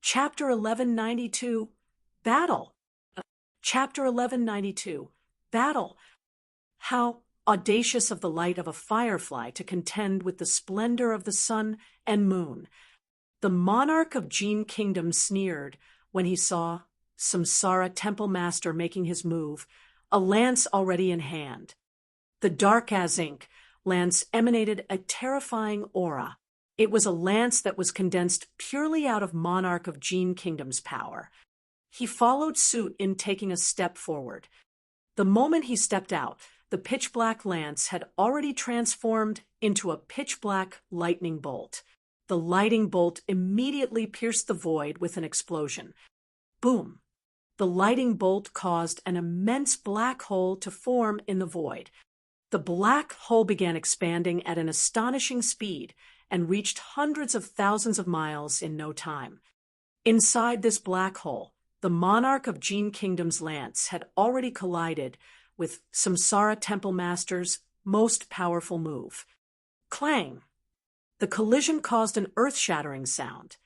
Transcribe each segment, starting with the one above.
Chapter 1192, Battle. Chapter 1192, Battle. How audacious of the light of a firefly to contend with the splendor of the sun and moon. The monarch of Jian Kingdom sneered when he saw Samsara Temple Master making his move, a lance already in hand. The dark as ink lance emanated a terrifying aura. It was a lance that was condensed purely out of Monarch of Jian Kingdom's power. He followed suit in taking a step forward. The moment he stepped out, the pitch-black lance had already transformed into a pitch-black lightning bolt. The lightning bolt immediately pierced the void with an explosion. Boom! The lightning bolt caused an immense black hole to form in the void. The black hole began expanding at an astonishing speed and reached hundreds of thousands of miles in no time. Inside this black hole, the monarch of Jian Kingdom's lance had already collided with Samsara Temple Master's most powerful move. Clang! The collision caused an earth-shattering sound.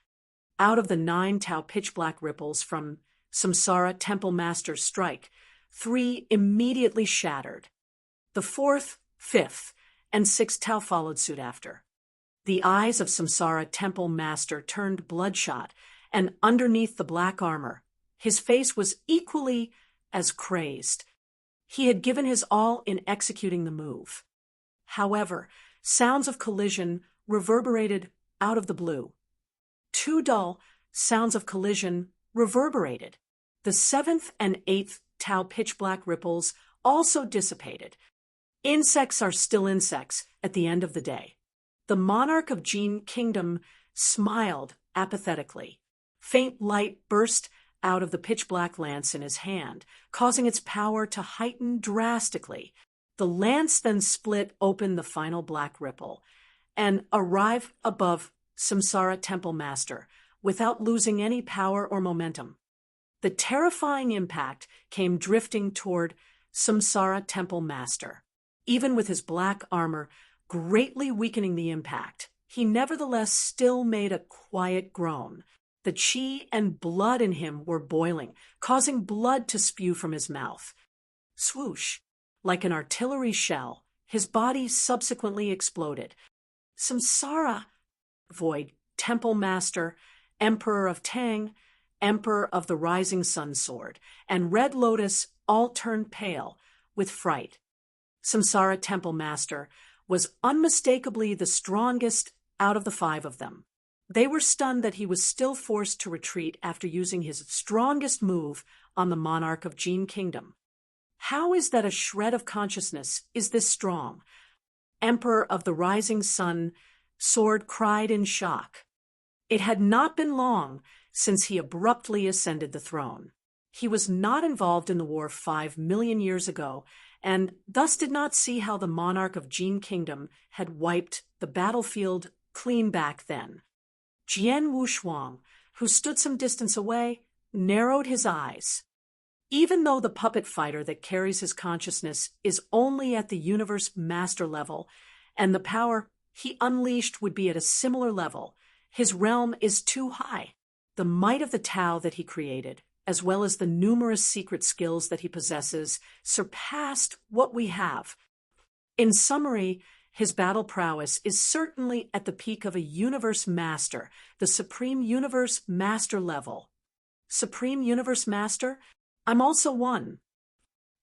Out of the 9 Tau pitch-black ripples from Samsara Temple Master's strike, 3 immediately shattered. The 4th, 5th, and 6th Tau followed suit after. The eyes of Samsara Temple Master turned bloodshot, and underneath the black armor, his face was equally as crazed. He had given his all in executing the move. However, sounds of collision reverberated out of the blue. 2 dull sounds of collision reverberated. The 7th and 8th Tau pitch-black ripples also dissipated. Insects are still insects at the end of the day. The monarch of Jian Kingdom smiled apathetically. Faint light burst out of the pitch-black lance in his hand, causing its power to heighten drastically. The lance then split open the final black ripple and arrived above Samsara Temple Master without losing any power or momentum. The terrifying impact came drifting toward Samsara Temple Master. Even with his black armor greatly weakening the impact, he nevertheless still made a quiet groan. The chi and blood in him were boiling, causing blood to spew from his mouth. Swoosh! Like an artillery shell, his body subsequently exploded. Samsara, Void, Temple Master, Emperor of Tang, Emperor of the Rising Sun Sword, and Red Lotus all turned pale with fright. Samsara Temple Master was unmistakably the strongest out of the 5 of them. They were stunned that he was still forced to retreat after using his strongest move on the monarch of Jian Kingdom. How is that a shred of consciousness is this strong? Emperor of the Rising Sun Sword cried in shock. It had not been long since he abruptly ascended the throne. He was not involved in the war 5 million years ago, and thus did not see how the monarch of Jian Kingdom had wiped the battlefield clean back then. Jian Wushuang, who stood some distance away, narrowed his eyes. Even though the puppet fighter that carries his consciousness is only at the universe master level, and the power he unleashed would be at a similar level, his realm is too high. The might of the Tao that he created, as well as the numerous secret skills that he possesses, surpassed what we have. In summary, his battle prowess is certainly at the peak of a universe master, the Supreme Universe Master level. Supreme Universe Master? I'm also one.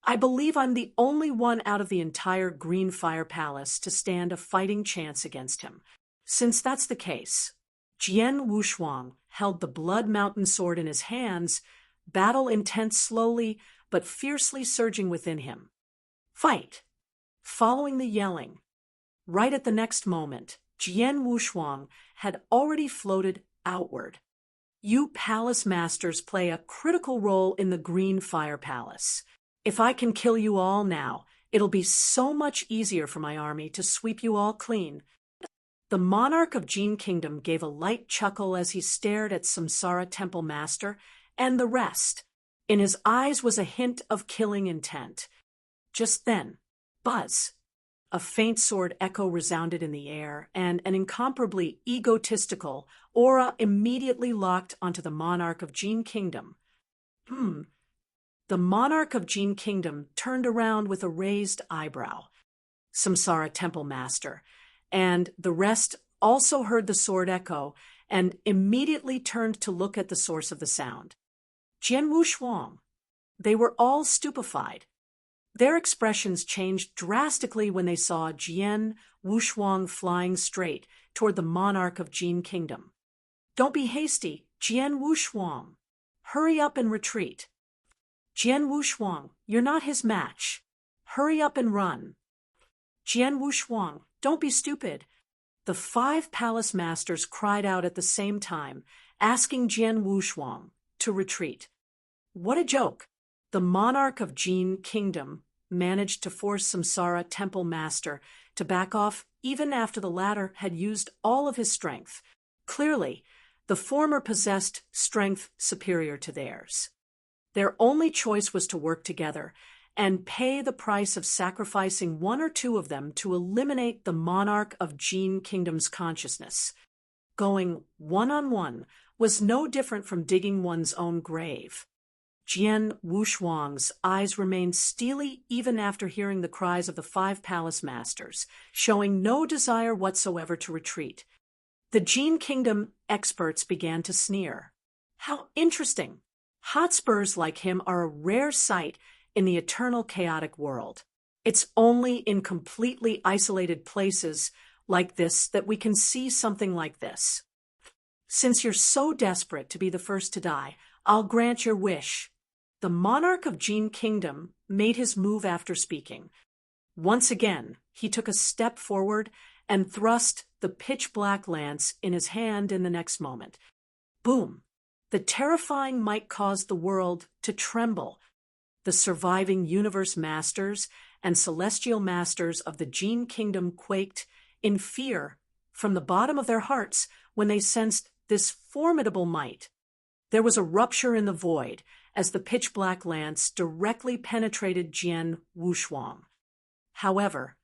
I believe I'm the only one out of the entire Green Fire Palace to stand a fighting chance against him. Since that's the case, Jian Wushuang held the Blood Mountain sword in his hands, battle intent slowly but fiercely surging within him. Fight! Following the yelling, right at the next moment, Jian Wushuang had already floated outward. You palace masters play a critical role in the Green Fire Palace. If I can kill you all now, it'll be so much easier for my army to sweep you all clean. The monarch of Jian Kingdom gave a light chuckle as he stared at Samsara Temple Master and the rest. In his eyes was a hint of killing intent. Just then, buzz! A faint sword echo resounded in the air, and an incomparably egotistical aura immediately locked onto the monarch of Jian Kingdom. The monarch of Jian Kingdom turned around with a raised eyebrow. Samsara Temple Master, and the rest also heard the sword echo and immediately turned to look at the source of the sound. Jian Wushuang. They were all stupefied. Their expressions changed drastically when they saw Jian Wushuang flying straight toward the monarch of Jian Kingdom. Don't be hasty, Jian Wushuang. Hurry up and retreat. Jian Wushuang, you're not his match. Hurry up and run. Jian Wushuang, don't be stupid. The 5 palace masters cried out at the same time, asking Jian Wushuang to retreat. What a joke! The monarch of Jian Kingdom managed to force Samsara Temple Master to back off even after the latter had used all of his strength. Clearly, the former possessed strength superior to theirs. Their only choice was to work together and pay the price of sacrificing 1 or 2 of them to eliminate the monarch of Jian Kingdom's consciousness. Going one-on-one was no different from digging one's own grave. Jian Wushuang's eyes remained steely even after hearing the cries of the 5 palace masters, showing no desire whatsoever to retreat. The Jian Kingdom experts began to sneer. How interesting! Hotspurs like him are a rare sight in the eternal chaotic world. It's only in completely isolated places like this that we can see something like this. Since you're so desperate to be the first to die, I'll grant your wish. The monarch of Jian Kingdom made his move after speaking. Once again, he took a step forward and thrust the pitch-black lance in his hand in the next moment. Boom! The terrifying might caused the world to tremble. The surviving universe masters and celestial masters of the Jian Kingdom quaked in fear from the bottom of their hearts when they sensed this formidable might. There was a rupture in the void as the pitch-black lance directly penetrated Jian Wushuang. However,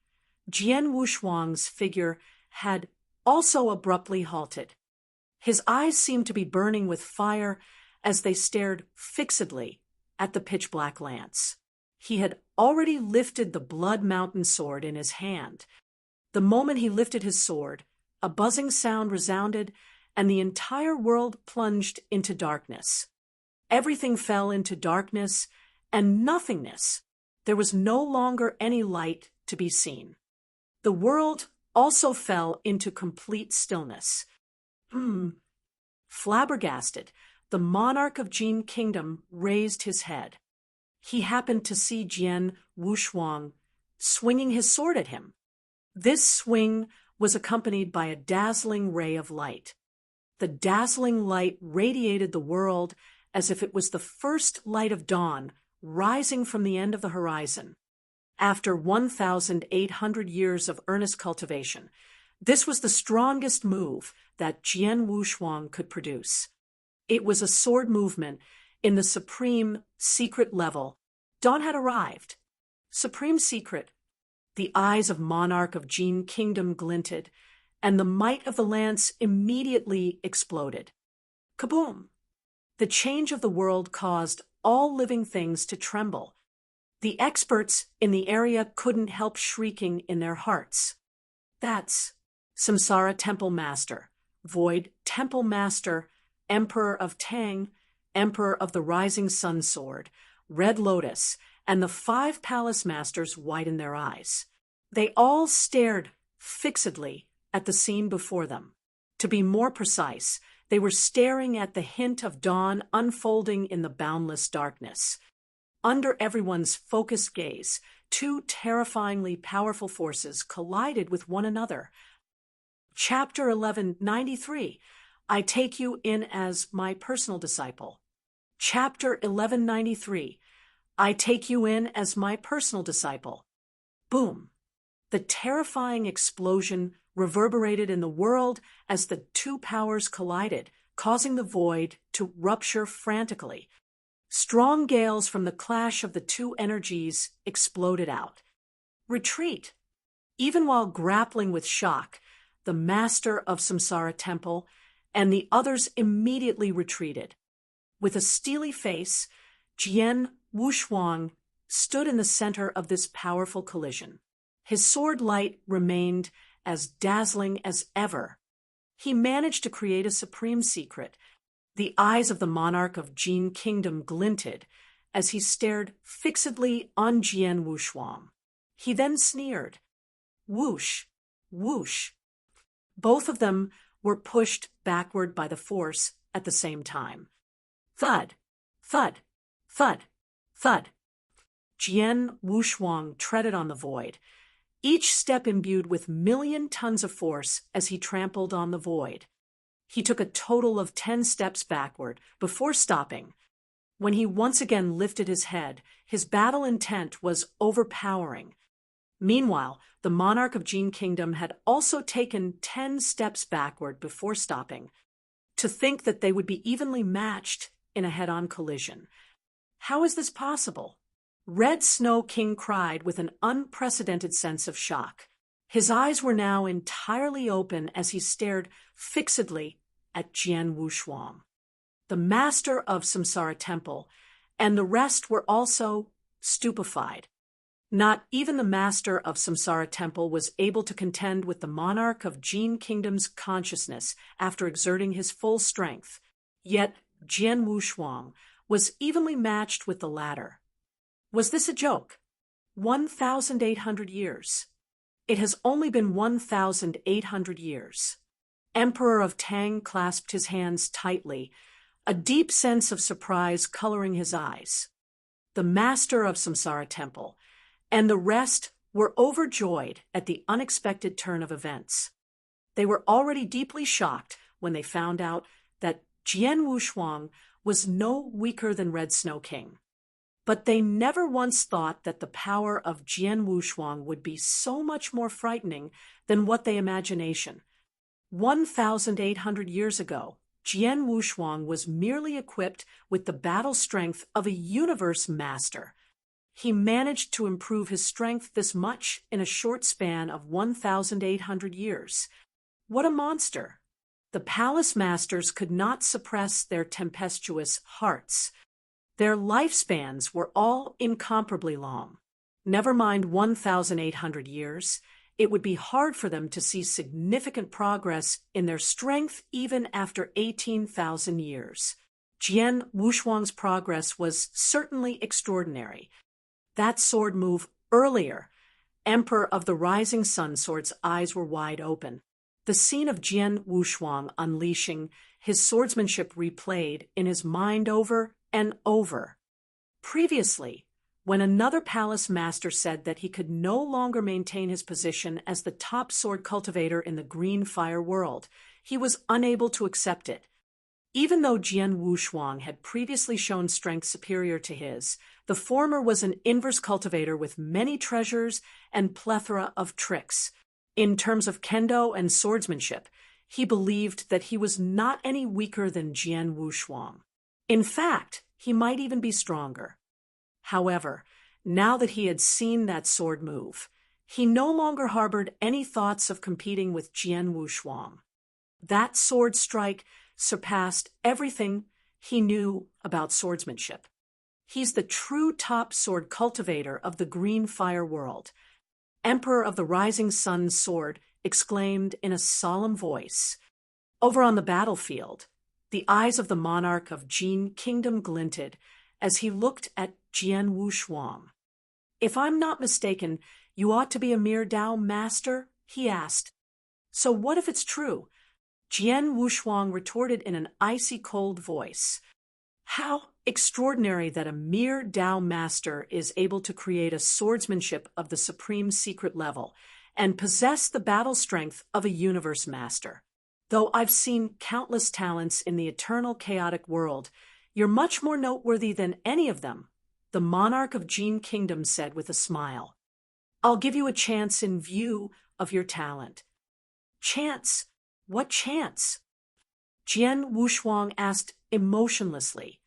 Jian Wushuang's figure had also abruptly halted. His eyes seemed to be burning with fire as they stared fixedly at the pitch-black lance. He had already lifted the Blood Mountain sword in his hand. The moment he lifted his sword, a buzzing sound resounded, and the entire world plunged into darkness. Everything fell into darkness and nothingness. There was no longer any light to be seen. The world also fell into complete stillness. Flabbergasted, the monarch of Jian Kingdom raised his head. He happened to see Jian Wushuang swinging his sword at him. This swing was accompanied by a dazzling ray of light. The dazzling light radiated the world as if it was the first light of dawn rising from the end of the horizon. After 1,800 years of earnest cultivation, this was the strongest move that Jian Wushuang could produce. It was a sword movement in the supreme secret level. Dawn had arrived. Supreme secret. The eyes of monarch of Jian Kingdom glinted, and the might of the lance immediately exploded. Kaboom! The change of the world caused all living things to tremble. The experts in the area couldn't help shrieking in their hearts. That's Samsara Temple Master, Void Temple Master, Emperor of Tang, Emperor of the Rising Sun Sword, Red Lotus, and the 5 palace masters widened their eyes. They all stared fixedly at the scene before them. To be more precise, they were staring at the hint of dawn unfolding in the boundless darkness. Under everyone's focused gaze, 2 terrifyingly powerful forces collided with one another. Chapter 1193. I take you in as my personal disciple. Chapter 1193. I take you in as my personal disciple. Boom! The terrifying explosion reverberated in the world as the 2 powers collided, causing the void to rupture frantically. Strong gales from the clash of the 2 energies exploded out. Retreat! Even while grappling with shock, the master of Samsara Temple and the others immediately retreated. With a steely face, Jian Wushuang stood in the center of this powerful collision. His sword light remained as dazzling as ever. He managed to create a supreme secret. The eyes of the monarch of Jian Kingdom glinted as he stared fixedly on Jian Wushuang. He then sneered. Whoosh, whoosh. Both of them were pushed backward by the force at the same time. Thud, thud, thud, thud. Jian Wushuang treaded on the void, each step imbued with million tons of force as he trampled on the void. He took a total of 10 steps backward before stopping. When he once again lifted his head, his battle intent was overpowering. Meanwhile, the monarch of Jian Kingdom had also taken 10 steps backward before stopping. To think that they would be evenly matched in a head-on collision. How is this possible? Red Snow King cried with an unprecedented sense of shock. His eyes were now entirely open as he stared fixedly at Jian Wushuang. The master of Samsara Temple and the rest were also stupefied. Not even the master of Samsara Temple was able to contend with the monarch of Jian Kingdom's consciousness after exerting his full strength. Yet Jian Wushuang was evenly matched with the latter. Was this a joke? 1,800 years. It has only been 1,800 years. Emperor of Tang clasped his hands tightly, a deep sense of surprise coloring his eyes. The master of Samsara Temple and the rest were overjoyed at the unexpected turn of events. They were already deeply shocked when they found out that Jian Wushuang was no weaker than Red Snow King. But they never once thought that the power of Jian Wushuang would be so much more frightening than what they imagination. 1,800 years ago, Jian Wushuang was merely equipped with the battle strength of a universe master. He managed to improve his strength this much in a short span of 1,800 years. What a monster! The palace masters could not suppress their tempestuous hearts. Their lifespans were all incomparably long. Never mind 1,800 years, it would be hard for them to see significant progress in their strength even after 18,000 years. Jian Wushuang's progress was certainly extraordinary. That sword move earlier, Emperor of the Rising Sun Sword's eyes were wide open. The scene of Jian Wushuang unleashing his swordsmanship replayed in his mind over and over. Previously, when another palace master said that he could no longer maintain his position as the top sword cultivator in the green fire world, he was unable to accept it. Even though Jian Wushuang had previously shown strength superior to his, the former was an inverse cultivator with many treasures and plethora of tricks. In terms of kendo and swordsmanship, he believed that he was not any weaker than Jian Wushuang. In fact, he might even be stronger. However, now that he had seen that sword move, he no longer harbored any thoughts of competing with Jian Wushuang. That sword strike surpassed everything he knew about swordsmanship. He's the true top sword cultivator of the green fire world. Emperor of the Rising Sun Sword exclaimed in a solemn voice. Over on the battlefield, the eyes of the monarch of Jian Kingdom glinted as he looked at Jian Wushuang. If I'm not mistaken, you ought to be a mere Dao master? He asked. So what if it's true? Jian Wushuang retorted in an icy cold voice. How extraordinary that a mere Dao master is able to create a swordsmanship of the supreme secret level and possess the battle strength of a universe master. Though I've seen countless talents in the eternal chaotic world, you're much more noteworthy than any of them, the monarch of Jian Kingdom said with a smile. I'll give you a chance in view of your talent. Chance? What chance? Jian Wushuang asked emotionlessly.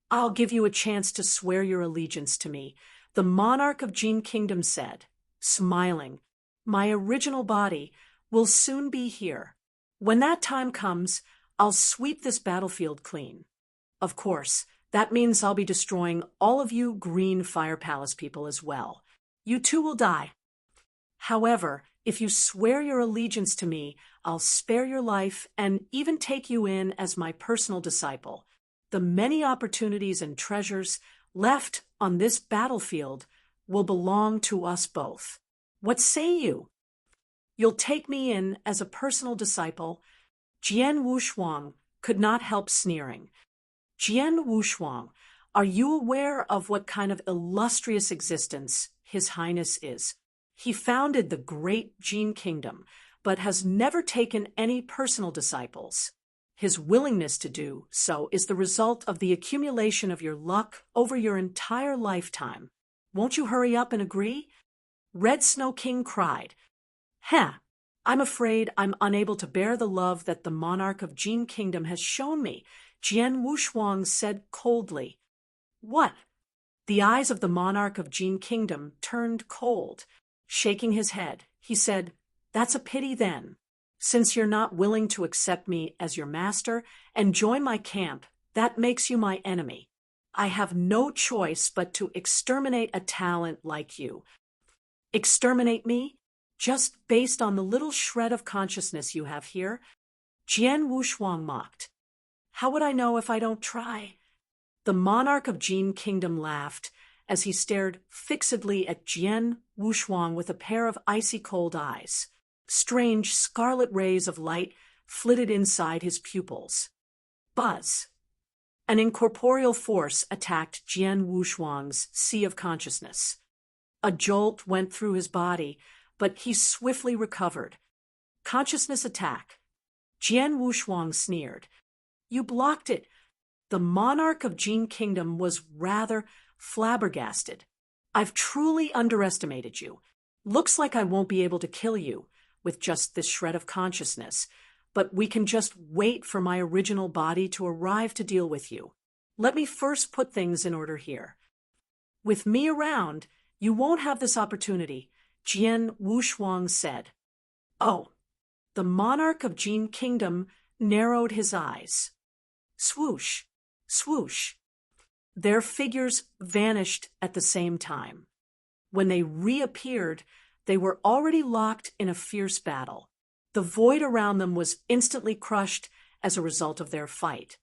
I'll give you a chance to swear your allegiance to me, the monarch of Jian Kingdom said, smiling. My original body will soon be here. When that time comes, I'll sweep this battlefield clean. Of course, that means I'll be destroying all of you green Fire Palace people as well. You too will die. However, if you swear your allegiance to me, I'll spare your life and even take you in as my personal disciple. The many opportunities and treasures left on this battlefield will belong to us both. What say you? You'll take me in as a personal disciple? Jian Wushuang could not help sneering. Jian Wushuang, are you aware of what kind of illustrious existence His Highness is? He founded the great Jian kingdom, but has never taken any personal disciples. His willingness to do so is the result of the accumulation of your luck over your entire lifetime. Won't you hurry up and agree? Red Snow King cried. I'm afraid I'm unable to bear the love that the monarch of Jian Kingdom has shown me, Jian Wushuang said coldly. What? The eyes of the monarch of Jian Kingdom turned cold. Shaking his head, he said, That's a pity then. Since you're not willing to accept me as your master and join my camp, that makes you my enemy. I have no choice but to exterminate a talent like you. Exterminate me? Just based on the little shred of consciousness you have here? Jian Wushuang mocked. How would I know if I don't try? The monarch of Jian Kingdom laughed as he stared fixedly at Jian Wushuang with a pair of icy cold eyes. Strange scarlet rays of light flitted inside his pupils. Buzz! An incorporeal force attacked Jian Wushuang's sea of consciousness. A jolt went through his body, but he swiftly recovered. Consciousness attack. Jian Wushuang sneered. You blocked it. The monarch of Jian Kingdom was rather flabbergasted. I've truly underestimated you. Looks like I won't be able to kill you with just this shred of consciousness, but we can just wait for my original body to arrive to deal with you. Let me first put things in order here. With me around, you won't have this opportunity, Jian Wushuang said. Oh, the monarch of Jian Kingdom narrowed his eyes. Swoosh, swoosh. Their figures vanished at the same time. When they reappeared, they were already locked in a fierce battle. The void around them was instantly crushed as a result of their fight.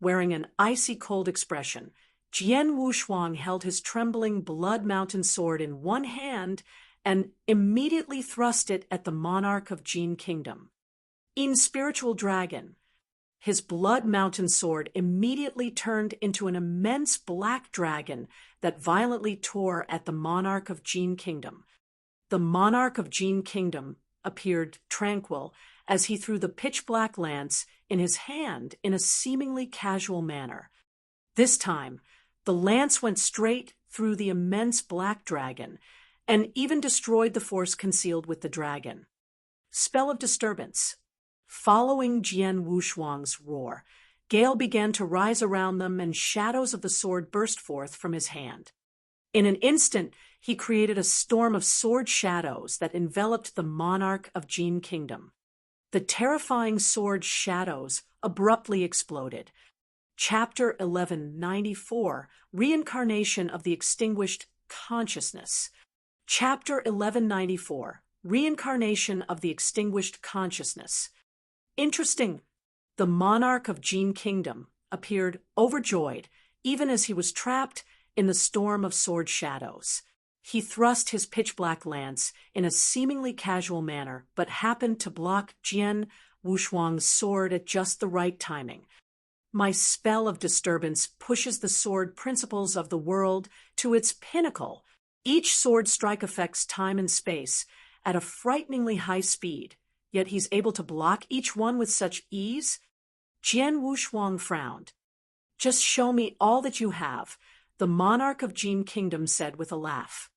Wearing an icy cold expression, Jian Wushuang held his trembling blood mountain sword in one hand and immediately thrust it at the monarch of Jian Kingdom. In spiritual dragon, his blood mountain sword immediately turned into an immense black dragon that violently tore at the monarch of Jian Kingdom. The monarch of Jian Kingdom appeared tranquil as he threw the pitch-black lance in his hand in a seemingly casual manner. This time, the lance went straight through the immense black dragon and even destroyed the force concealed with the dragon. Spell of disturbance. Following Jian Wushuang's roar, gale began to rise around them and shadows of the sword burst forth from his hand. In an instant, he created a storm of sword shadows that enveloped the monarch of Jian Kingdom. The terrifying sword shadows abruptly exploded. Chapter 1194, Reincarnation of the Extinguished Consciousness. Chapter 1194, Reincarnation of the Extinguished Consciousness. Interesting. The monarch of Jian Kingdom appeared overjoyed, even as he was trapped in the storm of sword shadows. He thrust his pitch-black lance in a seemingly casual manner, but happened to block Jian Wushuang's sword at just the right timing. My spell of disturbance pushes the sword principles of the world to its pinnacle. Each sword strike affects time and space at a frighteningly high speed, yet he's able to block each one with such ease? Jian Wushuang frowned. Just show me all that you have, the monarch of Jian Kingdom said with a laugh.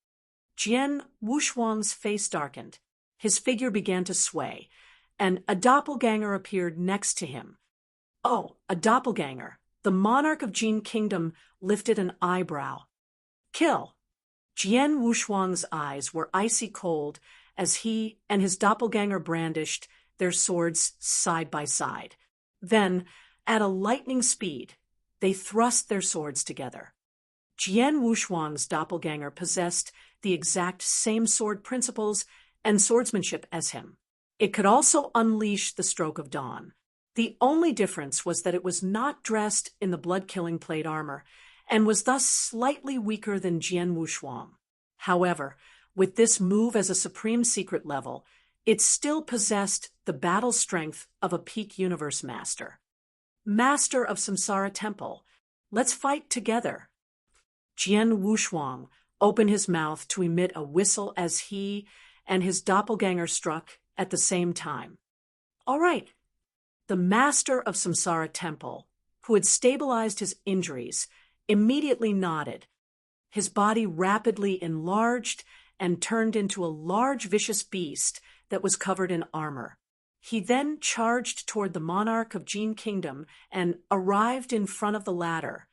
Jian Wushuang's face darkened. His figure began to sway, and a doppelganger appeared next to him. Oh, a doppelganger. The monarch of Jian Kingdom lifted an eyebrow. Kill. Jian Wushuang's eyes were icy cold as he and his doppelganger brandished their swords side by side. Then, at a lightning speed, they thrust their swords together. Jian Wushuang's doppelganger possessed the exact same sword principles and swordsmanship as him. It could also unleash the stroke of dawn. The only difference was that it was not dressed in the blood-killing plate armor, and was thus slightly weaker than Jian Wushuang. However, with this move as a supreme secret level, it still possessed the battle strength of a peak universe master. Master of Samsara Temple, let's fight together. Jian Wushuang opened his mouth to emit a whistle as he and his doppelganger struck at the same time. All right. The master of Samsara Temple, who had stabilized his injuries, immediately nodded. His body rapidly enlarged and turned into a large vicious beast that was covered in armor. He then charged toward the monarch of Jian Kingdom and arrived in front of the latter.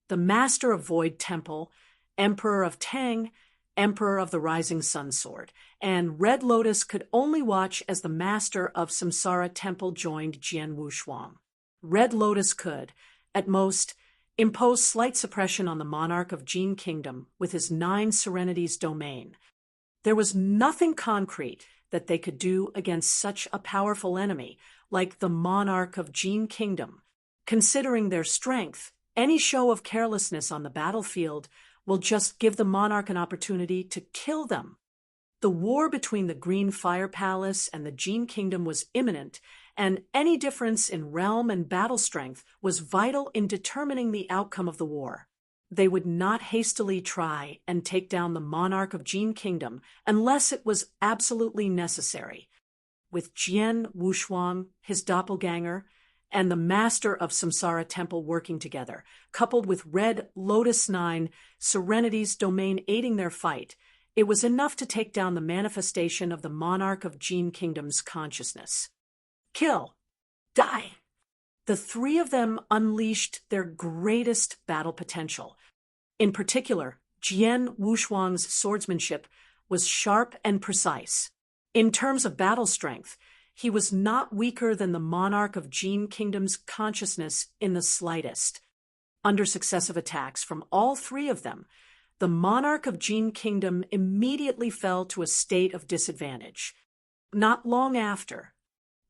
The master of Void Temple, Emperor of Tang, Emperor of the Rising Sun Sword, and Red Lotus could only watch as the master of Samsara Temple joined Jian Wushuang. Red Lotus could, at most, impose slight suppression on the monarch of Jian Kingdom with his 9 Serenities domain. There was nothing concrete that they could do against such a powerful enemy like the monarch of Jian Kingdom. Considering their strength, any show of carelessness on the battlefield will just give the monarch an opportunity to kill them. The war between the Green Fire Palace and the Jian Kingdom was imminent, and any difference in realm and battle strength was vital in determining the outcome of the war. They would not hastily try and take down the monarch of Jian Kingdom unless it was absolutely necessary. With Jian Wushuang, his doppelganger, and the master of Samsara Temple working together, coupled with Red Lotus 9 Serenities domain aiding their fight, it was enough to take down the manifestation of the monarch of Jian Kingdom's consciousness. Kill. Die. The 3 of them unleashed their greatest battle potential. In particular, Jian Wushuang's swordsmanship was sharp and precise. In terms of battle strength, he was not weaker than the monarch of Jian Kingdom's consciousness in the slightest. Under successive attacks from all 3 of them, the monarch of Jian Kingdom immediately fell to a state of disadvantage. Not long after,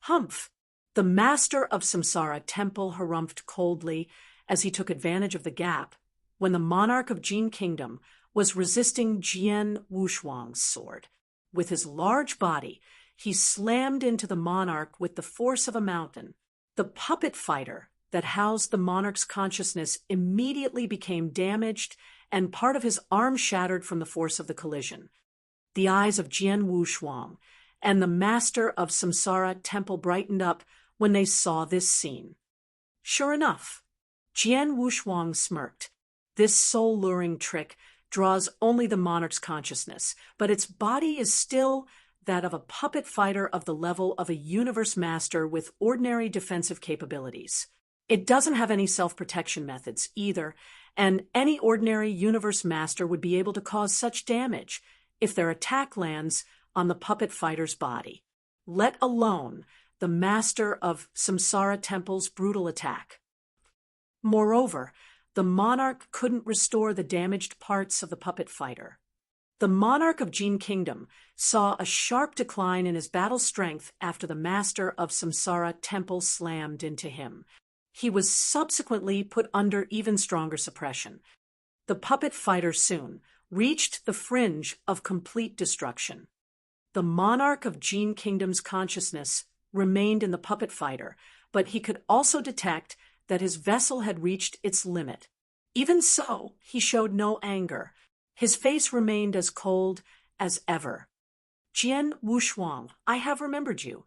Humph! The master of Samsara Temple harumphed coldly as he took advantage of the gap when the monarch of Jian Kingdom was resisting Jian Wushuang's sword. With his large body, he slammed into the monarch with the force of a mountain. The puppet fighter that housed the monarch's consciousness immediately became damaged, and part of his arm shattered from the force of the collision. The eyes of Jian Wushuang and the master of Samsara Temple brightened up when they saw this scene. Sure enough, Jian Wushuang smirked. This soul-luring trick draws only the monarch's consciousness, but its body is still that of a puppet fighter of the level of a universe master with ordinary defensive capabilities. It doesn't have any self-protection methods either, and any ordinary universe master would be able to cause such damage if their attack lands on the puppet fighter's body, let alone the master of Samsara Temple's brutal attack. Moreover, the monarch couldn't restore the damaged parts of the puppet fighter. The monarch of Jian Kingdom saw a sharp decline in his battle strength after the master of Samsara Temple slammed into him. He was subsequently put under even stronger suppression. The puppet fighter soon reached the fringe of complete destruction. The monarch of Jian Kingdom's consciousness remained in the puppet fighter, but he could also detect that his vessel had reached its limit. Even so, he showed no anger. His face remained as cold as ever. Jian Wushuang, I have remembered you.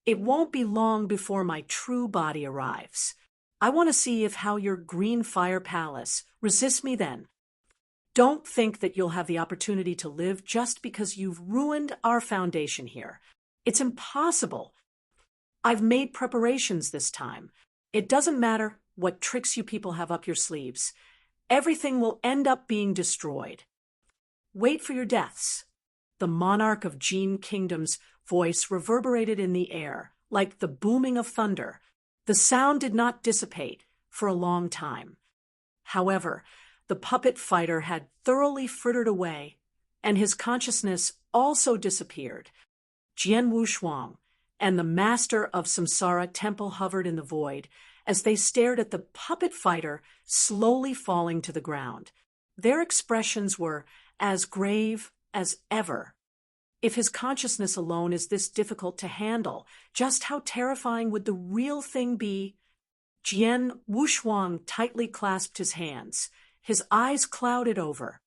It won't be long before my true body arrives. I want to see if how your Green Fire Palace resists me then. Don't think that you'll have the opportunity to live just because you've ruined our foundation here. It's impossible. I've made preparations this time. It doesn't matter what tricks you people have up your sleeves. Everything will end up being destroyed. Wait for your deaths. the monarch of Jian Kingdom's voice reverberated in the air, like the booming of thunder. The sound did not dissipate for a long time. However, the puppet fighter had thoroughly frittered away, and his consciousness also disappeared. Jian Wushuang and the master of Samsara Temple hovered in the void as they stared at the puppet fighter slowly falling to the ground. Their expressions were as grave as ever. If his consciousness alone is this difficult to handle, just how terrifying would the real thing be? Jian Wushuang tightly clasped his hands, his eyes clouded over.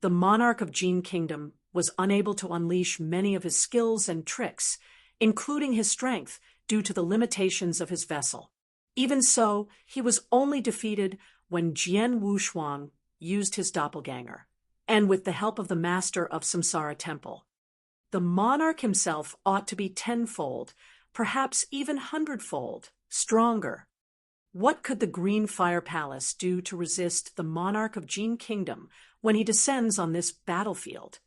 The monarch of Jian Kingdom was unable to unleash many of his skills and tricks, including his strength, due to the limitations of his vessel. Even so, he was only defeated when Jian Wushuang used his doppelganger, and with the help of the master of Samsara Temple. The monarch himself ought to be tenfold, perhaps even hundredfold, stronger. What could the Green Fire Palace do to resist the monarch of Jian Kingdom when he descends on this battlefield?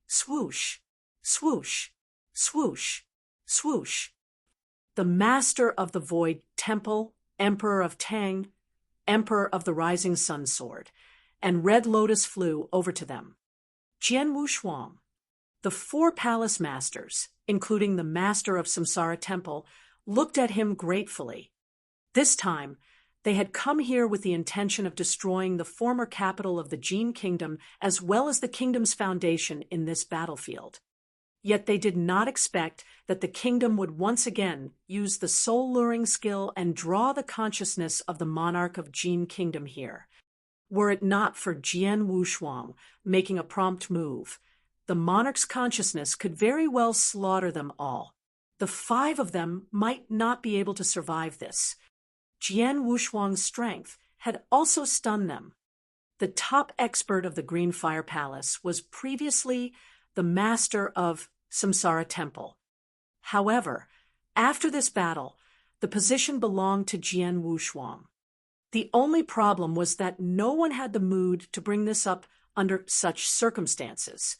Swoosh, swoosh, swoosh, swoosh. The master of the Void Temple, Emperor of Tang, Emperor of the Rising Sun Sword, and Red Lotus flew over to them. Jian Wushuang. The 4 palace masters, including the master of Samsara Temple, looked at him gratefully. This time, they had come here with the intention of destroying the former capital of the Jian Kingdom as well as the kingdom's foundation in this battlefield. Yet they did not expect that the kingdom would once again use the soul-luring skill and draw the consciousness of the monarch of Jian Kingdom here. Were it not for Jian Wushuang making a prompt move, the monarch's consciousness could very well slaughter them all. The 5 of them might not be able to survive this. Jian Wushuang's strength had also stunned them. The top expert of the Green Fire Palace was previously the master of Samsara Temple. However, after this battle, the position belonged to Jian Wushuang. The only problem was that no one had the mood to bring this up under such circumstances.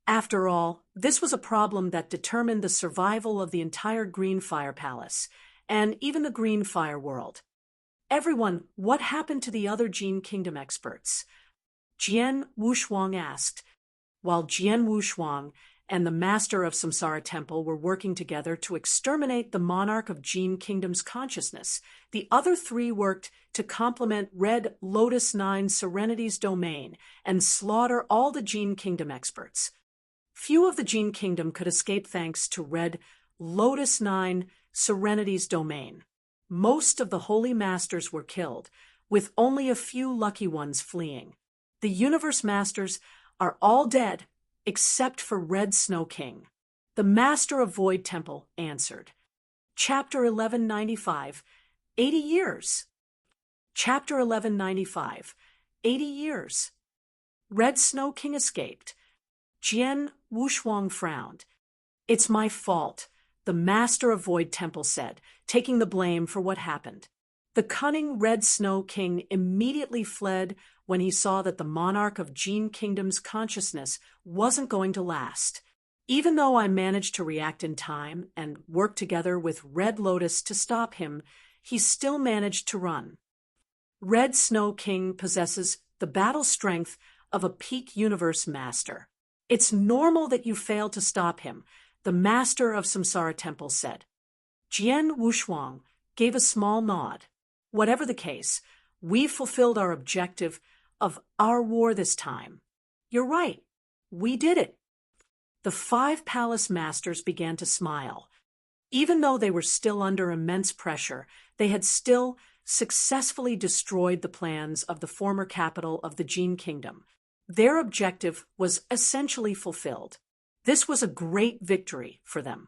After all, this was a problem that determined the survival of the entire Green Fire Palace, and even the Green Fire world. Everyone, what happened to the other Jian Kingdom experts? Jian Wushuang asked. While Jian Wushuang and the master of Samsara Temple were working together to exterminate the monarch of Jian Kingdom's consciousness, the other 3 worked to complement Red Lotus 9 Serenity's domain and slaughter all the Jian Kingdom experts. Few of the Jian Kingdom could escape thanks to Red Lotus 9 Serenity's domain. Most of the holy masters were killed, with only a few lucky ones fleeing. The universe masters are all dead, except for Red Snow King. The master of Void Temple answered. Chapter 1195, 80 years. Chapter 1195, 80 years. Red Snow King escaped. Jian Wushuang frowned. It's my fault, the master of Void Temple said, taking the blame for what happened. The cunning Red Snow King immediately fled when he saw that the monarch of Jian Kingdom's consciousness wasn't going to last. Even though I managed to react in time and work together with Red Lotus to stop him, he still managed to run. Red Snow King possesses the battle strength of a peak universe master. It's normal that you fail to stop him, the master of Samsara Temple said. Jian Wushuang gave a small nod. Whatever the case, we fulfilled our objective of our war this time. You're right. We did it. The 5 palace masters began to smile. Even though they were still under immense pressure, they had still successfully destroyed the plans of the former capital of the Jian Kingdom. Their objective was essentially fulfilled. This was a great victory for them.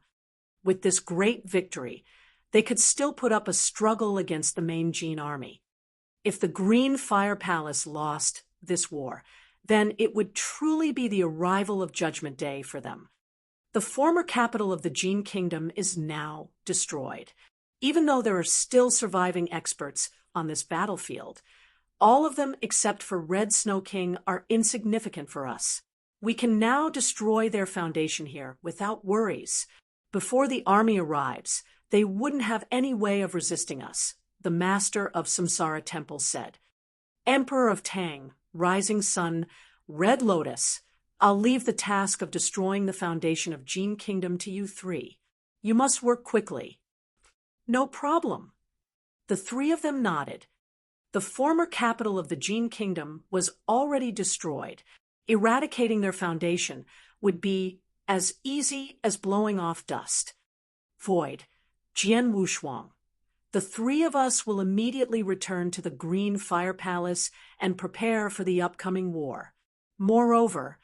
With this great victory, they could still put up a struggle against the main Jian army. If the Green Fire Palace lost this war, then it would truly be the arrival of Judgment Day for them. The former capital of the Jian Kingdom is now destroyed. Even though there are still surviving experts on this battlefield, all of them except for Red Snow King are insignificant for us. We can now destroy their foundation here without worries. Before the army arrives, they wouldn't have any way of resisting us, the master of Samsara Temple said. Emperor of Tang, Rising Sun, Red Lotus, I'll leave the task of destroying the foundation of Jian Kingdom to you three. You must work quickly. No problem. The three of them nodded. The former capital of the Jian Kingdom was already destroyed. Eradicating their foundation would be as easy as blowing off dust. Void, Jian Wushuang. The three of us will immediately return to the Green Fire Palace and prepare for the upcoming war. Moreover,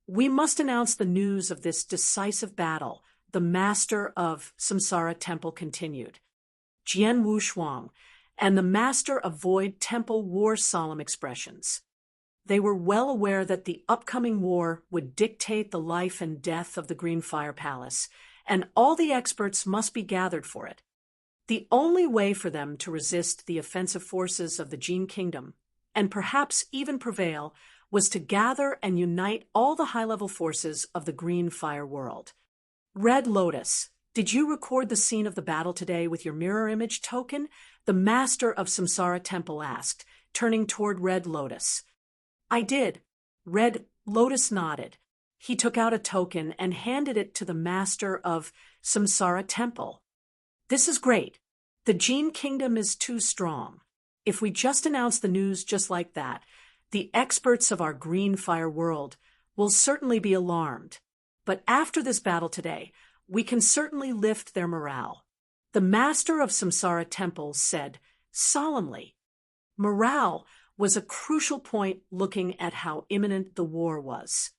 we must announce the news of this decisive battle, the master of Samsara Temple continued. Jian Wushuang and the master of Void Temple wore solemn expressions. They were well aware that the upcoming war would dictate the life and death of the Green Fire Palace, and all the experts must be gathered for it. The only way for them to resist the offensive forces of the Jian Kingdom, and perhaps even prevail, was to gather and unite all the high-level forces of the Green Fire world. Red Lotus, did you record the scene of the battle today with your mirror image token? The master of Samsara Temple asked, turning toward Red Lotus. I did. Red Lotus nodded. He took out a token and handed it to the master of Samsara Temple. This is great. The Jian Kingdom is too strong. If we just announce the news just like that, the experts of our Green Fire world will certainly be alarmed. But after this battle today, we can certainly lift their morale. The master of Samsara Temple said solemnly. Morale was a crucial point looking at how imminent the war was.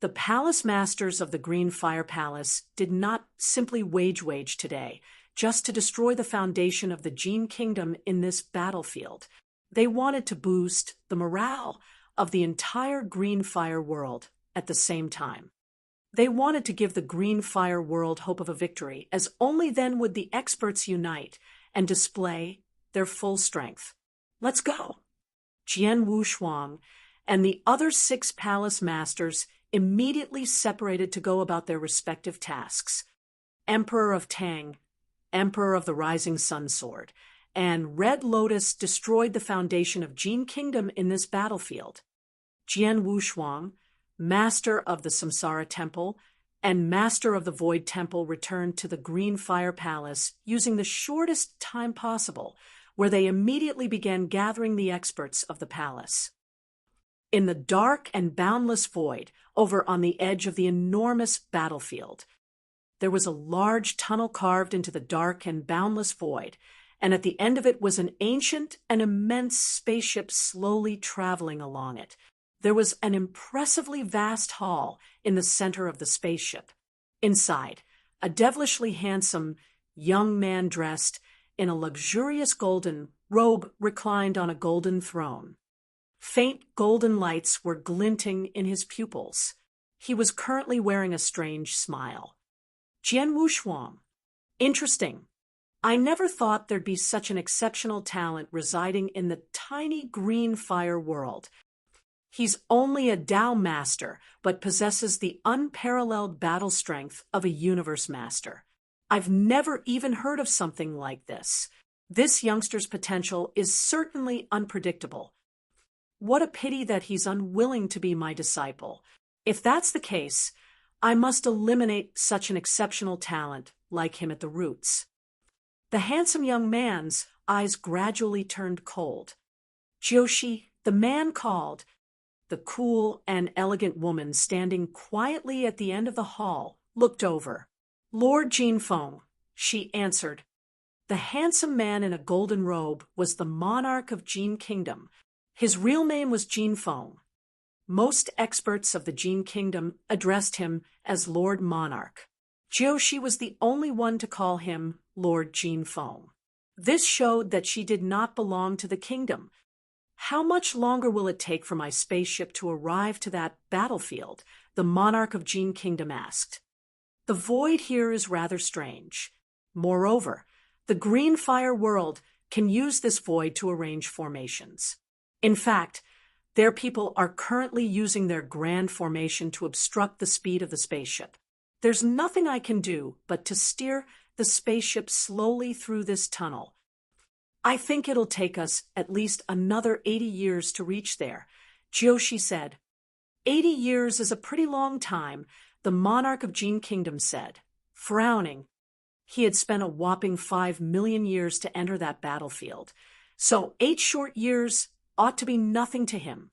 The palace masters of the Green Fire Palace did not simply wage today, just to destroy the foundation of the Jian Kingdom in this battlefield. They wanted to boost the morale of the entire Green Fire world at the same time. They wanted to give the Green Fire world hope of a victory, as only then would the experts unite and display their full strength. Let's go! Jian Wushuang and the other 6 palace masters immediately separated to go about their respective tasks. Emperor of Tang, Emperor of the Rising Sun Sword, and Red Lotus destroyed the foundation of Jian Kingdom in this battlefield. Jian Wushuang, master of the Samsara Temple, and master of the Void Temple returned to the Green Fire Palace using the shortest time possible, where they immediately began gathering the experts of the palace. In the dark and boundless void, over on the edge of the enormous battlefield, there was a large tunnel carved into the dark and boundless void, and at the end of it was an ancient and immense spaceship slowly traveling along it. There was an impressively vast hall in the center of the spaceship. Inside, a devilishly handsome young man dressed in a luxurious golden robe reclined on a golden throne. Faint golden lights were glinting in his pupils. He was currently wearing a strange smile. Jian Wushuang. Interesting. I never thought there'd be such an exceptional talent residing in the tiny Green Fire world. He's only a Tao master, but possesses the unparalleled battle strength of a universe master. I've never even heard of something like this. This youngster's potential is certainly unpredictable. What a pity that he's unwilling to be my disciple. If that's the case, I must eliminate such an exceptional talent like him at the roots. The handsome young man's eyes gradually turned cold. Jiushi, the man called. The cool and elegant woman standing quietly at the end of the hall looked over. Lord Jinfeng, she answered. The handsome man in a golden robe was the monarch of Jian Kingdom. His real name was Jinfeng. Most experts of the Jian Kingdom addressed him as Lord Monarch. Jiushi was the only one to call him Lord Jinfeng. This showed that she did not belong to the kingdom. How much longer will it take for my spaceship to arrive to that battlefield? The monarch of Jian Kingdom asked. The void here is rather strange. Moreover, the Green Fire world can use this void to arrange formations. In fact, Their people are currently using their grand formation to obstruct the speed of the spaceship. There's nothing I can do but to steer the spaceship slowly through this tunnel. I think it'll take us at least another 80 years to reach there, Jian said. 80 years is a pretty long time, the monarch of Jian Kingdom said, frowning. He had spent a whopping 5 million years to enter that battlefield, so 8 short years ought to be nothing to him.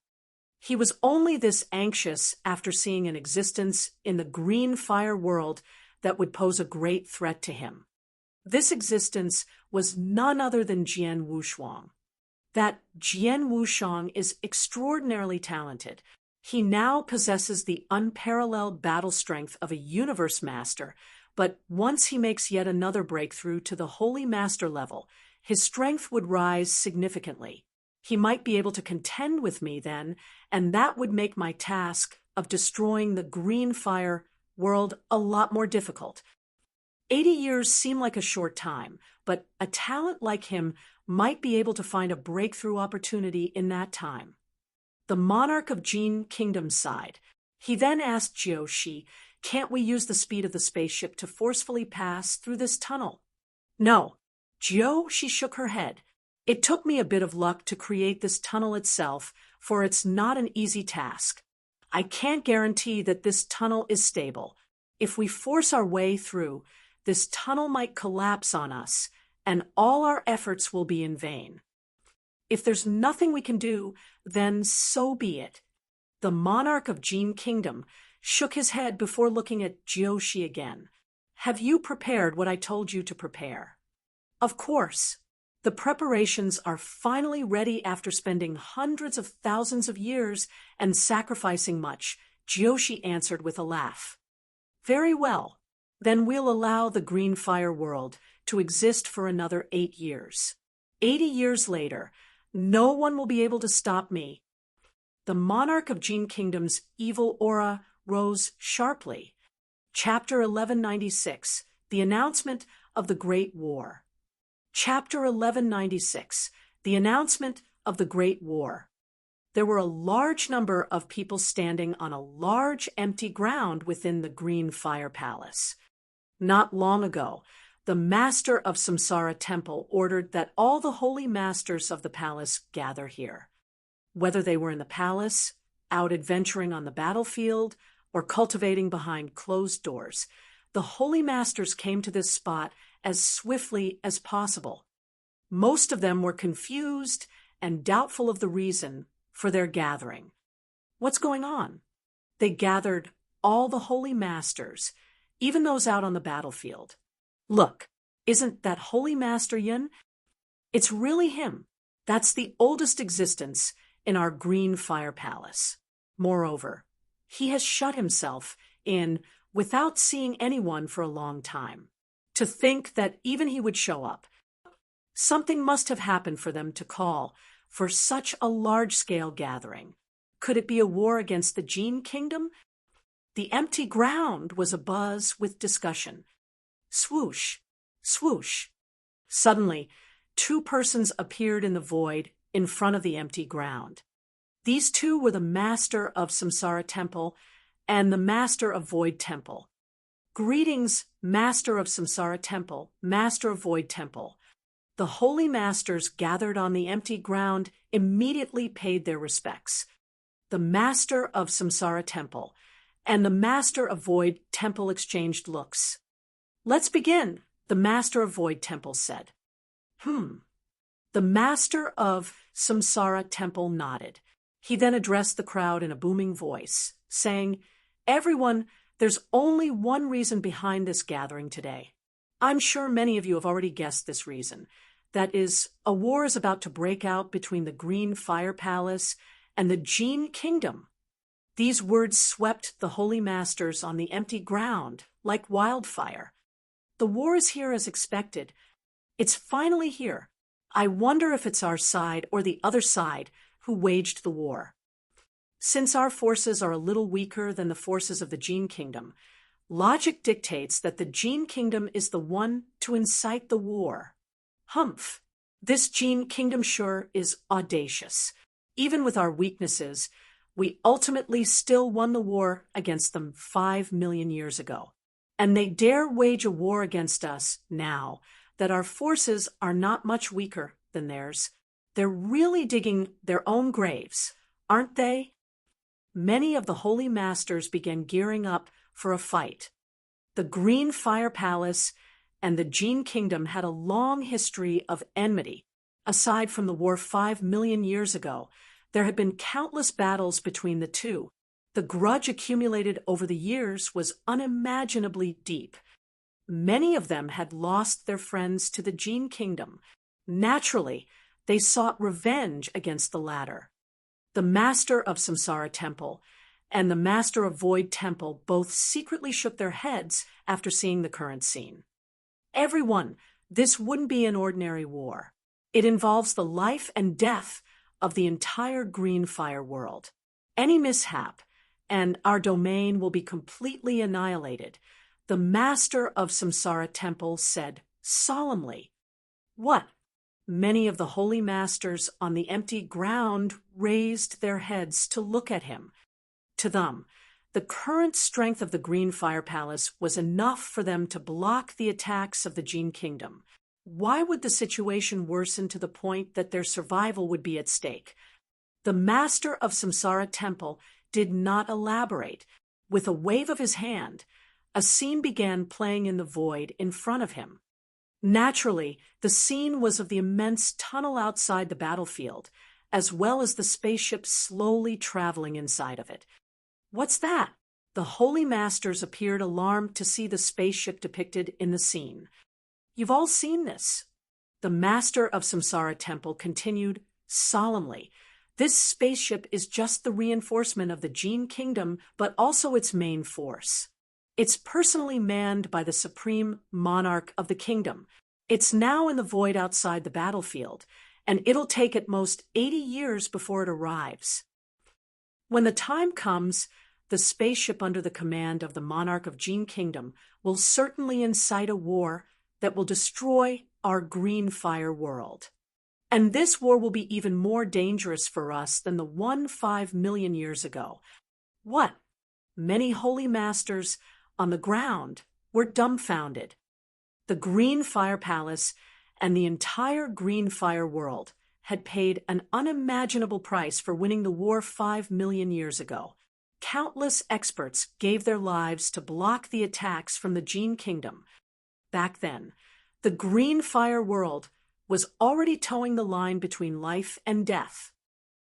He was only this anxious after seeing an existence in the green fire world that would pose a great threat to him. This existence was none other than Jian Wushuang. That Jian Wushuang is extraordinarily talented. He now possesses the unparalleled battle strength of a universe master, but once he makes yet another breakthrough to the holy master level, his strength would rise significantly. He might be able to contend with me then, and that would make my task of destroying the green fire world a lot more difficult. 80 years seem like a short time, but a talent like him might be able to find a breakthrough opportunity in that time. The monarch of Jian Kingdom sighed. He then asked Jian, can't we use the speed of the spaceship to forcefully pass through this tunnel? No. Jian shook her head. It took me a bit of luck to create this tunnel itself, for it's not an easy task. I can't guarantee that this tunnel is stable. If we force our way through, this tunnel might collapse on us, and all our efforts will be in vain. If there's nothing we can do, then so be it. The monarch of Jian Kingdom shook his head before looking at Jian again. Have you prepared what I told you to prepare? Of course. The preparations are finally ready after spending hundreds of thousands of years and sacrificing much, Jian answered with a laugh. Very well. Then we'll allow the green fire world to exist for another 8 years. 80 years later, no one will be able to stop me. The monarch of Jian Kingdom's evil aura rose sharply. Chapter 1196, The Announcement of the Great War. Chapter 1196, The Announcement of the Great War. There were a large number of people standing on a large empty ground within the Green Fire Palace. Not long ago, the master of Samsara Temple ordered that all the holy masters of the palace gather here. Whether they were in the palace, out adventuring on the battlefield, or cultivating behind closed doors, the holy masters came to this spot as swiftly as possible. Most of them were confused and doubtful of the reason for their gathering. What's going on? They gathered all the holy masters, even those out on the battlefield. Look, isn't that holy master Jian? It's really him. That's the oldest existence in our green fire palace. Moreover, he has shut himself in without seeing anyone for a long time. To think that even he would show up. Something must have happened for them to call for such a large-scale gathering. Could it be a war against the Jian Kingdom? The empty ground was abuzz with discussion. Swoosh, swoosh. Suddenly, 2 persons appeared in the void in front of the empty ground. These 2 were the master of Samsara Temple and the master of Void Temple. Greetings, master of Samsara Temple, master of Void Temple. The holy masters gathered on the empty ground immediately paid their respects. The master of Samsara Temple and the master of Void Temple exchanged looks. Let's begin, the master of Void Temple said. The master of Samsara Temple nodded. He then addressed the crowd in a booming voice, saying, Everyone, there's only one reason behind this gathering today. I'm sure many of you have already guessed this reason. That is, a war is about to break out between the Green Fire Palace and the Jian Kingdom. These words swept the holy masters on the empty ground like wildfire. The war is here as expected. It's finally here. I wonder if it's our side or the other side who waged the war. Since our forces are a little weaker than the forces of the Jian Kingdom, logic dictates that the Jian Kingdom is the one to incite the war. Humph! This Jian Kingdom sure is audacious. even with our weaknesses, we ultimately still won the war against them 5 million years ago. And they dare wage a war against us now that our forces are not much weaker than theirs. They're really digging their own graves, aren't they? Many of the holy masters began gearing up for a fight. The Green Fire Palace and the Jian Kingdom had a long history of enmity. Aside from the war 5 million years ago, there had been countless battles between the two. The grudge accumulated over the years was unimaginably deep. Many of them had lost their friends to the Jian Kingdom. Naturally, they sought revenge against the latter. The Master of Samsara Temple and the Master of Void Temple both secretly shook their heads after seeing the current scene. Everyone, this wouldn't be an ordinary war. It involves the life and death of the entire Green Fire world. Any mishap, and our domain will be completely annihilated, the Master of Samsara Temple said solemnly. What? Many of the holy masters on the empty ground raised their heads to look at him. To them, the current strength of the Green Fire Palace was enough for them to block the attacks of the Jian Kingdom. Why would the situation worsen to the point that their survival would be at stake? The Master of Samsara Temple did not elaborate. With a wave of his hand, a scene began playing in the void in front of him. Naturally, the scene was of the immense tunnel outside the battlefield, as well as the spaceship slowly traveling inside of it. What's that? The holy masters appeared alarmed to see the spaceship depicted in the scene. You've all seen this. The Master of Samsara Temple continued solemnly. This spaceship is just the reinforcement of the Jian Kingdom, but also its main force. It's personally manned by the supreme monarch of the kingdom. It's now in the void outside the battlefield, and it'll take at most 80 years before it arrives. When the time comes, the spaceship under the command of the monarch of Jian Kingdom will certainly incite a war that will destroy our Green Fire world. And this war will be even more dangerous for us than the one 5 million years ago. What? Many holy masters on the ground were dumbfounded. The Green Fire Palace and the entire Green Fire world had paid an unimaginable price for winning the war 5 million years ago. Countless experts gave their lives to block the attacks from the Jian Kingdom. Back then, the Green Fire world was already towing the line between life and death.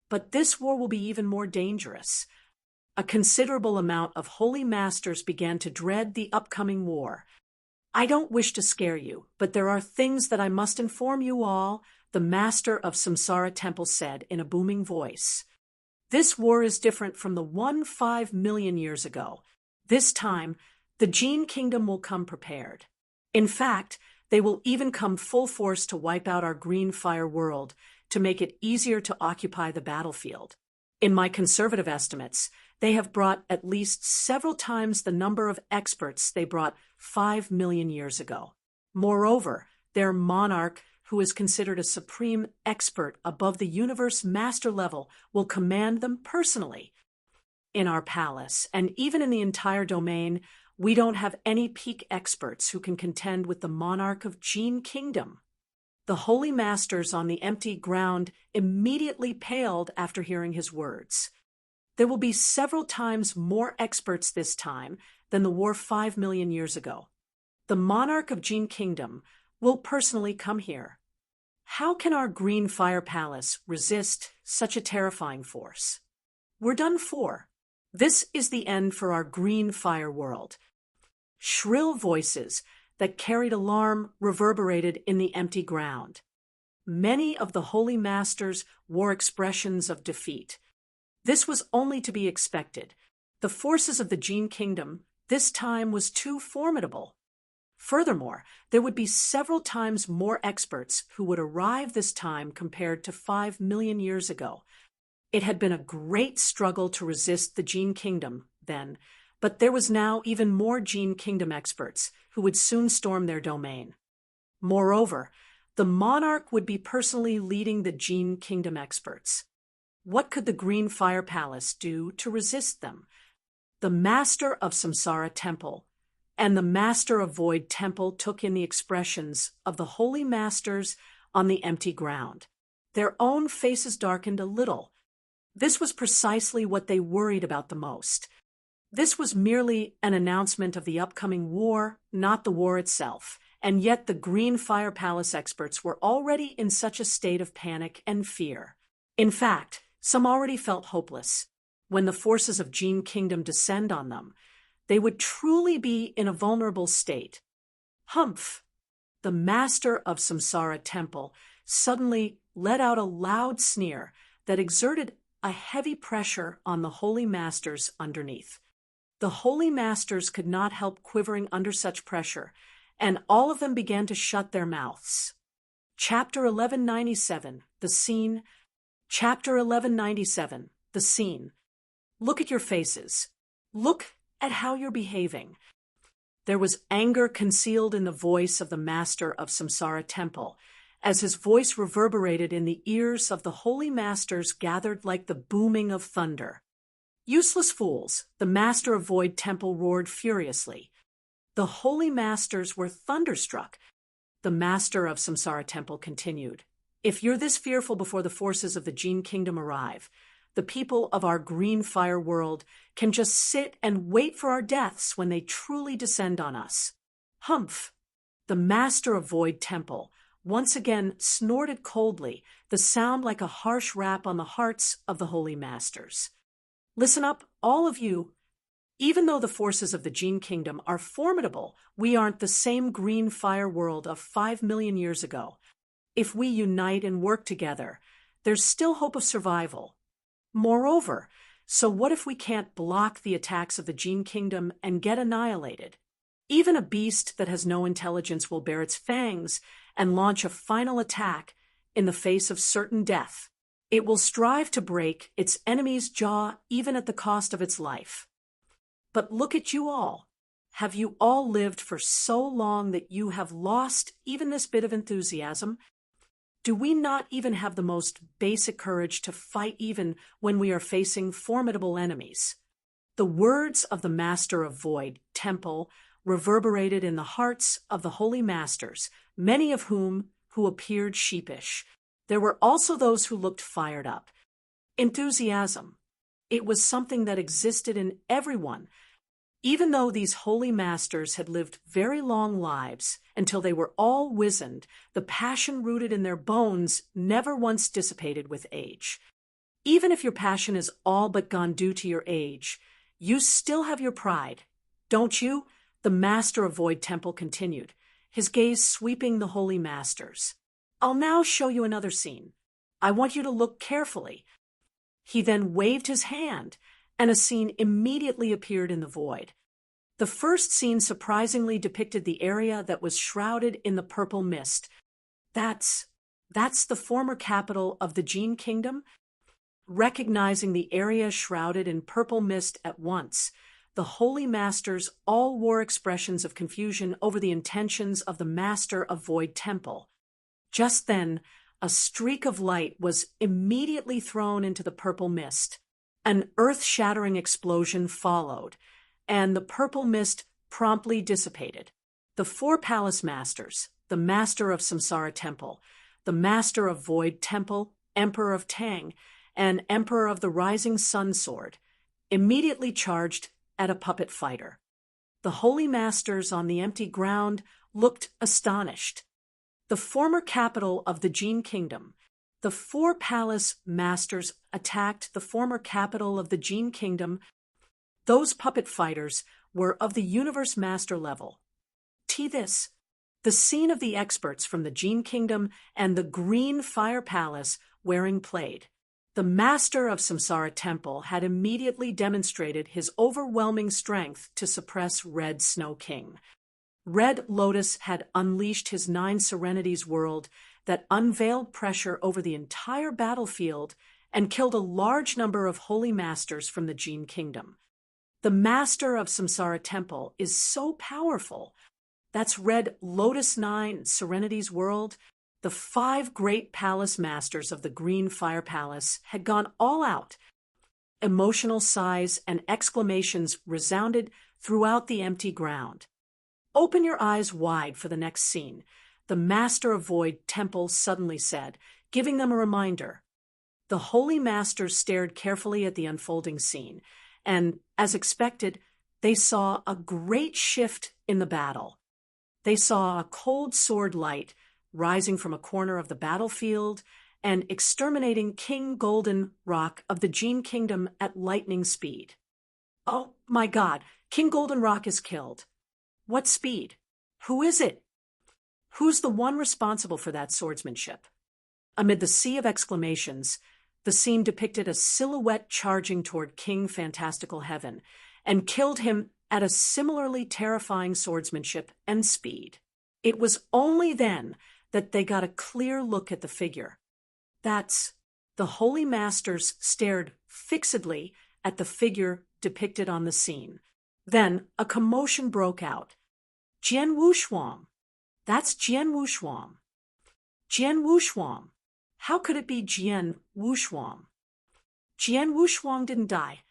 But this war will be even more dangerous. A considerable amount of holy masters began to dread the upcoming war. I don't wish to scare you, but there are things that I must inform you all, the Master of Samsara Temple said in a booming voice. This war is different from the one 5 million years ago. This time, the Jian Kingdom will come prepared. In fact, they will even come full force to wipe out our Green Fire world to make it easier to occupy the battlefield. In my conservative estimates, they have brought at least several times the number of experts they brought 5 million years ago. Moreover, their monarch, who is considered a supreme expert above the universe master level, will command them personally. In our palace, and even in the entire domain, we don't have any peak experts who can contend with the monarch of Jian Kingdom. The holy masters on the empty ground immediately paled after hearing his words. There will be several times more experts this time than the war 5 million years ago. The monarch of Jian Kingdom will personally come here. How can our Green Fire Palace resist such a terrifying force? We're done for. This is the end for our Green Fire world. Shrill voices that carried alarm reverberated in the empty ground. Many of the holy masters wore expressions of defeat. This was only to be expected. The forces of the Jian Kingdom this time was too formidable. Furthermore, there would be several times more experts who would arrive this time compared to 5 million years ago. It had been a great struggle to resist the Jian Kingdom then, but there was now even more Jian Kingdom experts who would soon storm their domain. Moreover, the monarch would be personally leading the Jian Kingdom experts. What could the Green Fire Palace do to resist them? The Master of Samsara Temple and the Master of Void Temple took in the expressions of the Holy Masters on the empty ground. Their own faces darkened a little. This was precisely what they worried about the most. This was merely an announcement of the upcoming war, not the war itself, and yet the Green Fire Palace experts were already in such a state of panic and fear. In fact, some already felt hopeless. When the forces of Jian Kingdom descend on them, they would truly be in a vulnerable state. Humph! The Master of Samsara Temple suddenly let out a loud sneer that exerted a heavy pressure on the Holy Masters underneath. The Holy Masters could not help quivering under such pressure, and all of them began to shut their mouths. Chapter 1197, The Scene. Chapter 1197, The Scene. Look at your faces. Look at how you're behaving. There was anger concealed in the voice of the Master of Samsara Temple, as his voice reverberated in the ears of the Holy Masters gathered like the booming of thunder. Useless fools, the Master of Void Temple roared furiously. The Holy Masters were thunderstruck. The Master of Samsara Temple continued, If you're this fearful before the forces of the Jian Kingdom arrive, the people of our green fire world can just sit and wait for our deaths when they truly descend on us. Humph! The Master of Void Temple once again snorted coldly, the sound like a harsh rap on the hearts of the Holy Masters. Listen up, all of you. Even though the forces of the Jian Kingdom are formidable, we aren't the same green fire world of 5 million years ago. If we unite and work together, there's still hope of survival. Moreover, so what if we can't block the attacks of the Jian Kingdom and get annihilated? Even a beast that has no intelligence will bare its fangs and launch a final attack in the face of certain death. It will strive to break its enemy's jaw even at the cost of its life. But look at you all. Have you all lived for so long that you have lost even this bit of enthusiasm? Do we not even have the most basic courage to fight even when we are facing formidable enemies? The words of the Master of Void Temple reverberated in the hearts of the Holy Masters, many of whom appeared sheepish. There were also those who looked fired up. Enthusiasm. It was something that existed in everyone. Even though these holy masters had lived very long lives until they were all wizened, the passion rooted in their bones never once dissipated with age. Even if your passion is all but gone due to your age, you still have your pride, don't you? The Master of Void Temple continued, his gaze sweeping the holy masters. I'll now show you another scene. I want you to look carefully. He then waved his hand, and a scene immediately appeared in the void. The first scene surprisingly depicted the area that was shrouded in the purple mist. That's the former capital of the Jian Kingdom. Recognizing the area shrouded in purple mist at once, the holy masters all wore expressions of confusion over the intentions of the Master of Void Temple. Just then, a streak of light was immediately thrown into the purple mist. An earth-shattering explosion followed, and the purple mist promptly dissipated. The 4 palace masters, the Master of Samsara Temple, the Master of Void Temple, Emperor of Tang, and Emperor of the Rising Sun Sword, immediately charged at a puppet fighter. The holy masters on the empty ground looked astonished. The former capital of the Jian Kingdom, the 4 palace masters attacked the former capital of the Jian Kingdom. Those puppet fighters were of the universe master level. This, the scene of the experts from the Jian Kingdom and the Green Fire Palace wearing played. The Master of Samsara Temple had immediately demonstrated his overwhelming strength to suppress Red Snow King. Red Lotus had unleashed his 9 Serenities world that unveiled pressure over the entire battlefield and killed a large number of holy masters from the Jian Kingdom. The Master of Samsara Temple is so powerful. That's Red Lotus 9 Serenities world, the the 5 great palace masters of the Green Fire Palace had gone all out. Emotional sighs and exclamations resounded throughout the empty ground. "Open your eyes wide for the next scene," the Master of Void Temple suddenly said, giving them a reminder. The Holy Masters stared carefully at the unfolding scene, and, as expected, they saw a great shift in the battle. They saw a cold sword light rising from a corner of the battlefield and exterminating King Golden Rock of the Jian Kingdom at lightning speed. "Oh, my God, King Golden Rock is killed. What speed? Who is it? Who's the one responsible for that swordsmanship?" Amid the sea of exclamations, the scene depicted a silhouette charging toward King Fantastical Heaven and killed him at a similarly terrifying swordsmanship and speed. It was only then that they got a clear look at the figure. The Holy Masters stared fixedly at the figure depicted on the scene. Then a commotion broke out. "Jian Wushuang! That's Jian Wushuang! Jian Wushuang! How could it be Jian Wushuang?" Jian Wushuang didn't die.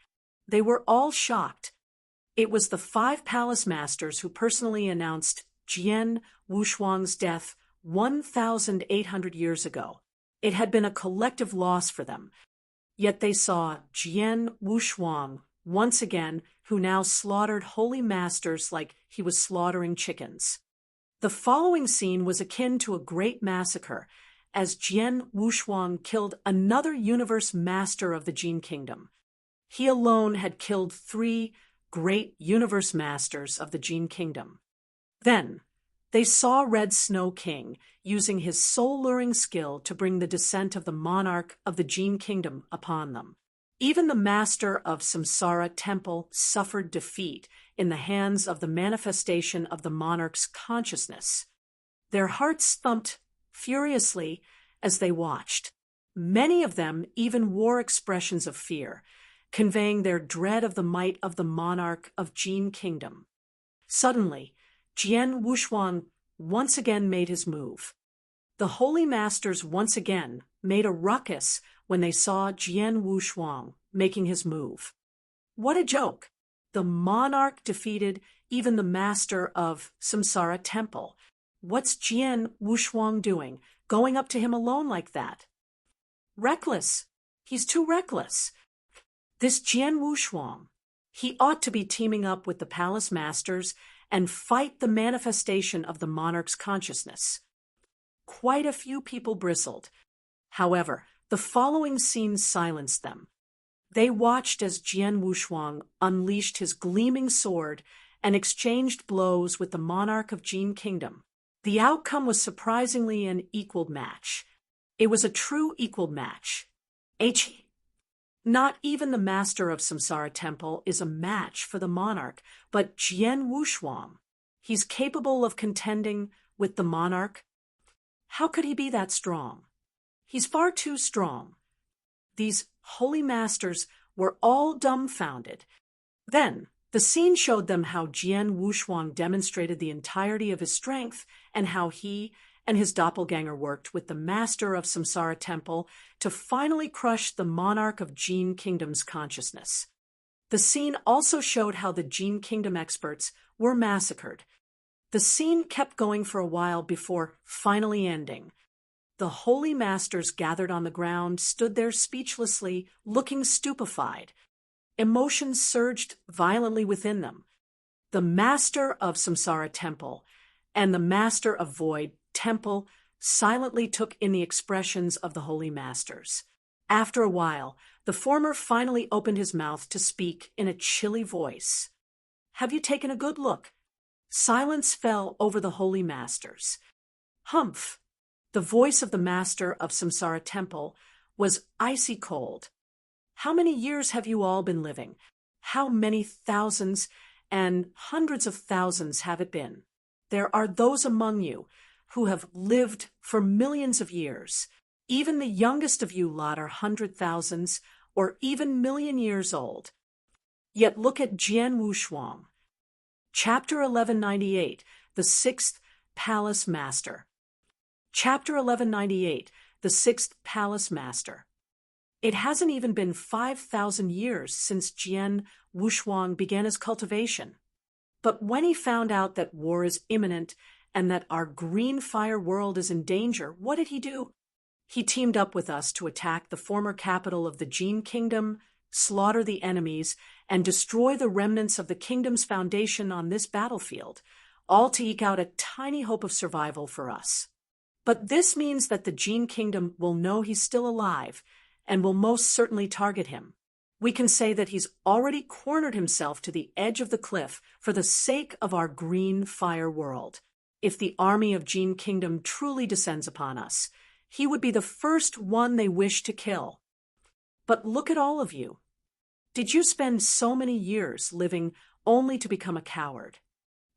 They were all shocked. It was the 5 palace masters who personally announced Jian Wushuang's death 1,800 years ago. It had been a collective loss for them. Yet they saw Jian Wushuang once again, who now slaughtered holy masters like he was slaughtering chickens. The following scene was akin to a great massacre, as Jian Wushuang killed another universe master of the Jian Kingdom. He alone had killed 3 great universe masters of the Jian Kingdom. Then, they saw Red Snow King using his soul-luring skill to bring the descent of the monarch of the Jian Kingdom upon them. Even the master of Samsara Temple suffered defeat in the hands of the manifestation of the monarch's consciousness. Their hearts thumped furiously as they watched. Many of them even wore expressions of fear, conveying their dread of the might of the monarch of Jian Kingdom. Suddenly, Jian Wushuang once again made his move. The Holy Masters once again made a ruckus when they saw Jian Wushuang making his move. What a joke! The monarch defeated even the master of Samsara Temple. What's Jian Wushuang doing, going up to him alone like that? Reckless. He's too reckless. This Jian Wushuang, he ought to be teaming up with the palace masters and fight the manifestation of the monarch's consciousness. Quite a few people bristled. However, the following scene silenced them. They watched as Jian Wushuang unleashed his gleaming sword and exchanged blows with the monarch of Jian Kingdom. The outcome was surprisingly an equal match. It was a true equal match. Not even the master of Samsara Temple is a match for the monarch, but Jian Wushuang. He's capable of contending with the monarch. How could he be that strong? He's far too strong. These holy masters were all dumbfounded. Then, the scene showed them how Jian Wushuang demonstrated the entirety of his strength and how he and his doppelganger worked with the master of Samsara Temple to finally crush the monarch of Jian Kingdom's consciousness. The scene also showed how the Jian Kingdom experts were massacred. The scene kept going for a while before finally ending. The holy masters gathered on the ground stood there speechlessly, looking stupefied. Emotions surged violently within them. The master of Samsara Temple and the master of Void Temple silently took in the expressions of the holy masters. After a while, the former finally opened his mouth to speak in a chilly voice. "Have you taken a good look?" Silence fell over the holy masters. "Humph!" The voice of the master of Samsara Temple was icy cold. "How many years have you all been living? How many thousands and hundreds of thousands have it been? There are those among you who have lived for millions of years. Even the youngest of you lot are 100,000s or even million years old. Yet look at Jian Wushuang." Chapter 1198, the 6th Palace Master. Chapter 1198, The Sixth Palace Master. It hasn't even been 5,000 years since Jian Wushuang began his cultivation. But when he found out that war is imminent and that our green fire world is in danger, what did he do? He teamed up with us to attack the former capital of the Jian kingdom, slaughter the enemies, and destroy the remnants of the kingdom's foundation on this battlefield, all to eke out a tiny hope of survival for us. But this means that the Jian kingdom will know he's still alive and will most certainly target him. We can say that he's already cornered himself to the edge of the cliff for the sake of our green fire world. If the army of Jian kingdom truly descends upon us, he would be the first one they wish to kill. But look at all of you. Did you spend so many years living only to become a coward?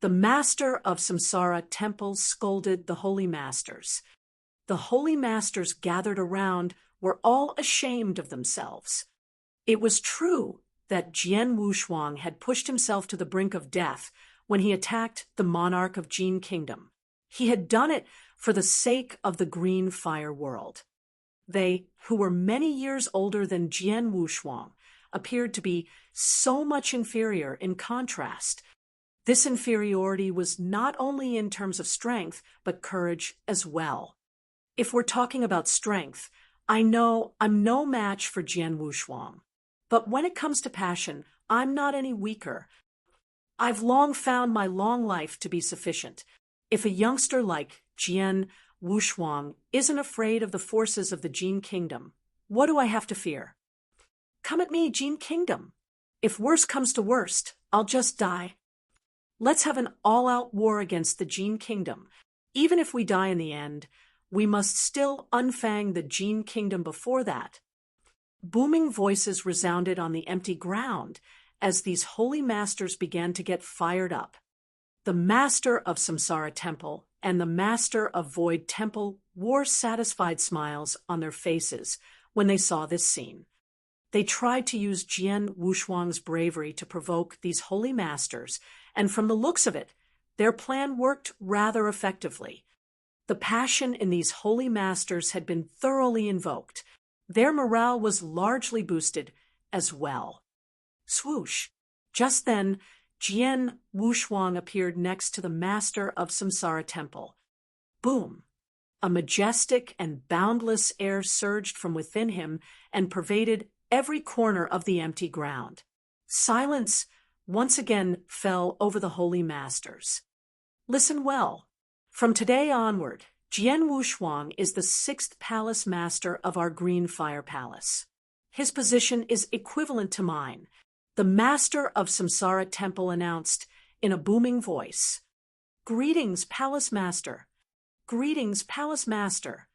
The master of Samsara temple scolded the holy masters. The holy masters gathered around were all ashamed of themselves. It was true that Jian Wushuang had pushed himself to the brink of death when he attacked the monarch of Jian kingdom. He had done it for the sake of the green fire world. They, who were many years older than Jian Wushuang, appeared to be so much inferior in contrast. This inferiority was not only in terms of strength, but courage as well. If we're talking about strength, I know I'm no match for Jian Wushuang. But when it comes to passion, I'm not any weaker. I've long found my long life to be sufficient. If a youngster like Jian Wushuang isn't afraid of the forces of the Jian kingdom, what do I have to fear? Come at me, Jian kingdom. If worst comes to worst, I'll just die. Let's have an all-out war against the Jian kingdom. Even if we die in the end, we must still unfang the Jian kingdom before that. Booming voices resounded on the empty ground as these holy masters began to get fired up. The master of Samsara temple and the master of Void temple wore satisfied smiles on their faces when they saw this scene. They tried to use Jian Wushuang's bravery to provoke these holy masters, and from the looks of it, their plan worked rather effectively. The passion in these holy masters had been thoroughly invoked. Their morale was largely boosted as well. Swoosh! Just then, Jian Wushuang appeared next to the master of Samsara temple. Boom! A majestic and boundless air surged from within him and pervaded every corner of the empty ground. Silence once again fell over the holy masters. Listen well. From today onward, Jian Wushuang is the sixth palace master of our green fire palace. His position is equivalent to mine. The master of Samsara temple announced in a booming voice, "Greetings, palace master. Greetings, palace master."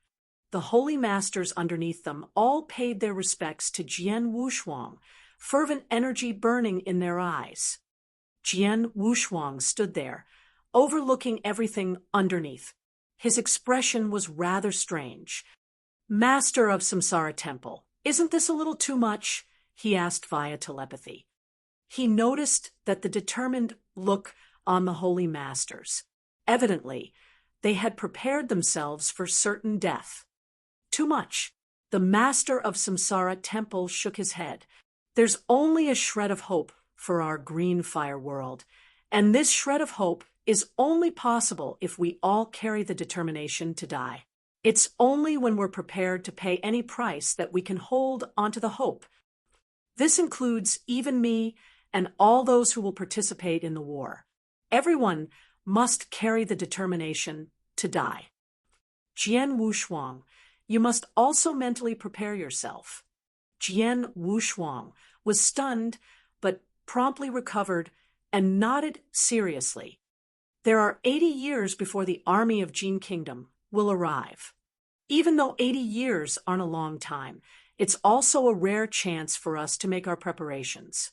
The holy masters underneath them all paid their respects to Jian Wushuang, fervent energy burning in their eyes. Jian Wushuang stood there, overlooking everything underneath. His expression was rather strange. "Master of Samsara temple, isn't this a little too much?" he asked via telepathy. He noticed that the determined look on the holy masters. Evidently, they had prepared themselves for certain death. Too much. The master of Samsara temple shook his head. There's only a shred of hope for our green fire world, and this shred of hope is only possible if we all carry the determination to die. It's only when we're prepared to pay any price that we can hold onto the hope. This includes even me and all those who will participate in the war. Everyone must carry the determination to die. Jian Wushuang, you must also mentally prepare yourself. Jian Wushuang was stunned, but promptly recovered and nodded seriously. There are 80 years before the army of Jian kingdom will arrive. Even though 80 years aren't a long time, it's also a rare chance for us to make our preparations.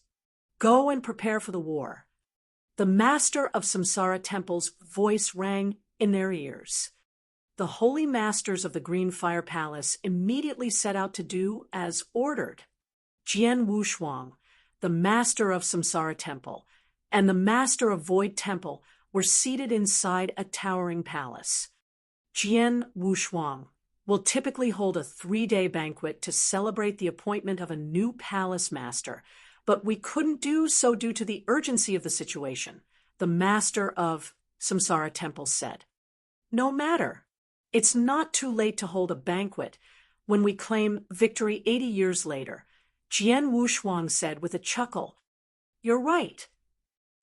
Go and prepare for the war. The master of Samsara temple's voice rang in their ears. The holy masters of the Green Fire Palace immediately set out to do as ordered. Jian Wushuang, the master of Samsara temple, and the master of Void temple were seated inside a towering palace. Jian Wushuang will typically hold a 3-day banquet to celebrate the appointment of a new palace master, but we couldn't do so due to the urgency of the situation, the master of Samsara Temple said. No matter. It's not too late to hold a banquet when we claim victory 80 years later, Jian Wushuang said with a chuckle. You're right.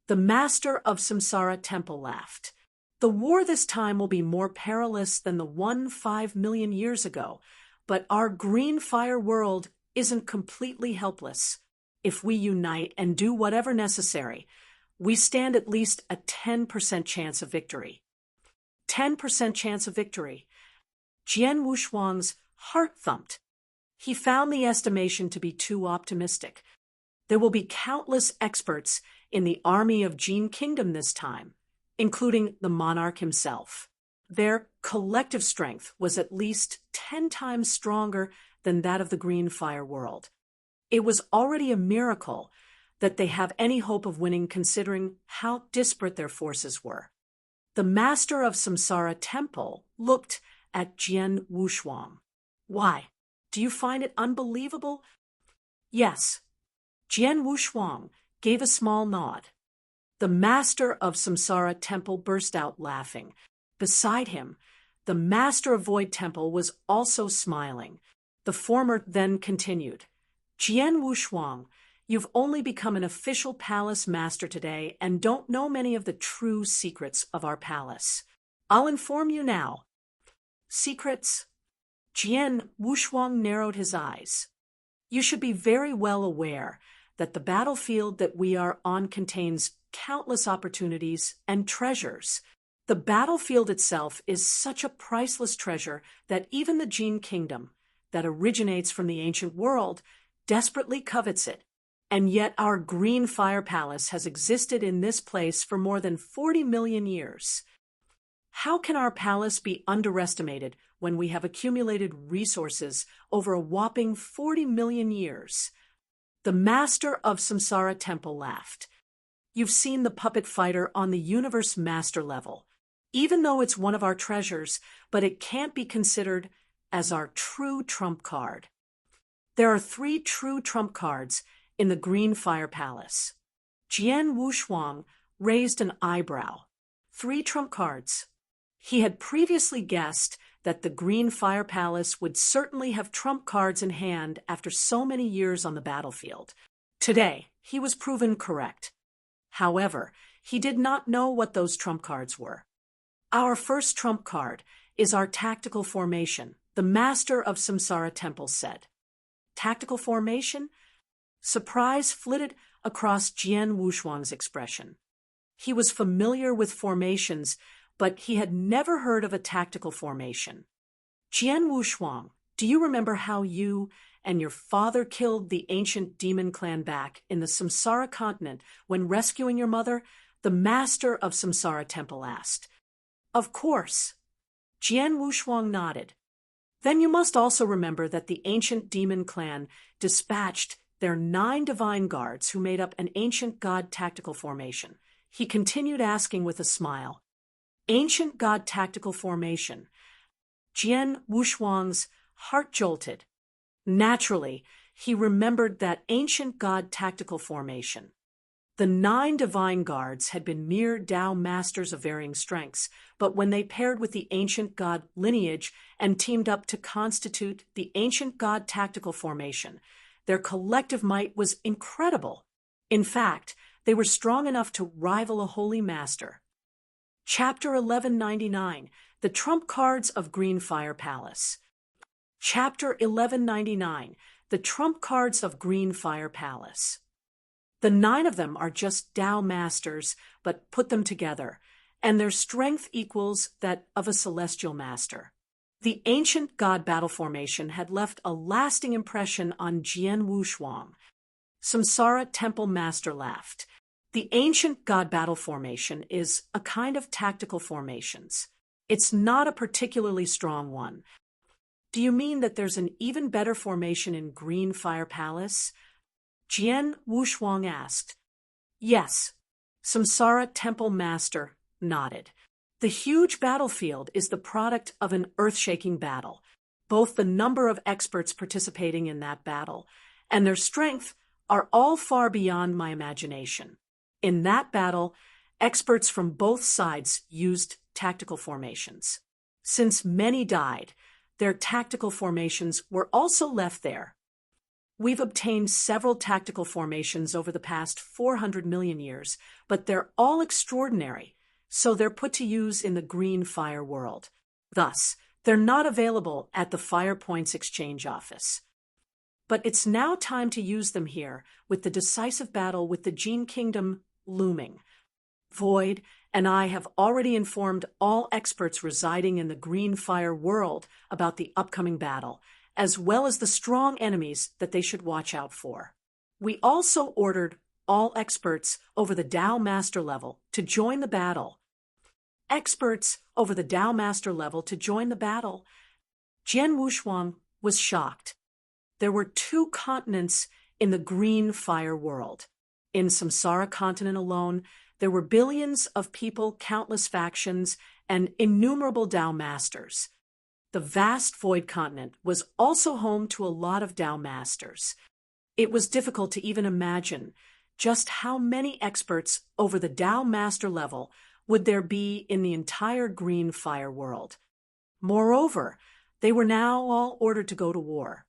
The master of Samsara Temple laughed. The war this time will be more perilous than the one 5 million years ago, but our green fire world isn't completely helpless. If we unite and do whatever necessary, we stand at least a 10% chance of victory. 10% chance of victory. Jian Wushuang's heart thumped. He found the estimation to be too optimistic. There will be countless experts in the army of Jian Kingdom this time, including the monarch himself. Their collective strength was at least 10 times stronger than that of the green fire world. It was already a miracle that they have any hope of winning considering how disparate their forces were. The master of Samsara Temple looked at Jian Wushuang. Why? Do you find it unbelievable? Yes. Jian Wushuang gave a small nod. The master of Samsara Temple burst out laughing. Beside him, the master of Void Temple was also smiling. The former then continued. Jian Wushuang, you've only become an official palace master today and don't know many of the true secrets of our palace. I'll inform you now. Secrets? Jian Wushuang narrowed his eyes. You should be very well aware that the battlefield that we are on contains countless opportunities and treasures. The battlefield itself is such a priceless treasure that even the Jian Kingdom, that originates from the ancient world, desperately covets it. And yet our green fire palace has existed in this place for more than 40 million years. How can our palace be underestimated when we have accumulated resources over a whopping 40 million years? The master of Samsara Temple laughed. You've seen the puppet fighter on the universe master level. Even though it's one of our treasures, but it can't be considered as our true trump card. There are 3 true trump cards in the Green Fire Palace. Jian Wushuang raised an eyebrow. 3 trump cards. He had previously guessed that the Green Fire Palace would certainly have trump cards in hand after so many years on the battlefield. Today, he was proven correct. However, he did not know what those trump cards were. Our first trump card is our tactical formation, the master of Samsara Temple said. Tactical formation? Surprise flitted across Jian Wushuang's expression. He was familiar with formations, but he had never heard of a tactical formation. Jian Wushuang, do you remember how you and your father killed the ancient demon clan back in the Samsara continent when rescuing your mother? The master of Samsara Temple asked. Of course. Jian Wushuang nodded. Then you must also remember that the ancient demon clan dispatched their 9 divine guards who made up an ancient god tactical formation. He continued asking with a smile. Ancient god tactical formation. Jian Wushuang's heart jolted. Naturally, he remembered that ancient god tactical formation. The 9 divine guards had been mere Tao masters of varying strengths, but when they paired with the ancient god lineage and teamed up to constitute the ancient god tactical formation, their collective might was incredible. In fact, they were strong enough to rival a holy master. Chapter 1199, The Trump Cards of Green Fire Palace. Chapter 1199, The Trump Cards of Green Fire Palace. The 9 of them are just Tao masters, but put them together, and their strength equals that of a celestial master. The ancient god battle formation had left a lasting impression on Jian Wushuang. Samsara Temple Master laughed. The ancient god battle formation is a kind of tactical formations. It's not a particularly strong one. Do you mean that there's an even better formation in Green Fire Palace? Jian Wushuang asked. Yes. Samsara Temple Master nodded. The huge battlefield is the product of an earth-shaking battle. Both the number of experts participating in that battle and their strength are all far beyond my imagination. In that battle, experts from both sides used tactical formations. Since many died, their tactical formations were also left there. We've obtained several tactical formations over the past 400 million years, but they're all extraordinary, so they're put to use in the green fire world. Thus, they're not available at the Fire Points Exchange office. But it's now time to use them here, with the decisive battle with the Jian Kingdom looming. Void and I have already informed all experts residing in the green fire world about the upcoming battle, as well as the strong enemies that they should watch out for. We also ordered all experts over the Dao Master level to join the battle. Experts over the Dao Master level to join the battle. Jian Wushuang was shocked. There were 2 continents in the green fire world. In Samsara continent alone, there were billions of people, countless factions, and innumerable Dao Masters. The vast Void continent was also home to a lot of Dao Masters. It was difficult to even imagine just how many experts over the Dao Master level would there be in the entire green fire world. Moreover, they were now all ordered to go to war.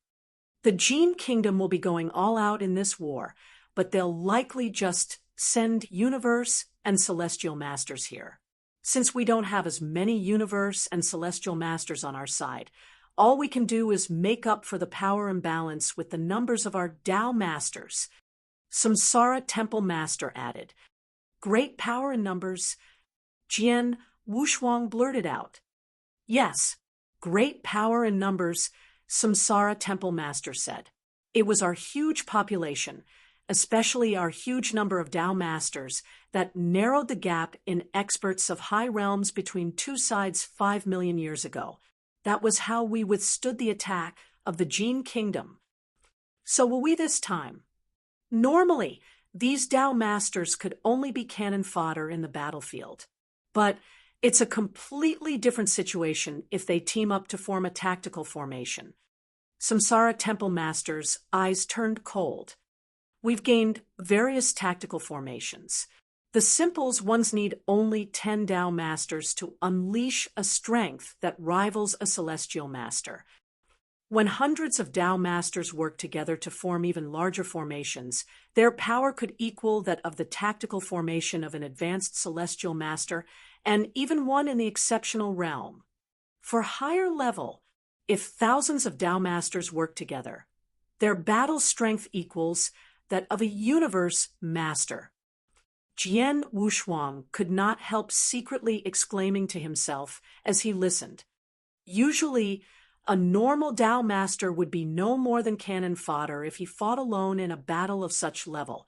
The Jian Kingdom will be going all out in this war, but they'll likely just send universe and celestial masters here. Since we don't have as many universe and celestial masters on our side, all we can do is make up for the power imbalance with the numbers of our Dao Masters. Samsara Temple Master added. Great power in numbers. Jian Wushuang blurted out. Yes, great power in numbers, Samsara Temple Master said. It was our huge population, especially our huge number of Dao Masters, that narrowed the gap in experts of high realms between 2 sides 5 million years ago. That was how we withstood the attack of the Jian Kingdom. So will we this time? Normally, these Dao Masters could only be cannon fodder in the battlefield. But it's a completely different situation if they team up to form a tactical formation. Samsara Temple Master's eyes turned cold. We've gained various tactical formations. The simples ones need only 10 Dao Masters to unleash a strength that rivals a Celestial Master. When hundreds of Dao Masters work together to form even larger formations, their power could equal that of the tactical formation of an advanced Celestial Master and even one in the exceptional realm. For higher level, if thousands of Dao Masters work together, their battle strength equals that of a universe master. Jian Wushuang could not help secretly exclaiming to himself as he listened. Usually, a normal Dao Master would be no more than cannon fodder if he fought alone in a battle of such level.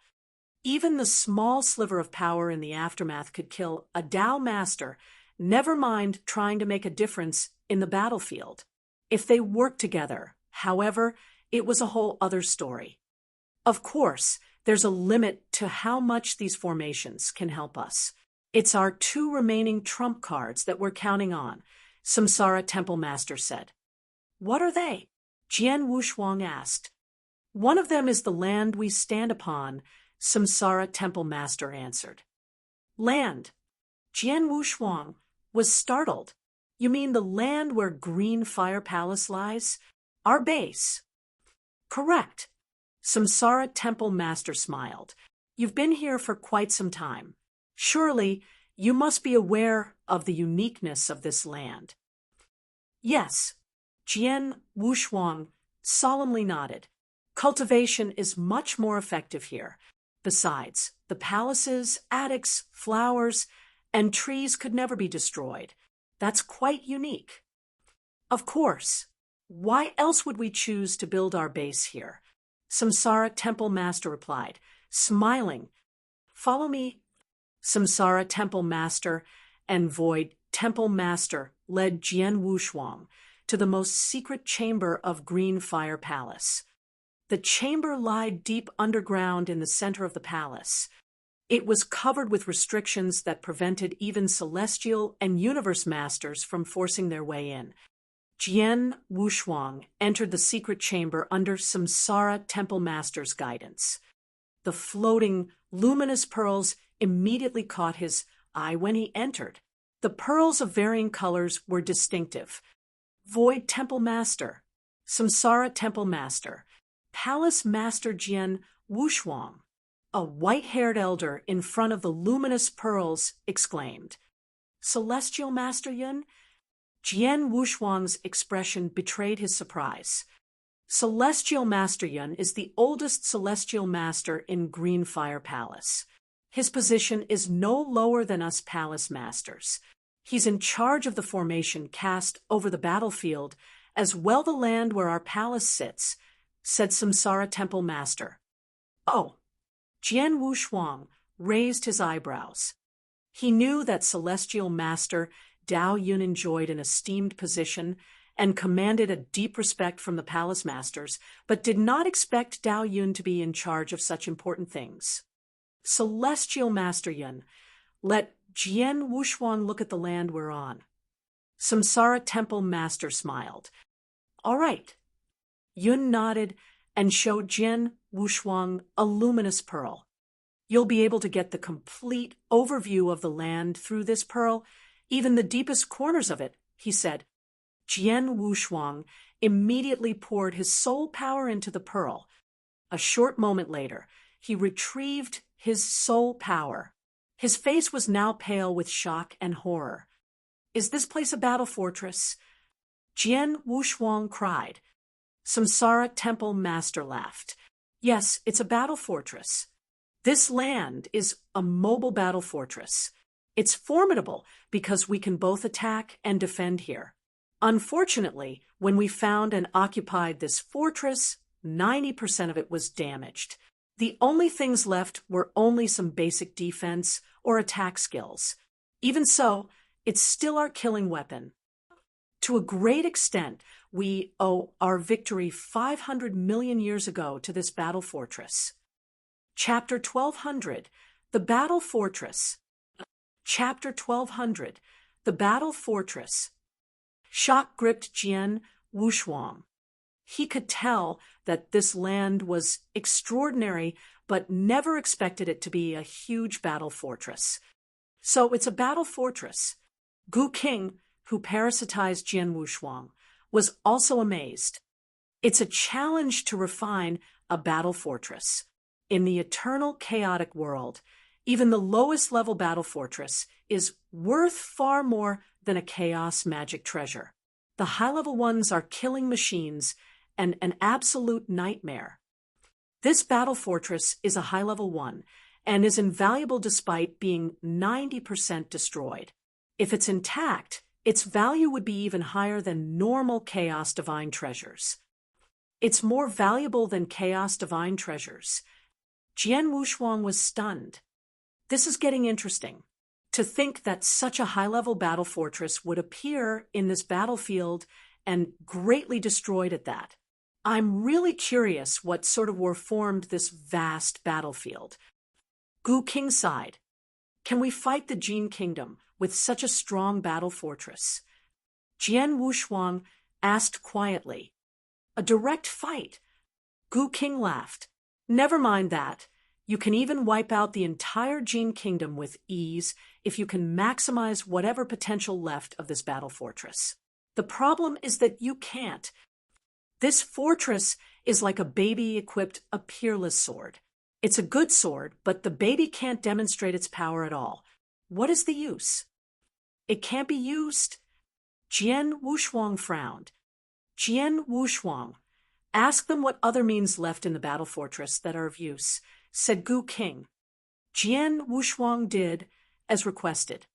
Even the small sliver of power in the aftermath could kill a Dao Master, never mind trying to make a difference in the battlefield. If they worked together, however, it was a whole other story. Of course, there's a limit to how much these formations can help us. It's our 2 remaining trump cards that we're counting on, Samsara Temple Master said. What are they? Jian Wushuang asked. One of them is the land we stand upon, Samsara Temple Master answered. Land. Jian Wushuang was startled. You mean the land where Green Fire Palace lies? Our base. Correct. Samsara Temple Master smiled. You've been here for quite some time. Surely, you must be aware of the uniqueness of this land. Yes. Jian Wushuang solemnly nodded. Cultivation is much more effective here. Besides, the palaces, attics, flowers, and trees could never be destroyed. That's quite unique. Of course. Why else would we choose to build our base here? Samsara Temple Master replied, smiling. Follow me. Samsara Temple Master and Void Temple Master led Jian Wushuang to the most secret chamber of Green Fire Palace. The chamber lied deep underground in the center of the palace. It was covered with restrictions that prevented even celestial and universe masters from forcing their way in. Jian Wushuang entered the secret chamber under Samsara Temple Master's guidance. The floating, luminous pearls immediately caught his eye when he entered. The pearls of varying colors were distinctive. Void Temple Master, Samsara Temple Master, Palace Master Jian Wushuang. A white-haired elder in front of the luminous pearls exclaimed, "Celestial Master Yun?" Jian Wushuang's expression betrayed his surprise. Celestial Master Yun is the oldest celestial master in Greenfire Palace. His position is no lower than us palace masters. He's in charge of the formation cast over the battlefield, as well the land where our palace sits, said Samsara Temple Master. Oh. Jian Wushuang raised his eyebrows. He knew that Celestial Master Dao Yun enjoyed an esteemed position and commanded a deep respect from the palace masters, but did not expect Dao Yun to be in charge of such important things. Celestial Master Yun, let Jian Wushuang look at the land we're on. Samsara Temple Master smiled. All right. Yun nodded and showed Jian Wushuang a luminous pearl. You'll be able to get the complete overview of the land through this pearl, even the deepest corners of it, he said. Jian Wushuang immediately poured his soul power into the pearl. A short moment later, he retrieved his soul power. His face was now pale with shock and horror. Is this place a battle fortress? Jian Wushuang cried. Samsara Temple Master laughed. Yes, it's a battle fortress. This land is a mobile battle fortress. It's formidable because we can both attack and defend here. Unfortunately, when we found and occupied this fortress, 90% of it was damaged. The only things left were only some basic defense or attack skills. Even so, it's still our killing weapon. To a great extent, we owe our victory 500 million years ago to this battle fortress. Chapter 1200, The Battle Fortress. Chapter 1200, The Battle Fortress. Shock gripped Jian Wushuang. He could tell that this land was extraordinary, but never expected it to be a huge battle fortress. So it's a battle fortress. Gu King, who parasitized Jian Wushuang, was also amazed. It's a challenge to refine a battle fortress. In the eternal chaotic world, even the lowest level battle fortress is worth far more than a chaos magic treasure. The high-level ones are killing machines and an absolute nightmare. This battle fortress is a high-level one and is invaluable despite being 90% destroyed. If it's intact, its value would be even higher than normal Chaos Divine treasures. It's more valuable than Chaos Divine treasures. Jian Wushuang was stunned. This is getting interesting. To think that such a high-level battle fortress would appear in this battlefield and greatly destroyed at that. I'm really curious what sort of war formed this vast battlefield. Gu King sighed. Can we fight the Jin Kingdom with such a strong battle fortress? Jian Wushuang asked quietly. A direct fight. Gu King laughed. Never mind that. You can even wipe out the entire Jin Kingdom with ease if you can maximize whatever potential left of this battle fortress. The problem is that you can't. This fortress is like a baby equipped a peerless sword. It's a good sword, but the baby can't demonstrate its power at all. What is the use? It can't be used. Jian Wushuang frowned. Jian Wushuang, ask them what other means left in the battle fortress that are of use, said Gu King. Jian Wushuang did, as requested.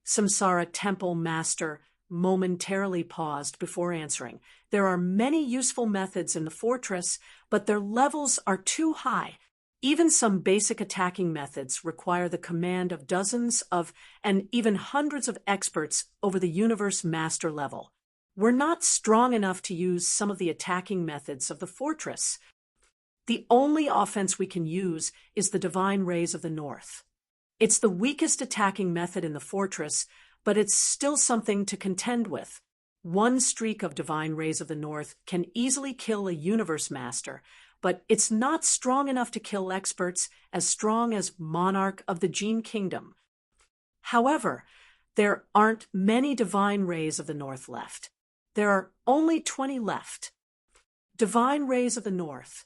Samsara Temple Master momentarily paused before answering. There are many useful methods in the fortress, but their levels are too high. Even some basic attacking methods require the command of dozens of and even hundreds of experts over the universe master level. We're not strong enough to use some of the attacking methods of the fortress. The only offense we can use is the divine rays of the north. It's the weakest attacking method in the fortress, but it's still something to contend with. One streak of divine rays of the north can easily kill a universe master, but it's not strong enough to kill experts as strong as monarch of the Jian kingdom. However, there aren't many divine rays of the north left. There are only 20 left. Divine rays of the north.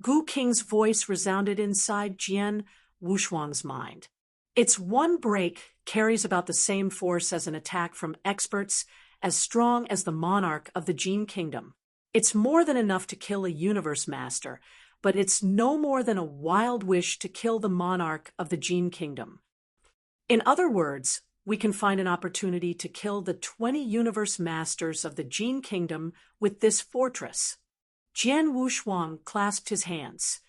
Gu Qing's voice resounded inside Jian Wushuang's mind. Its one break carries about the same force as an attack from experts as strong as the monarch of the Jian kingdom. It's more than enough to kill a universe master, but it's no more than a wild wish to kill the monarch of the Jian kingdom. In other words, we can find an opportunity to kill the 20 universe masters of the Jian kingdom with this fortress. Jian Wushuang clasped his hands.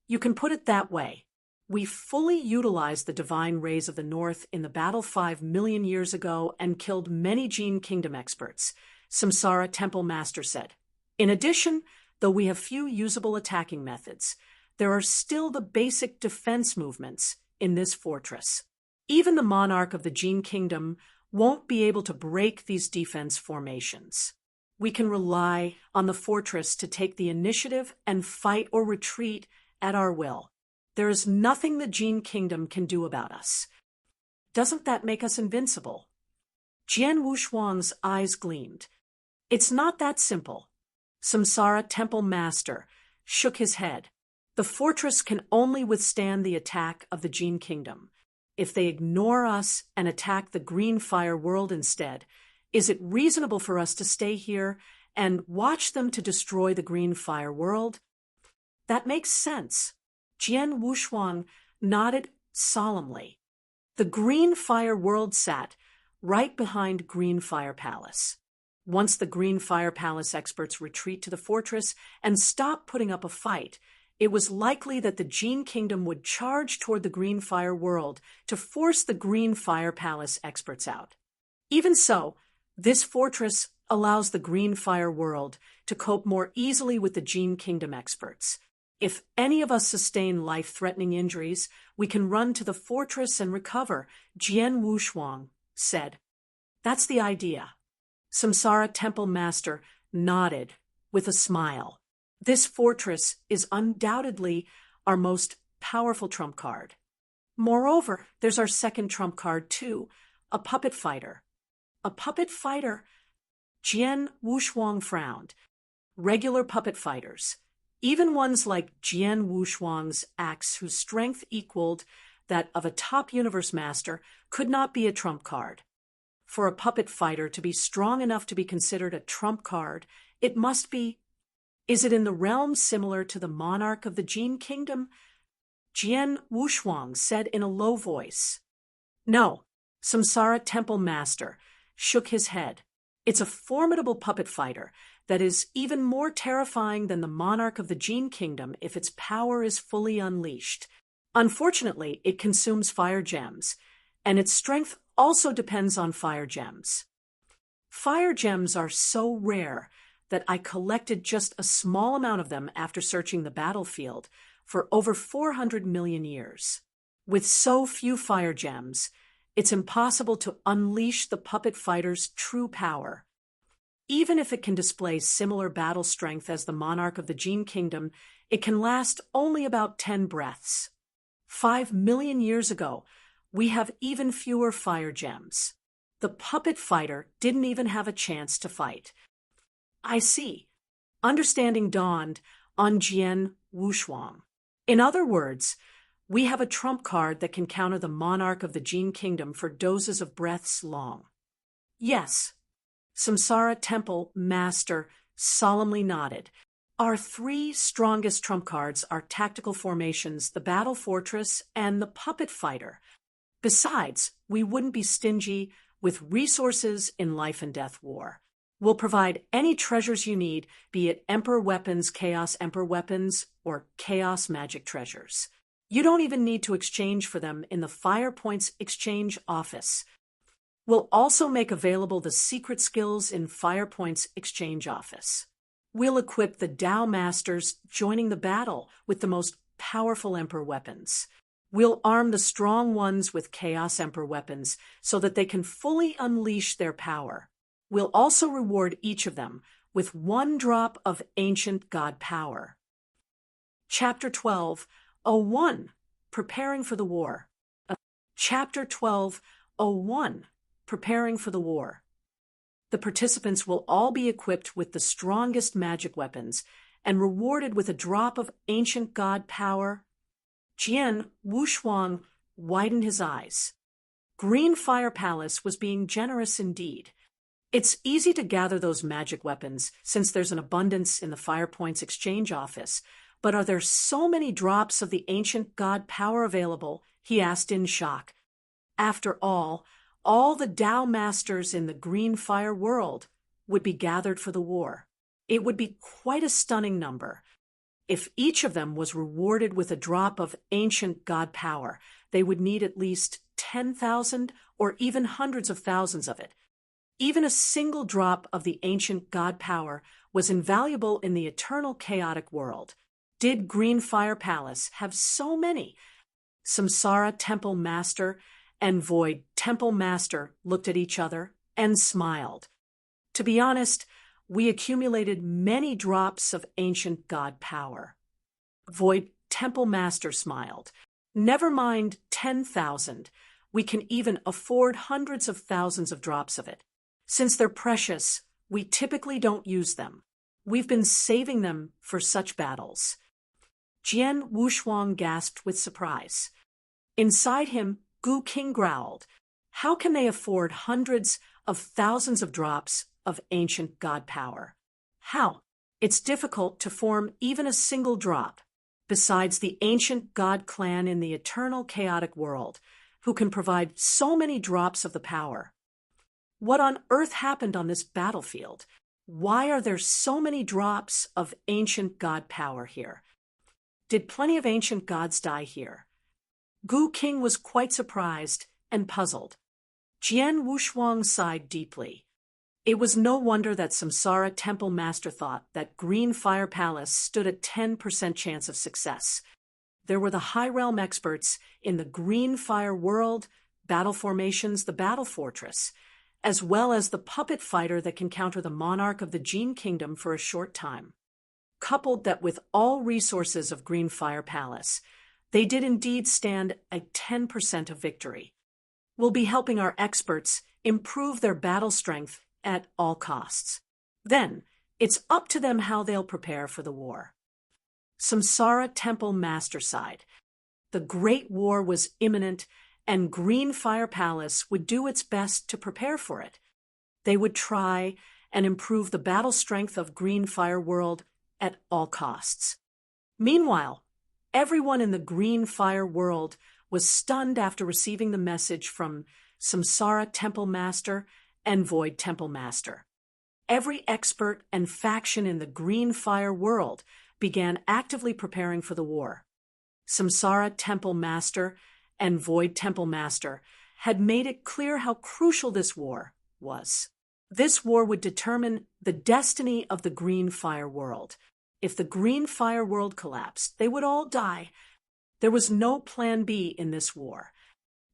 You can put it that way. We fully utilized the divine rays of the north in the battle 5 million years ago and killed many Jian kingdom experts, Samsara Temple Master said. In addition, though we have few usable attacking methods, there are still the basic defense movements in this fortress. Even the monarch of the Jian kingdom won't be able to break these defense formations. We can rely on the fortress to take the initiative and fight or retreat at our will. There is nothing the Jian kingdom can do about us. Doesn't that make us invincible? Jian Wushuang's eyes gleamed. It's not that simple. Samsara Temple Master shook his head. The fortress can only withstand the attack of the Jian kingdom. If they ignore us and attack the Green Fire world instead, is it reasonable for us to stay here and watch them to destroy the Green Fire world? That makes sense. Jian Wushuang nodded solemnly. The Green Fire world sat right behind Green Fire Palace. Once the Green Fire Palace experts retreat to the fortress and stop putting up a fight, it was likely that the Jian kingdom would charge toward the Green Fire world to force the Green Fire Palace experts out. Even so, this fortress allows the Green Fire world to cope more easily with the Jian kingdom experts. If any of us sustain life-threatening injuries, we can run to the fortress and recover, Jian Wushuang said. That's the idea. Samsara Temple Master nodded with a smile. This fortress is undoubtedly our most powerful trump card. Moreover, there's our second trump card too, a puppet fighter. A puppet fighter? Jian Wushuang frowned. Regular puppet fighters, even ones like Jian Wushuang's axe whose strength equaled that of a top universe master, could not be a trump card. For a puppet fighter to be strong enough to be considered a trump card, it must be... Is it in the realm similar to the monarch of the Jian kingdom? Jian Wushuang said in a low voice. No, Samsara Temple Master shook his head. It's a formidable puppet fighter that is even more terrifying than the monarch of the Jian kingdom if its power is fully unleashed. Unfortunately, it consumes fire gems, and its strength also depends on fire gems. Fire gems are so rare that I collected just a small amount of them after searching the battlefield for over 400 million years. With so few fire gems, it's impossible to unleash the puppet fighter's true power. Even if it can display similar battle strength as the monarch of the Jian kingdom, it can last only about 10 breaths. 5 million years ago, we have even fewer fire gems. The puppet fighter didn't even have a chance to fight. I see. Understanding dawned on Jian Wushuang. In other words, we have a trump card that can counter the monarch of the Jian kingdom for doses of breaths long. Yes. Samsara Temple Master solemnly nodded. Our 3 strongest trump cards are tactical formations, the battle fortress, and the puppet fighter. Besides, we wouldn't be stingy with resources in life and death war. We'll provide any treasures you need, be it Emperor weapons, Chaos Emperor weapons, or Chaos magic treasures. You don't even need to exchange for them in the Fire Points exchange office. We'll also make available the secret skills in Fire Points exchange office. We'll equip the Tao Masters joining the battle with the most powerful Emperor weapons. We'll arm the strong ones with Chaos Emperor weapons so that they can fully unleash their power. We'll also reward each of them with 1 drop of ancient god power. Chapter 12:01 Preparing for the War. Chapter 12:01 Preparing for the War. The participants will all be equipped with the strongest magic weapons and rewarded with a drop of ancient god power. Jian Wushuang widened his eyes. Green Fire Palace was being generous indeed. It's easy to gather those magic weapons since there's an abundance in the Fire Points exchange office, but are there so many drops of the ancient god power available? He asked in shock. After all the Tao masters in the Green Fire world would be gathered for the war. It would be quite a stunning number. If each of them was rewarded with a drop of ancient god power, they would need at least 10,000 or even hundreds of thousands of it. Even a single drop of the ancient god power was invaluable in the eternal chaotic world. Did Green Fire Palace have so many? Samsara Temple Master and Void Temple Master looked at each other and smiled. To be honest, we accumulated many drops of ancient god power. Void Temple Master smiled. Never mind 10,000. We can even afford hundreds of thousands of drops of it. Since they're precious, we typically don't use them. We've been saving them for such battles. Jian Wushuang gasped with surprise. Inside him, Gu King growled. How can they afford hundreds of thousands of drops of ancient god power? How? It's difficult to form even a single drop, besides the ancient god clan in the eternal chaotic world, who can provide so many drops of the power. What on earth happened on this battlefield? Why are there so many drops of ancient god power here? Did plenty of ancient gods die here? Gu King was quite surprised and puzzled. Jian Wushuang sighed deeply. It was no wonder that Samsara Temple Master thought that Green Fire Palace stood a 10% chance of success. There were the High Realm experts in the Green Fire world, battle formations, the Battle Fortress, as well as the puppet fighter that can counter the monarch of the Jian Kingdom for a short time. Coupled that with all resources of Green Fire Palace, they did indeed stand a 10% of victory. We'll be helping our experts improve their battle strength at all costs. Then, it's up to them how they'll prepare for the war. Samsara Temple Master sighed. The Great War was imminent, and Green Fire Palace would do its best to prepare for it. They would try and improve the battle strength of Green Fire World at all costs. Meanwhile, everyone in the Green Fire World was stunned after receiving the message from Samsara Temple Master and Void Temple Master. Every expert and faction in the Green Fire World began actively preparing for the war. Samsara Temple Master and Void Temple Master had made it clear how crucial this war was. This war would determine the destiny of the Green Fire World. If the Green Fire World collapsed, they would all die. There was no plan B in this war.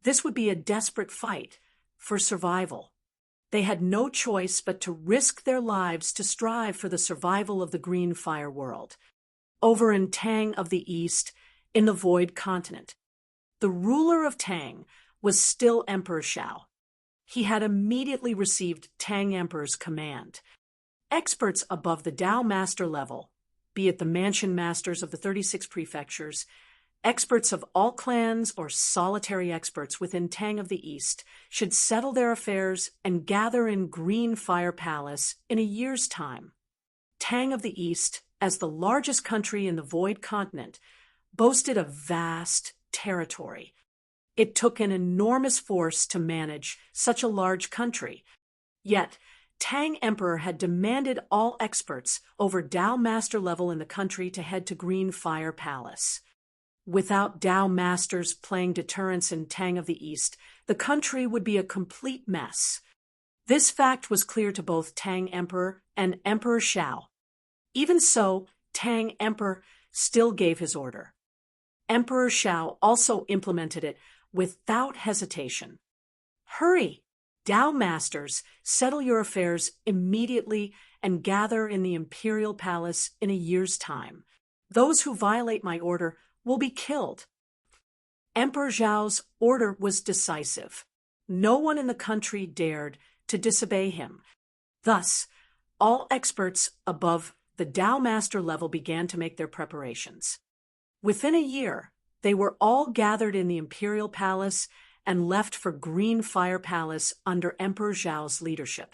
This would be a desperate fight for survival. They had no choice but to risk their lives to strive for the survival of the Green Fire World. Over in Tang of the East, in the Void Continent, the ruler of Tang was still Emperor Shao. He had immediately received Tang Emperor's command. Experts above the Tao Master level, be it the Mansion Masters of the 36 prefectures, experts of all clans or solitary experts within Tang of the East, should settle their affairs and gather in Green Fire Palace in a year's time. Tang of the East, as the largest country in the Void Continent, boasted a vast territory. It took an enormous force to manage such a large country. Yet, Tang Emperor had demanded all experts over Tao Master level in the country to head to Green Fire Palace. Without Tao Masters playing deterrence in Tang of the East, the country would be a complete mess. This fact was clear to both Tang Emperor and Emperor Shao. Even so, Tang Emperor still gave his order. Emperor Shao also implemented it without hesitation. Hurry! Tao Masters, settle your affairs immediately and gather in the imperial palace in a year's time. Those who violate my order will be killed. Emperor Zhao's order was decisive. No one in the country dared to disobey him. Thus, all experts above the Tao Master level began to make their preparations. Within a year, they were all gathered in the imperial palace and left for Green Fire Palace under Emperor Zhao's leadership.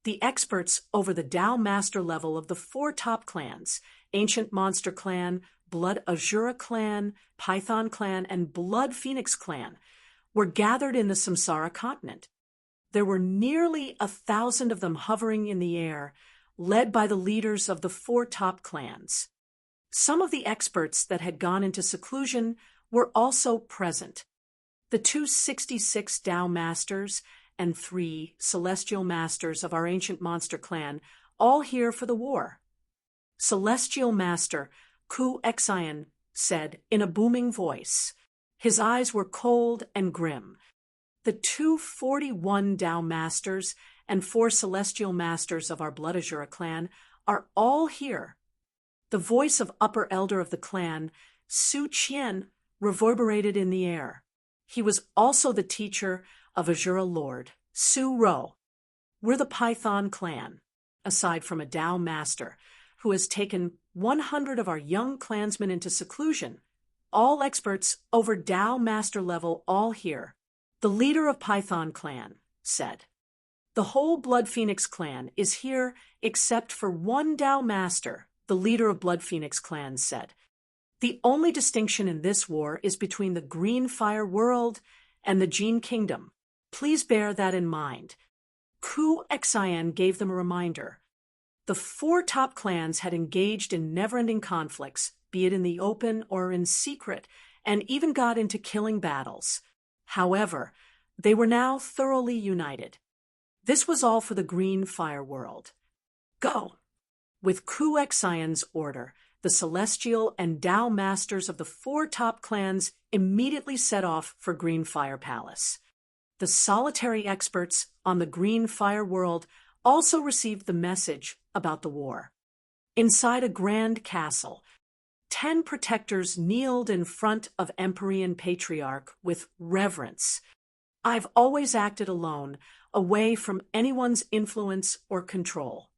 The experts over the Tao Master level of the 4 top clans, Ancient Monster Clan, Blood Azura Clan, Python Clan, and Blood Phoenix Clan, were gathered in the Samsara continent. There were nearly 1,000 of them hovering in the air, led by the leaders of the 4 top clans. Some of the experts that had gone into seclusion were also present. The 266 Tao Masters and 3 Celestial Masters of our Ancient Monster Clan, all here for the war. Celestial Master Ku Xian said in a booming voice. His eyes were cold and grim. The 241 Tao Masters and 4 Celestial Masters of our Blood Azura Clan are all here. The voice of Upper Elder of the clan, Su Qian, reverberated in the air. He was also the teacher of Azura Lord, Su Ro. We're the Python clan, aside from a Tao Master, who has taken 100 of our young clansmen into seclusion. All experts over Tao Master level all here. The leader of Python clan said. The whole Blood Phoenix clan is here except for 1 Tao Master, the leader of Blood Phoenix clan said. The only distinction in this war is between the Green Fire world and the Jian kingdom. Please bear that in mind. Ku Xian gave them a reminder. The 4 top clans had engaged in never-ending conflicts, be it in the open or in secret, and even got into killing battles. However, they were now thoroughly united. This was all for the Green Fire world. Go! With Ku Xian's order, the Celestial and Tao Masters of the 4 top clans immediately set off for Green Fire Palace. The solitary experts on the Green Fire world also received the message about the war. Inside a grand castle, 10 protectors kneeled in front of Empyrean Patriarch with reverence. I've always acted alone, away from anyone's influence or control.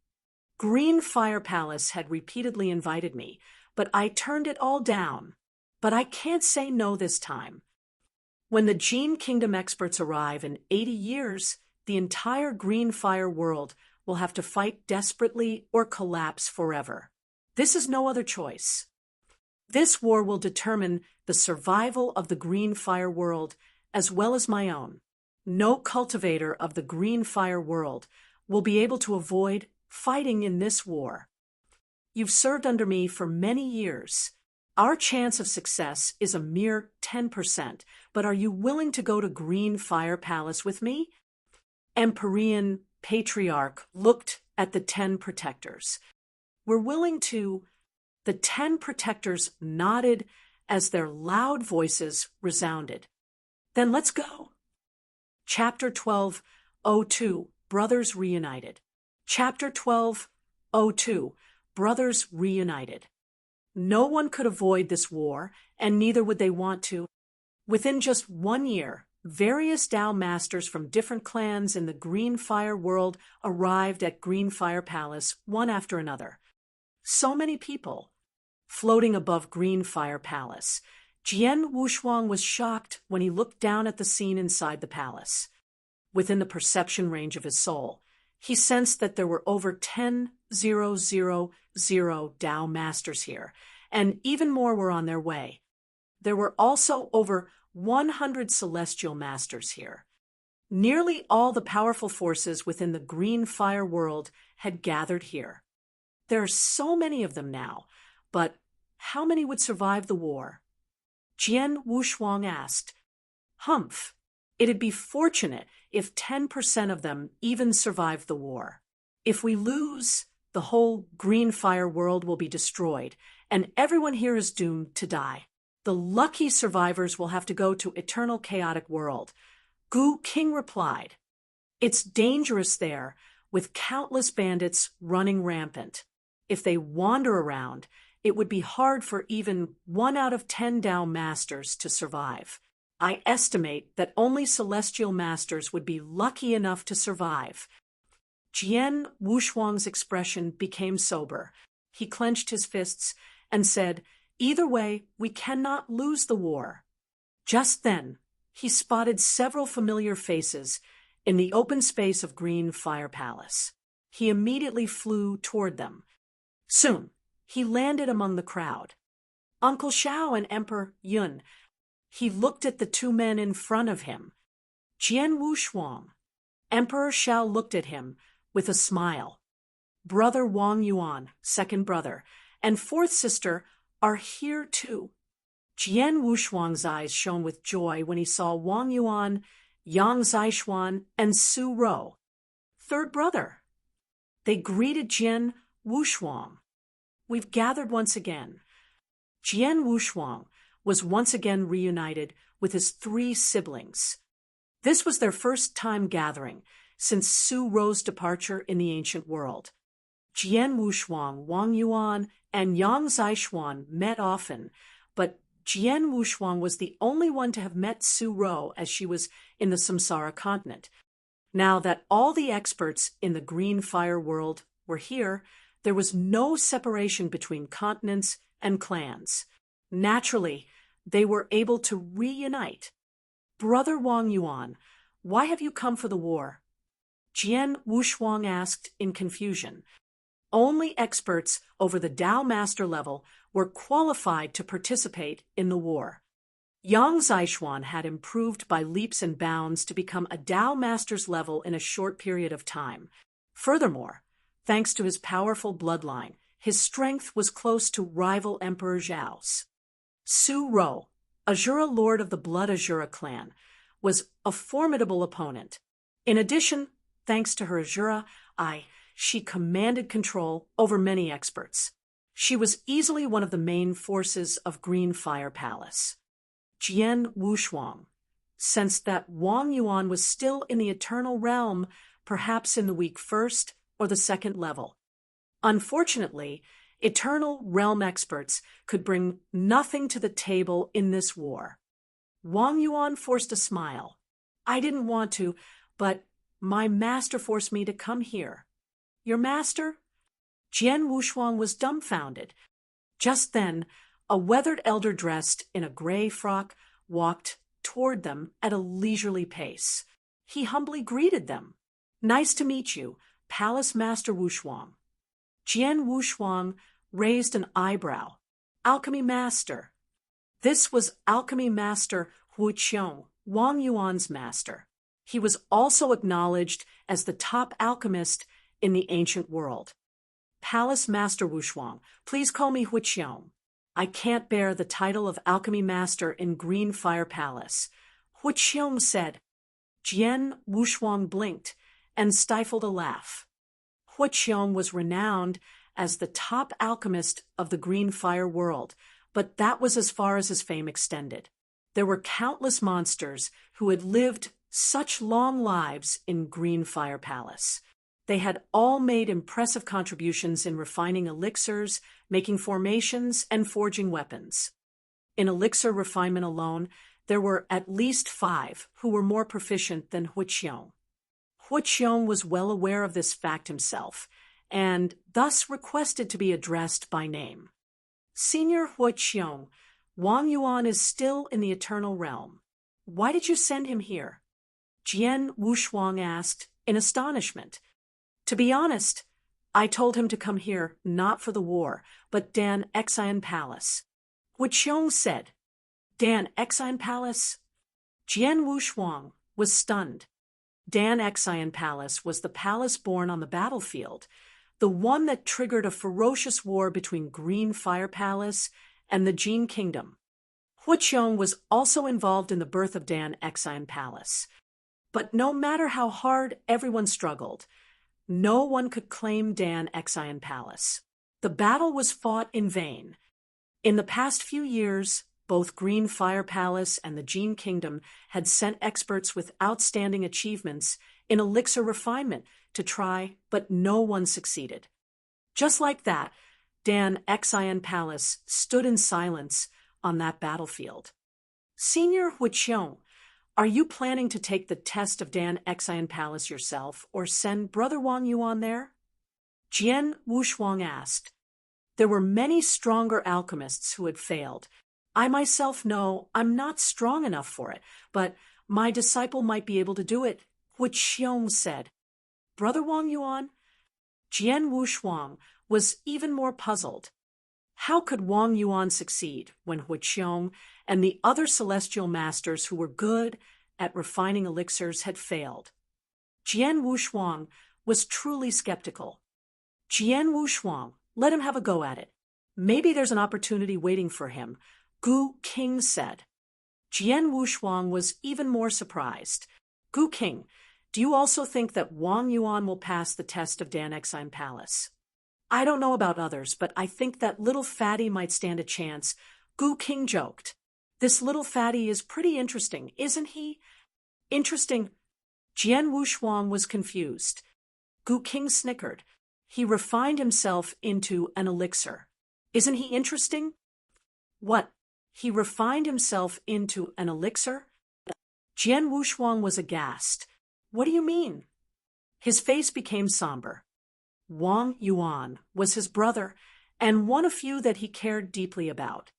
Green Fire Palace had repeatedly invited me, but I turned it all down. But I can't say no this time. When the Jian Kingdom experts arrive in 80 years, the entire Green Fire world will have to fight desperately or collapse forever. This is no other choice. This war will determine the survival of the Green Fire world as well as my own. No cultivator of the Green Fire world will be able to avoid fighting in this war. You've served under me for many years. Our chance of success is a mere 10%, but are you willing to go to Green Fire Palace with me? Empyrean Patriarch looked at the 10 protectors. We're willing to. The 10 protectors nodded as their loud voices resounded. Then let's go. Chapter 12:02 Brothers Reunited. Chapter 12:02 Brothers Reunited. No one could avoid this war, and neither would they want to. Within just 1 year, various Tao Masters from different clans in the Green Fire world arrived at Green Fire Palace one after another. So many people. Floating above Green Fire Palace, Jian Wushuang was shocked when he looked down at the scene inside the palace. Within the perception range of his soul, he sensed that there were over 10,000 Tao Masters here, and even more were on their way. There were also over 100 Celestial Masters here. Nearly all the powerful forces within the Green Fire world had gathered here. There are so many of them now, but how many would survive the war? Jian Wushuang asked. Humph, it'd be fortunate if 10% of them even survived the war. If we lose, the whole Green Fire world will be destroyed, and everyone here is doomed to die. The lucky survivors will have to go to Eternal Chaotic World. Gu King replied, "It's dangerous there, with countless bandits running rampant. If they wander around, it would be hard for even 1 out of 10 Dao Masters to survive. I estimate that only Celestial Masters would be lucky enough to survive." Jian Wushuang's expression became sober. He clenched his fists and said, "Either way, we cannot lose the war." Just then, he spotted several familiar faces in the open space of Green Fire Palace. He immediately flew toward them. Soon, he landed among the crowd. Uncle Xiao and Emperor Yun. He looked at the 2 men in front of him. Jian Wushuang. Emperor Xiao looked at him with a smile. Brother Wang Yuan, second brother, and fourth sister are here too. Jian Wushuang's eyes shone with joy when he saw Wang Yuan, Yang Zixuan, and Su Rou, third brother. They greeted Jian Wushuang. "We've gathered once again." Jian Wushuang was once again reunited with his 3 siblings. This was their first time gathering since Su Rou's departure in the ancient world. Jian Wushuang, Wang Yuan, and Yang Zixuan met often, but Jian Wushuang was the only one to have met Su Rou as she was in the Samsara continent. Now that all the experts in the Green Fire world were here, there was no separation between continents and clans. Naturally, they were able to reunite. "Brother Wang Yuan, why have you come for the war?" Jian Wushuang asked in confusion. Only experts over the Dao Master level were qualified to participate in the war. Yang Zixuan had improved by leaps and bounds to become a Dao Master's level in a short period of time. Furthermore, thanks to his powerful bloodline, his strength was close to rival Emperor Zhao's. Su Rou, Azura Lord of the Blood Azura clan, was a formidable opponent. In addition, thanks to her Azura eye, she commanded control over many experts. She was easily one of the main forces of Green Fire Palace. Jian Wushuang sensed that Wang Yuan was still in the Eternal Realm, perhaps in the weak 1st or the 2nd level. Unfortunately, Eternal Realm experts could bring nothing to the table in this war. Wang Yuan forced a smile. "I didn't want to, but my master forced me to come here." "Your master?" Jian Wushuang was dumbfounded. Just then, a weathered elder dressed in a gray frock walked toward them at a leisurely pace. He humbly greeted them. "Nice to meet you, Palace Master Wushuang." Jian Wushuang raised an eyebrow. "Alchemy Master." This was Alchemy Master Wushuang, Wang Yuan's master. He was also acknowledged as the top alchemist in the ancient world. "Palace Master Wushuang, please call me Wushuang. I can't bear the title of Alchemy Master in Green Fire Palace," Wushuang said. Jian Wushuang blinked and stifled a laugh. Wushuang was renowned as the top alchemist of the Green Fire world, but that was as far as his fame extended. There were countless monsters who had lived such long lives in Green Fire Palace. They had all made impressive contributions in refining elixirs, making formations, and forging weapons. In elixir refinement alone, there were at least 5 who were more proficient than Wushuang. Wushuang was well aware of this fact himself, and thus requested to be addressed by name. "Senior Wushuang, Wang Yuan is still in the Eternal Realm. Why did you send him here?" Jian Wushuang asked in astonishment. "To be honest, I told him to come here not for the war, but Dan Exine Palace." Wushuang said, "Dan Exine Palace?" Jian Wushuang was stunned. Dan Exine Palace was the palace born on the battlefield, the one that triggered a ferocious war between Green Fire Palace and the Jian Kingdom. Wushuang was also involved in the birth of Dan Exine Palace. But no matter how hard everyone struggled, no one could claim Dan Exine Palace. The battle was fought in vain. In the past few years, Both Green Fire Palace and the Jian Kingdom had sent experts with outstanding achievements in elixir refinement to try, but no one succeeded. Just like that, Dan Xian Palace stood in silence on that battlefield. Senior Wushuang, are you planning to take the test of Dan Xian Palace yourself or send Brother Wang Yuan there? Jian Wushuang asked. There were many stronger alchemists who had failed. I myself know I'm not strong enough for it, but my disciple might be able to do it, Wushuang said. Brother Wang Yuan? Jian Wushuang was even more puzzled. How could Wang Yuan succeed when Wushuang and the other celestial masters who were good at refining elixirs had failed? Jian Wushuang was truly skeptical. Jian Wushuang, let him have a go at it. Maybe there's an opportunity waiting for him, Gu King said. Jian Wushuang was even more surprised. Gu King, do you also think that Wang Yuan will pass the test of Dan Xian Palace? I don't know about others, but I think that little fatty might stand a chance, Gu King joked. This little fatty is pretty interesting, isn't he? Interesting. Jian Wushuang was confused. Gu King snickered. He refined himself into an elixir. Isn't he interesting? What? He refined himself into an elixir? Jian Wushuang was aghast. What do you mean? His face became somber. Wang Yuan was his brother, and one of few that he cared deeply about.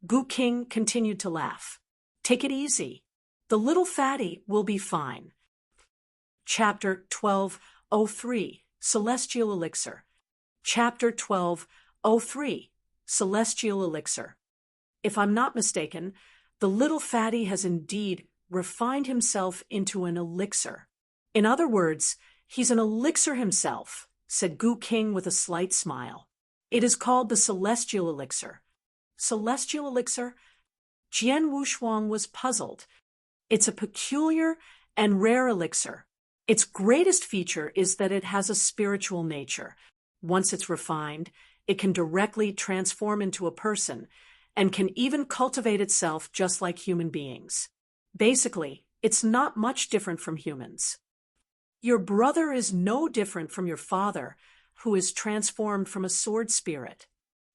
Gu King continued to laugh. Take it easy. The little fatty will be fine. Chapter 1203, Celestial Elixir. Chapter 1203, Celestial Elixir. If I'm not mistaken, the little fatty has indeed refined himself into an elixir. In other words, he's an elixir himself, said Gu King with a slight smile. It is called the Celestial Elixir. Celestial Elixir? Jian Wushuang was puzzled. It's a peculiar and rare elixir. Its greatest feature is that it has a spiritual nature. Once it's refined, it can directly transform into a person and can even cultivate itself just like human beings. Basically, it's not much different from humans. Your brother is no different from your father, who is transformed from a sword spirit.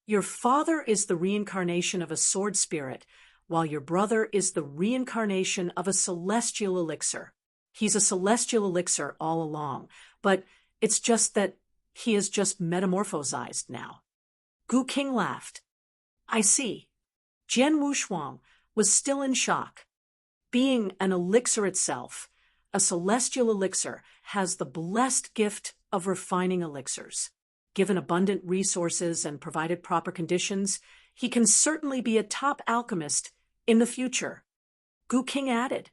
Your father is the reincarnation of a sword spirit, while your brother is the reincarnation of a celestial elixir. He's a celestial elixir all along, but it's just that he is just metamorphosized now. Gu King laughed. I see. Jian Wushuang was still in shock. Being an elixir itself, a celestial elixir has the blessed gift of refining elixirs. Given abundant resources and provided proper conditions, he can certainly be a top alchemist in the future. Gu King added,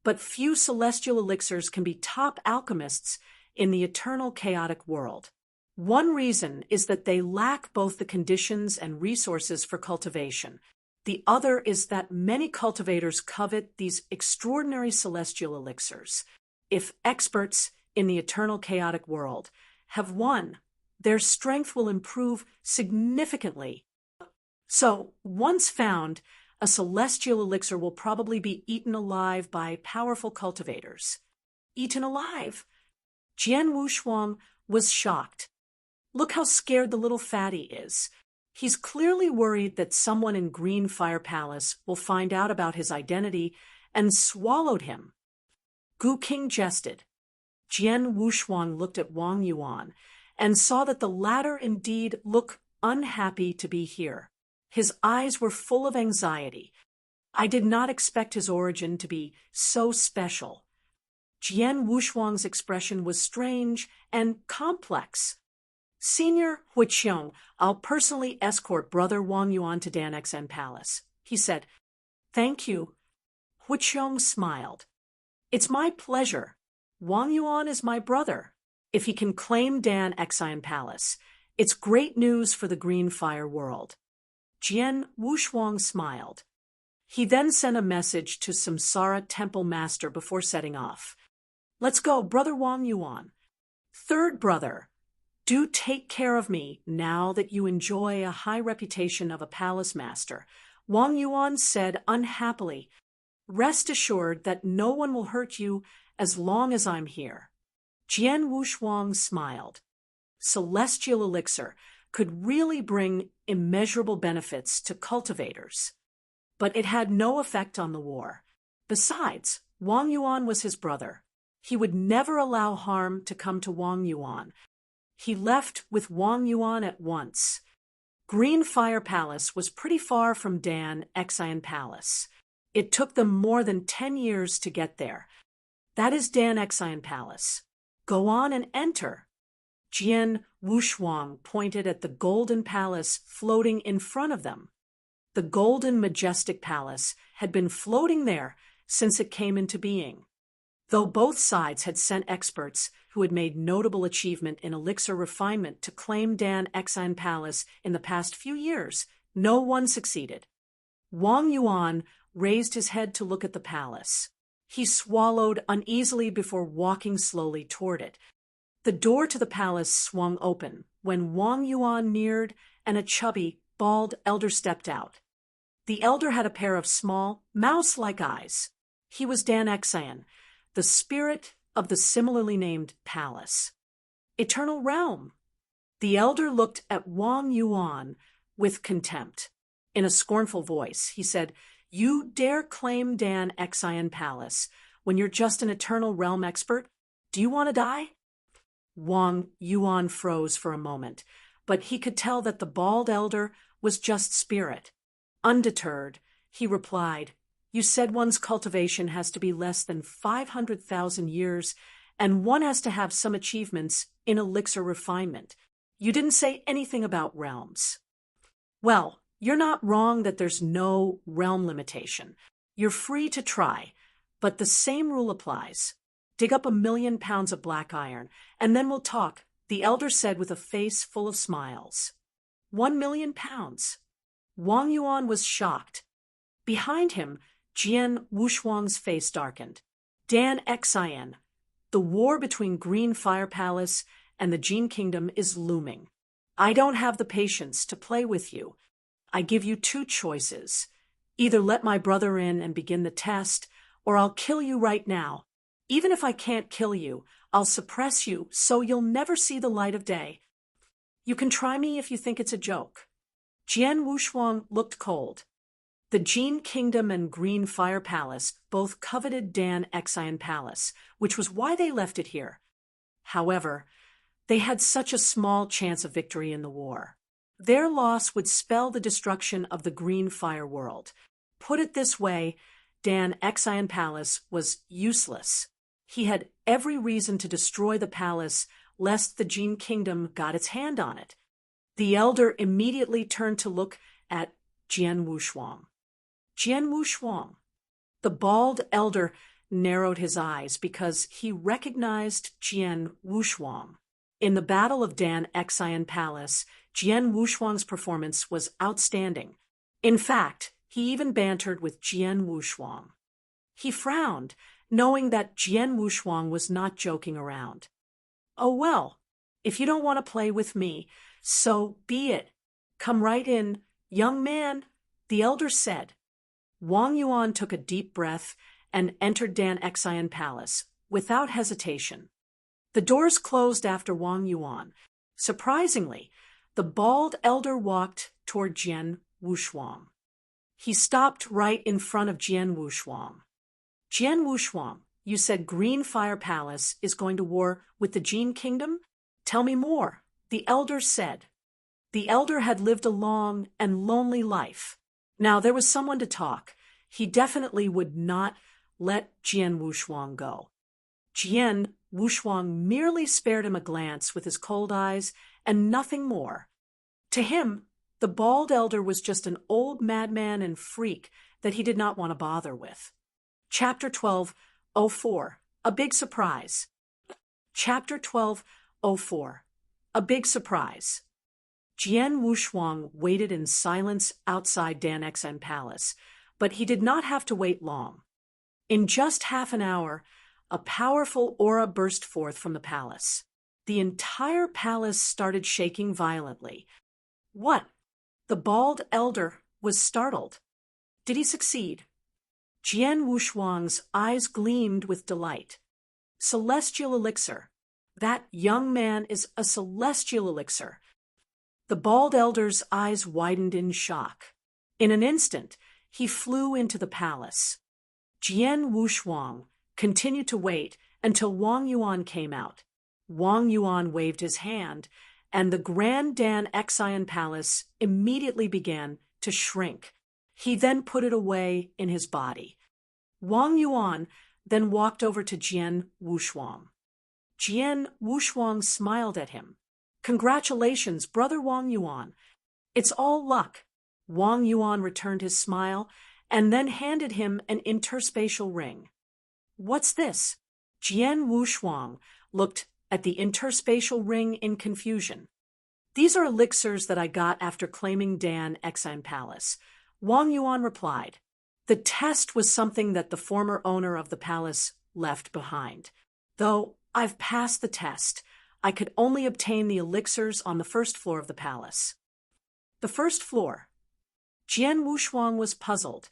but few celestial elixirs can be top alchemists in the eternal chaotic world. One reason is that they lack both the conditions and resources for cultivation. The other is that many cultivators covet these extraordinary celestial elixirs. If experts in the eternal chaotic world have won, their strength will improve significantly. So, once found, a celestial elixir will probably be eaten alive by powerful cultivators. Eaten alive? Jian Wushuang was shocked. Look how scared the little fatty is. He's clearly worried that someone in Green Fire Palace will find out about his identity and swallowed him. Gu King jested. Jian Wushuang looked at Wang Yuan and saw that the latter indeed looked unhappy to be here. His eyes were full of anxiety. I did not expect his origin to be so special. Jian Wushuang's expression was strange and complex. Senior Wushuang, I'll personally escort Brother Wang Yuan to Dan Xian Palace, he said. Thank you. Wushuang smiled. It's my pleasure. Wang Yuan is my brother. If he can claim Dan Xian Palace, it's great news for the Green Fire world. Jian Wushuang smiled. He then sent a message to Samsara Temple Master before setting off. Let's go, Brother Wang Yuan. Third brother, do take care of me now that you enjoy a high reputation of a palace master. Wang Yuan said unhappily, "Rest assured that no one will hurt you as long as I'm here." Jian Wushuang smiled. Celestial elixir could really bring immeasurable benefits to cultivators. But it had no effect on the war. Besides, Wang Yuan was his brother. He would never allow harm to come to Wang Yuan. He left with Wang Yuan at once. Green Fire Palace was pretty far from Dan Exine Palace. It took them more than 10 years to get there. That is Dan Exine Palace. Go on and enter. Jian Wushuang pointed at the golden palace floating in front of them. The golden majestic palace had been floating there since it came into being. Though both sides had sent experts who had made notable achievement in elixir refinement to claim Dan Exine Palace in the past few years, no one succeeded. Wang Yuan raised his head to look at the palace. He swallowed uneasily before walking slowly toward it. The door to the palace swung open when Wang Yuan neared and a chubby, bald elder stepped out. The elder had a pair of small, mouse-like eyes. He was Dan Exine, the spirit of the similarly named palace. Eternal realm. The elder looked at Wang Yuan with contempt. In a scornful voice, he said, "You dare claim Dan Exine Palace when you're just an eternal realm expert? Do you want to die?" Wang Yuan froze for a moment, but he could tell that the bald elder was just spirit. Undeterred, he replied, "You said one's cultivation has to be less than 500,000 years, and one has to have some achievements in elixir refinement. You didn't say anything about realms." "Well, you're not wrong that there's no realm limitation. You're free to try, but the same rule applies. Dig up 1,000,000 pounds of black iron, and then we'll talk," the elder said with a face full of smiles. 1,000,000 pounds. Wang Yuan was shocked. Behind him, Jian Wushuang's face darkened. "Dan Exine, the war between Green Fire Palace and the Jian Kingdom is looming. I don't have the patience to play with you. I give you two choices. Either let my brother in and begin the test, or I'll kill you right now. Even if I can't kill you, I'll suppress you so you'll never see the light of day. You can try me if you think it's a joke." Jian Wushuang looked cold. The Jian Kingdom and Green Fire Palace both coveted Dan Exine Palace, which was why they left it here. However, they had such a small chance of victory in the war. Their loss would spell the destruction of the Green Fire world. Put it this way, Dan Exine Palace was useless. He had every reason to destroy the palace lest the Jian Kingdom got its hand on it. The elder immediately turned to look at Jian Wushuang. Jian Wushuang. The bald elder narrowed his eyes because he recognized Jian Wushuang. In the Battle of Dan Exine Palace, Jian Wushuang's performance was outstanding. In fact, he even bantered with Jian Wushuang. He frowned, knowing that Jian Wushuang was not joking around. "Oh well, if you don't want to play with me, so be it. Come right in, young man," the elder said. Wang Yuan took a deep breath and entered Dan Exine Palace without hesitation. The doors closed after Wang Yuan. Surprisingly, the bald elder walked toward Jian Wushuang. He stopped right in front of Jian Wushuang. "Jian Wushuang, you said Green Fire Palace is going to war with the Jian Kingdom? Tell me more," the elder said. The elder had lived a long and lonely life. Now there was someone to talk. He definitely would not let Jian Wushuang go. Jian Wushuang merely spared him a glance with his cold eyes and nothing more. To him, the bald elder was just an old madman and freak that he did not want to bother with. Chapter 12:04. A Big Surprise. Chapter 12:04. A Big Surprise. Jian Wushuang waited in silence outside Dan Exine Palace, but he did not have to wait long. In just half an hour, a powerful aura burst forth from the palace. The entire palace started shaking violently. "What?" The bald elder was startled. Did he succeed? Jian Wushuang's eyes gleamed with delight. Celestial elixir. That young man is a celestial elixir. The bald elder's eyes widened in shock. In an instant, he flew into the palace. Jian Wushuang continued to wait until Wang Yuan came out. Wang Yuan waved his hand, and the Grand Dan Exine Palace immediately began to shrink. He then put it away in his body. Wang Yuan then walked over to Jian Wushuang. Jian Wushuang smiled at him. Congratulations, brother Wang Yuan. It's all luck. Wang Yuan returned his smile and then handed him an interspatial ring. What's this? Jian Wushuang looked at the interspatial ring in confusion. These are elixirs that I got after claiming Dan Exine Palace. Wang Yuan replied. The test was something that the former owner of the palace left behind. Though I've passed the test, I could only obtain the elixirs on the first floor of the palace. The first floor. Jian Wushuang was puzzled.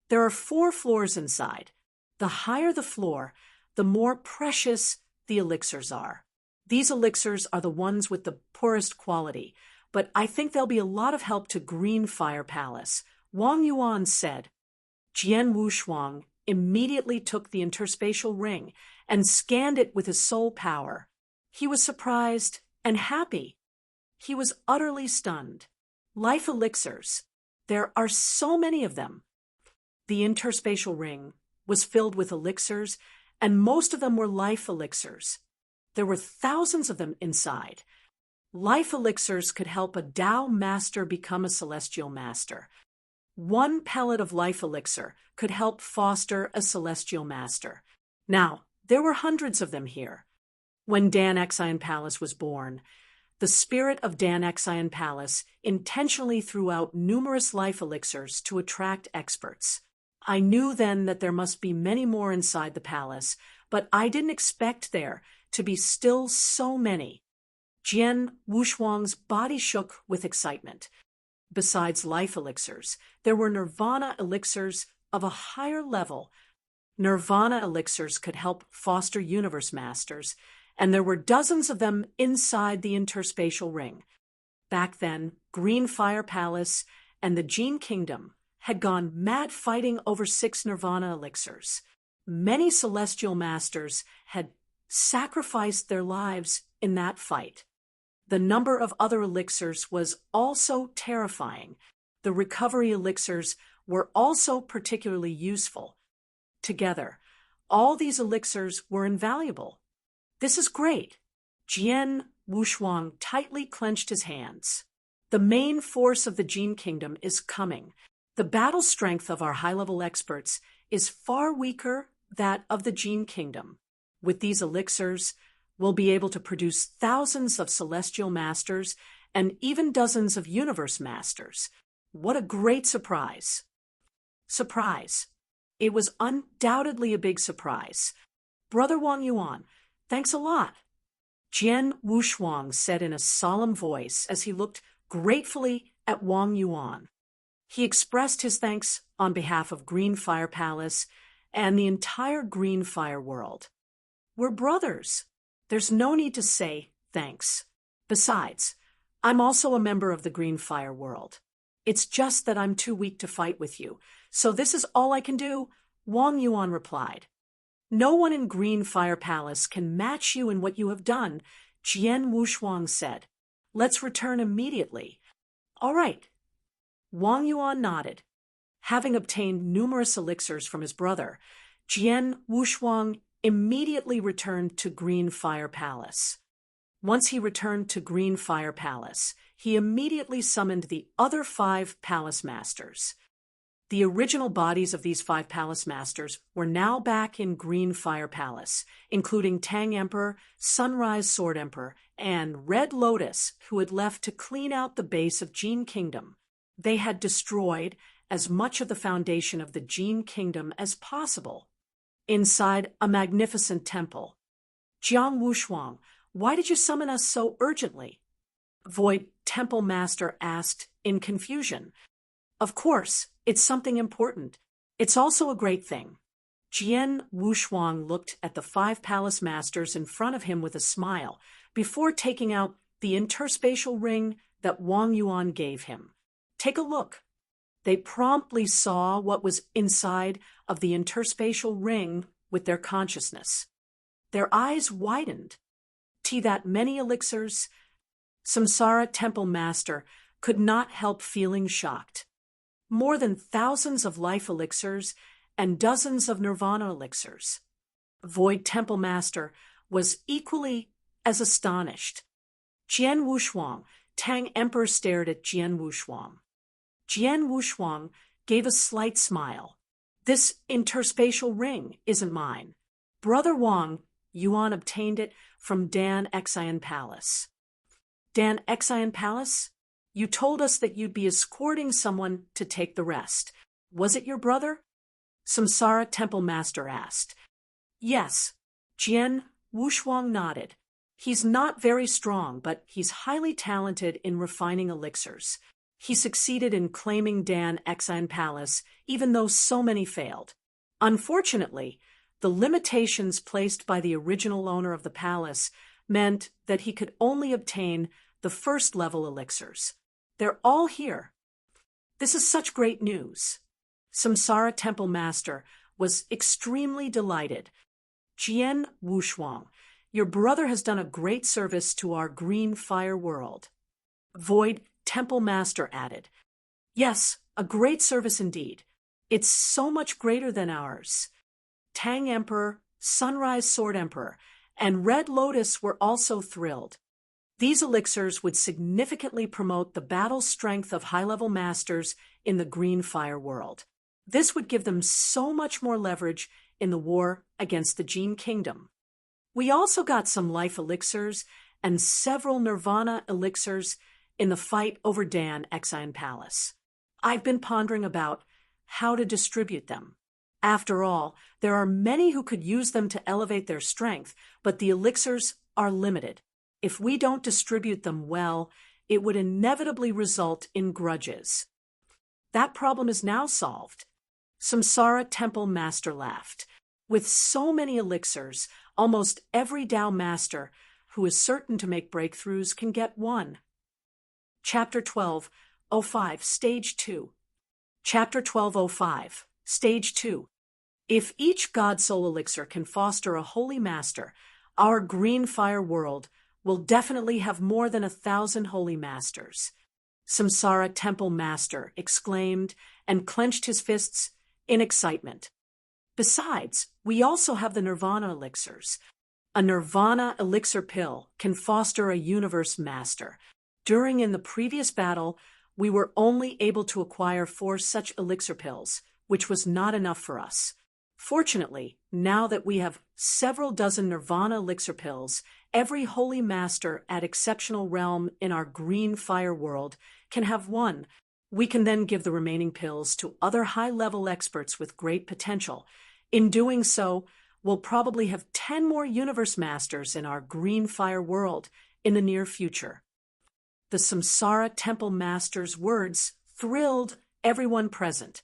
There are 4 floors inside. The higher the floor, the more precious the elixirs are. These elixirs are the ones with the poorest quality, but I think they'll be a lot of help to Green Fire Palace, Wang Yuan said. Jian Wushuang immediately took the interspatial ring and scanned it with his soul power. He was surprised and happy. He was utterly stunned. Life elixirs. There are so many of them. The interspatial ring was filled with elixirs, and most of them were life elixirs. There were thousands of them inside. Life elixirs could help a Tao master become a celestial master. 1 pellet of life elixir could help foster a celestial master. Now, there were hundreds of them here. When Dan Exine Palace was born, the spirit of Dan Exine Palace intentionally threw out numerous life elixirs to attract experts. I knew then that there must be many more inside the palace, but I didn't expect there to be still so many. Jian Wushuang's body shook with excitement. Besides life elixirs, there were nirvana elixirs of a higher level. Nirvana elixirs could help foster universe masters, and there were dozens of them inside the interspatial ring. Back then, Green Fire Palace and the Jian Kingdom had gone mad fighting over 6 nirvana elixirs. Many celestial masters had sacrificed their lives in that fight. The number of other elixirs was also terrifying. The recovery elixirs were also particularly useful. Together, all these elixirs were invaluable. This is great. Jian Wushuang tightly clenched his hands. The main force of the Jian Kingdom is coming. The battle strength of our high-level experts is far weaker than that of the Jian Kingdom. With these elixirs, we'll be able to produce thousands of celestial masters and even dozens of universe masters. What a great surprise. Surprise. It was undoubtedly a big surprise. Brother Wang Yuan, thanks a lot. Jian Wushuang said in a solemn voice as he looked gratefully at Wang Yuan. He expressed his thanks on behalf of Green Fire Palace and the entire Green Fire world. We're brothers. There's no need to say thanks. Besides, I'm also a member of the Green Fire world. It's just that I'm too weak to fight with you, so this is all I can do, Wang Yuan replied. No one in Green Fire Palace can match you in what you have done, Jian Wushuang said. Let's return immediately. All right. Wang Yuan nodded. Having obtained numerous elixirs from his brother, Jian Wushuang immediately returned to Green Fire Palace. Once he returned to Green Fire Palace, he immediately summoned the other 5 palace masters. The original bodies of these 5 palace masters were now back in Green Fire Palace, including Tang Emperor, Sunrise Sword Emperor, and Red Lotus, who had left to clean out the base of Jian Kingdom. They had destroyed as much of the foundation of the Jian Kingdom as possible. Inside a magnificent temple. Jian Wushuang, why did you summon us so urgently? Void Temple Master asked in confusion. Of course, It's something important. It's also a great thing. Jian Wushuang looked at the 5 palace masters in front of him with a smile before taking out the interspatial ring that Wang Yuan gave him. Take a look. They promptly saw what was inside of the interspatial ring with their consciousness. Their eyes widened. That many elixirs, Samsara Temple Master could not help feeling shocked. More than thousands of life elixirs and dozens of nirvana elixirs. Void Temple Master was equally as astonished. Jian Wushuang, Tang Emperor stared at Jian Wushuang. Jian Wushuang gave a slight smile. This interspatial ring isn't mine. Brother Wang Yuan obtained it from Dan Xian Palace. Dan Xian Palace? You told us that you'd be escorting someone to take the rest. Was it your brother? Samsara Temple Master asked. Yes. Jian Wushuang nodded. He's not very strong, but he's highly talented in refining elixirs. He succeeded in claiming Dan Xian Palace, even though so many failed. Unfortunately, the limitations placed by the original owner of the palace meant that he could only obtain the first-level elixirs. They're all here. This is such great news. Samsara Temple Master was extremely delighted. Jian Wushuang, your brother has done a great service to our green fire world. Void Temple Master added. Yes, a great service indeed. It's so much greater than ours. Tang Emperor, Sunrise Sword Emperor, and Red Lotus were also thrilled. These elixirs would significantly promote the battle strength of high-level masters in the green fire world. This would give them so much more leverage in the war against the Jian Kingdom. We also got some life elixirs and several nirvana elixirs in the fight over Dan Xian Palace. I've been pondering about how to distribute them. After all, there are many who could use them to elevate their strength, but the elixirs are limited. If we don't distribute them well, it would inevitably result in grudges. That problem is now solved. Samsara Temple Master laughed. With so many elixirs, almost every Tao Master who is certain to make breakthroughs can get one. Chapter 12:05, Stage 2. Chapter 12:05, Stage 2. If each God Soul Elixir can foster a holy master, our green fire world will definitely have more than 1,000 holy masters. Samsara Temple Master exclaimed and clenched his fists in excitement. Besides, we also have the nirvana elixirs. A nirvana elixir pill can foster a universe master. In the previous battle, we were only able to acquire 4 such elixir pills, which was not enough for us. Fortunately, now that we have several dozen nirvana elixir pills, every holy master at exceptional realm in our green fire world can have one. We can then give the remaining pills to other high-level experts with great potential. In doing so, we'll probably have 10 more universe masters in our green fire world in the near future. The Samsara Temple Master's words thrilled everyone present.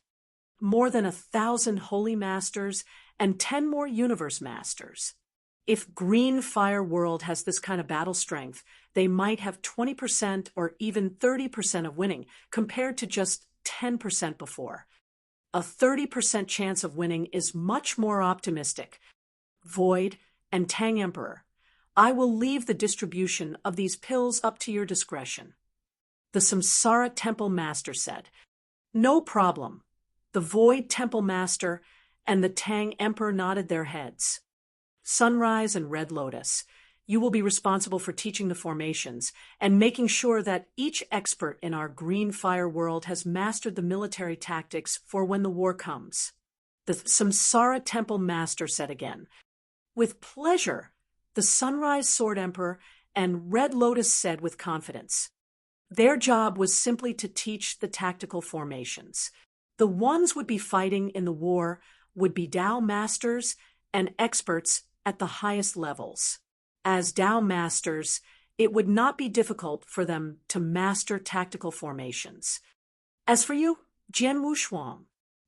More than 1,000 holy masters and 10 more universe masters. If Green Fire World has this kind of battle strength, they might have 20% or even 30% of winning, compared to just 10% before. A 30% chance of winning is much more optimistic. Void and Tang Emperor, I will leave the distribution of these pills up to your discretion. The Samsara Temple Master said. No problem. The Void Temple Master and the Tang Emperor nodded their heads. Sunrise and Red Lotus, you will be responsible for teaching the formations and making sure that each expert in our green fire world has mastered the military tactics for when the war comes. The Samsara Temple Master said again. With pleasure, the Sunrise Sword Emperor and Red Lotus said with confidence. Their job was simply to teach the tactical formations. The ones would be fighting in the war would be Tao Masters and experts at the highest levels. As Tao Masters, it would not be difficult for them to master tactical formations. As for you, Jian Wushuang,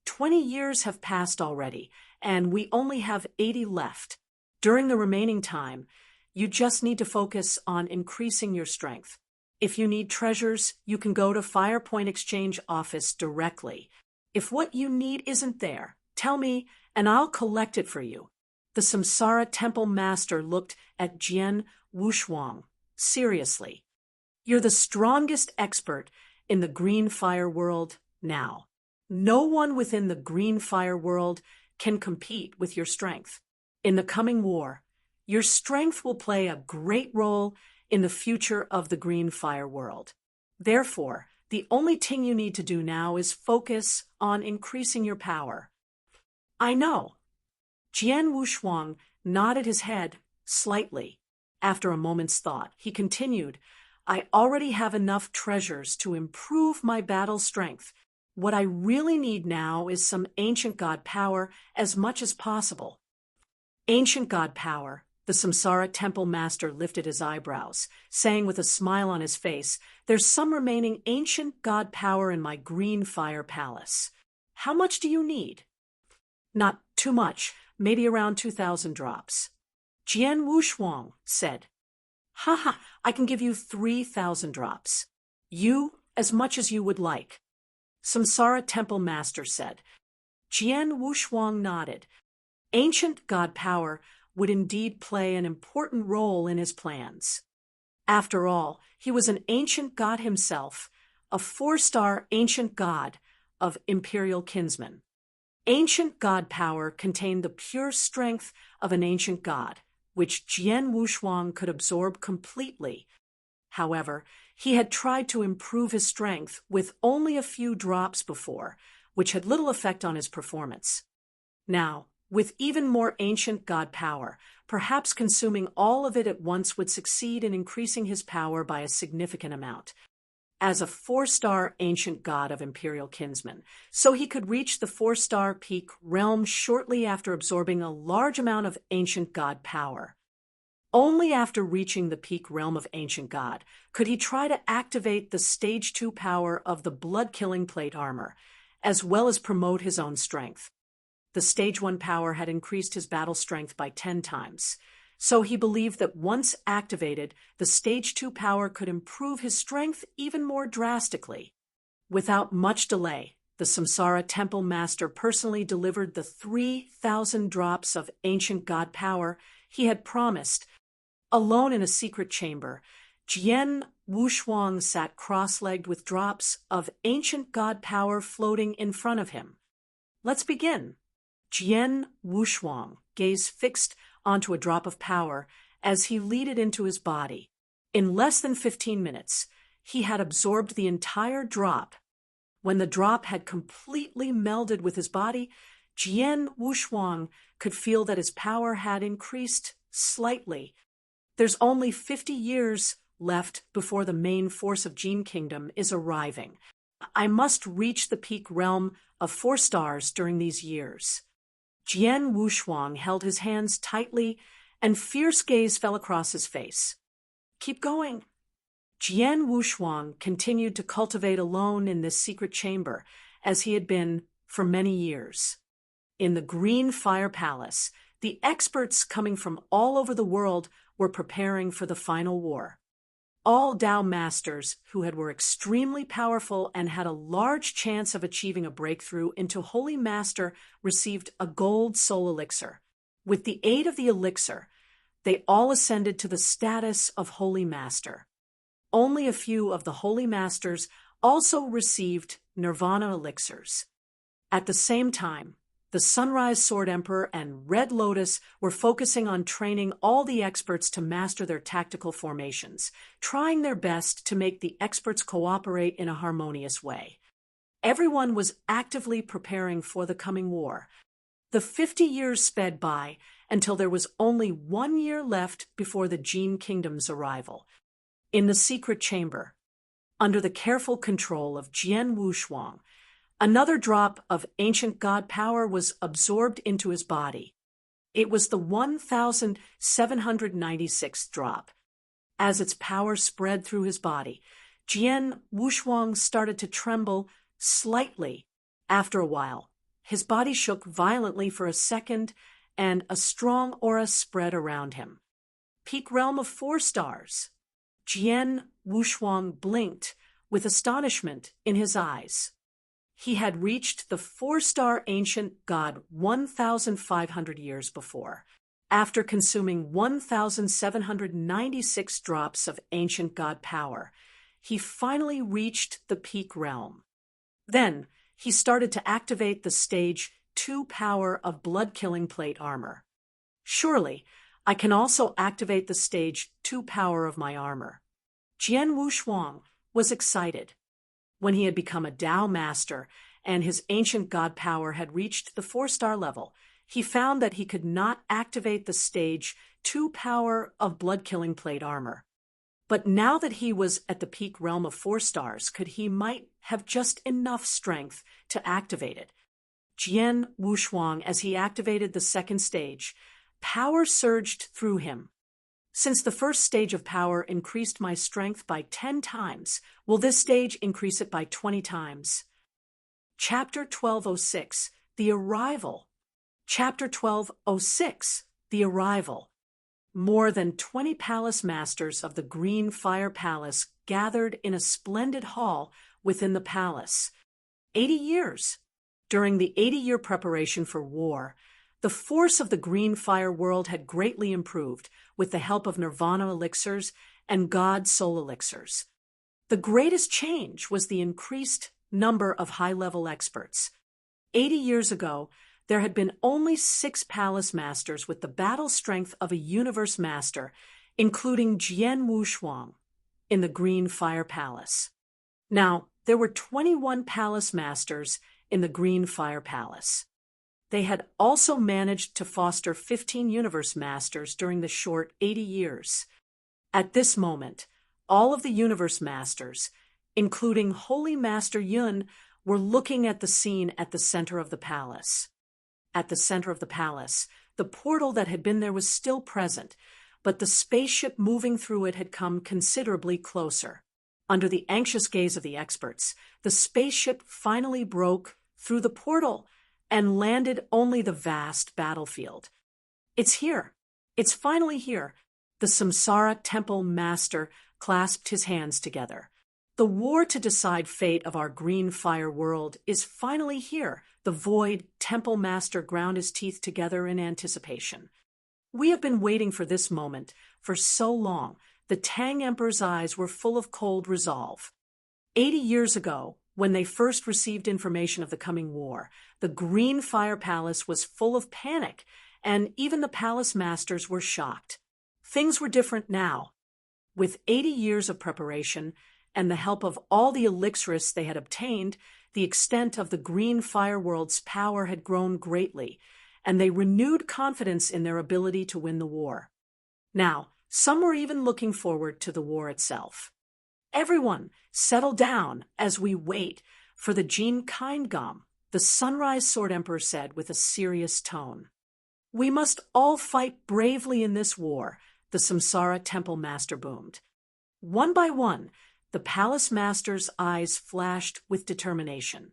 20 years have passed already, and we only have 80 left. During the remaining time, you just need to focus on increasing your strength. If you need treasures, you can go to Firepoint Exchange office directly. If what you need isn't there, tell me, and I'll collect it for you. The Samsara Temple Master looked at Jian Wushuang seriously. You're the strongest expert in the green fire world now. No one within the green fire world can compete with your strength. In the coming war, your strength will play a great role in the future of the green fire world. Therefore, the only thing you need to do now is focus on increasing your power. I know. Jian Wushuang nodded his head slightly. After a moment's thought, he continued, I already have enough treasures to improve my battle strength. What I really need now is some ancient god power as much as possible. Ancient god power. The Samsara Temple Master lifted his eyebrows, saying with a smile on his face, There's some remaining ancient god power in my green fire palace. How much do you need? Not too much, maybe around 2,000 drops. Jian Wushuang said, Haha, I can give you 3,000 drops. You, as much as you would like. Samsara Temple Master said. Jian Wushuang nodded. Ancient god power would indeed play an important role in his plans. After all, he was an ancient god himself, a 4-star ancient god of imperial kinsmen. Ancient god power contained the pure strength of an ancient god, which Jian Wushuang could absorb completely. However, he had tried to improve his strength with only a few drops before, which had little effect on his performance. Now, with even more ancient god power, perhaps consuming all of it at once would succeed in increasing his power by a significant amount. As a 4-star ancient god of imperial kinsmen, so he could reach the 4-star peak realm shortly after absorbing a large amount of ancient god power. Only after reaching the peak realm of ancient god could he try to activate the stage 2 power of the blood-killing plate armor, as well as promote his own strength. The stage 1 power had increased his battle strength by 10 times, so he believed that once activated, the stage 2 power could improve his strength even more drastically. Without much delay, the Samsara Temple Master personally delivered the 3,000 drops of ancient god power he had promised. Alone in a secret chamber, Jian Wushuang sat cross-legged with drops of ancient god power floating in front of him. Let's begin. Jian Wushuang gazed fixed onto a drop of power as he lead it into his body. In less than 15 minutes, he had absorbed the entire drop. When the drop had completely melded with his body, Jian Wushuang could feel that his power had increased slightly. There's only 50 years left before the main force of Jian Kingdom is arriving. I must reach the peak realm of 4 stars during these years. Jian Wushuang held his hands tightly, and fierce gaze fell across his face. Keep going. Jian Wushuang continued to cultivate alone in this secret chamber, as he had been for many years. In the Green Fire Palace, the experts coming from all over the world were preparing for the final war. All Tao masters were extremely powerful and had a large chance of achieving a breakthrough into Holy Master received a gold soul elixir. With the aid of the elixir, they all ascended to the status of Holy Master. Only a few of the Holy Masters also received Nirvana elixirs. At the same time, the Sunrise Sword Emperor and Red Lotus were focusing on training all the experts to master their tactical formations, trying their best to make the experts cooperate in a harmonious way. Everyone was actively preparing for the coming war. The 50 years sped by until there was only 1 year left before the Jian Kingdom's arrival. In the secret chamber, under the careful control of Jian Wushuang, another drop of ancient god power was absorbed into his body. It was the 1,796th drop. As its power spread through his body, Jian Wushuang started to tremble slightly After a while, his body shook violently for a second, and a strong aura spread around him. Peak realm of 4 stars. Jian Wushuang blinked with astonishment in his eyes. He had reached the 4-star ancient god 1,500 years before. After consuming 1,796 drops of ancient god power, he finally reached the peak realm. Then, he started to activate the stage 2 power of blood-killing plate armor. Surely, I can also activate the stage 2 power of my armor. Jian Wushuang was excited. When he had become a Tao master and his ancient god power had reached the 4-star level, he found that he could not activate the stage 2 power of blood-killing plate armor. But now that he was at the peak realm of 4 stars, he might have just enough strength to activate it. Jian Wushuang, as he activated the 2nd stage, power surged through him. Since the 1st stage of power increased my strength by 10 times, will this stage increase it by 20 times? Chapter 1206, The Arrival. Chapter 1206, The Arrival. More than 20 palace masters of the Green Fire Palace gathered in a splendid hall within the palace. 80 years. During the 80-year preparation for war, the force of the Green Fire world had greatly improved with the help of Nirvana elixirs and God Soul elixirs. The greatest change was the increased number of high-level experts. 80 years ago, there had been only 6 palace masters with the battle strength of a universe master, including Jian Wushuang, in the Green Fire Palace. Now, there were 21 palace masters in the Green Fire Palace. They had also managed to foster 15 universe masters during the short 80 years. At this moment, all of the universe masters, including Holy Master Jian, were looking at the scene at the center of the palace. At the center of the palace, the portal that had been there was still present, but the spaceship moving through it had come considerably closer. Under the anxious gaze of the experts, the spaceship finally broke through the portal and landed only the vast battlefield. It's here. It's finally here. The Samsara Temple Master clasped his hands together. The war to decide fate of our Green Fire world is finally here. The Void Temple Master ground his teeth together in anticipation. We have been waiting for this moment for so long. The Tang Emperor's eyes were full of cold resolve. 80 years ago, when they first received information of the coming war, the Green Fire Palace was full of panic, and even the palace masters were shocked. Things were different now. With 80 years of preparation and the help of all the elixirists they had obtained, the extent of the Green Fire world's power had grown greatly, and they renewed confidence in their ability to win the war. Now, some were even looking forward to the war itself. Everyone, settle down as we wait for the Jian Kindgom, the Sunrise Sword Emperor said with a serious tone. We must all fight bravely in this war, the Samsara Temple Master boomed. One by one, the palace master's eyes flashed with determination.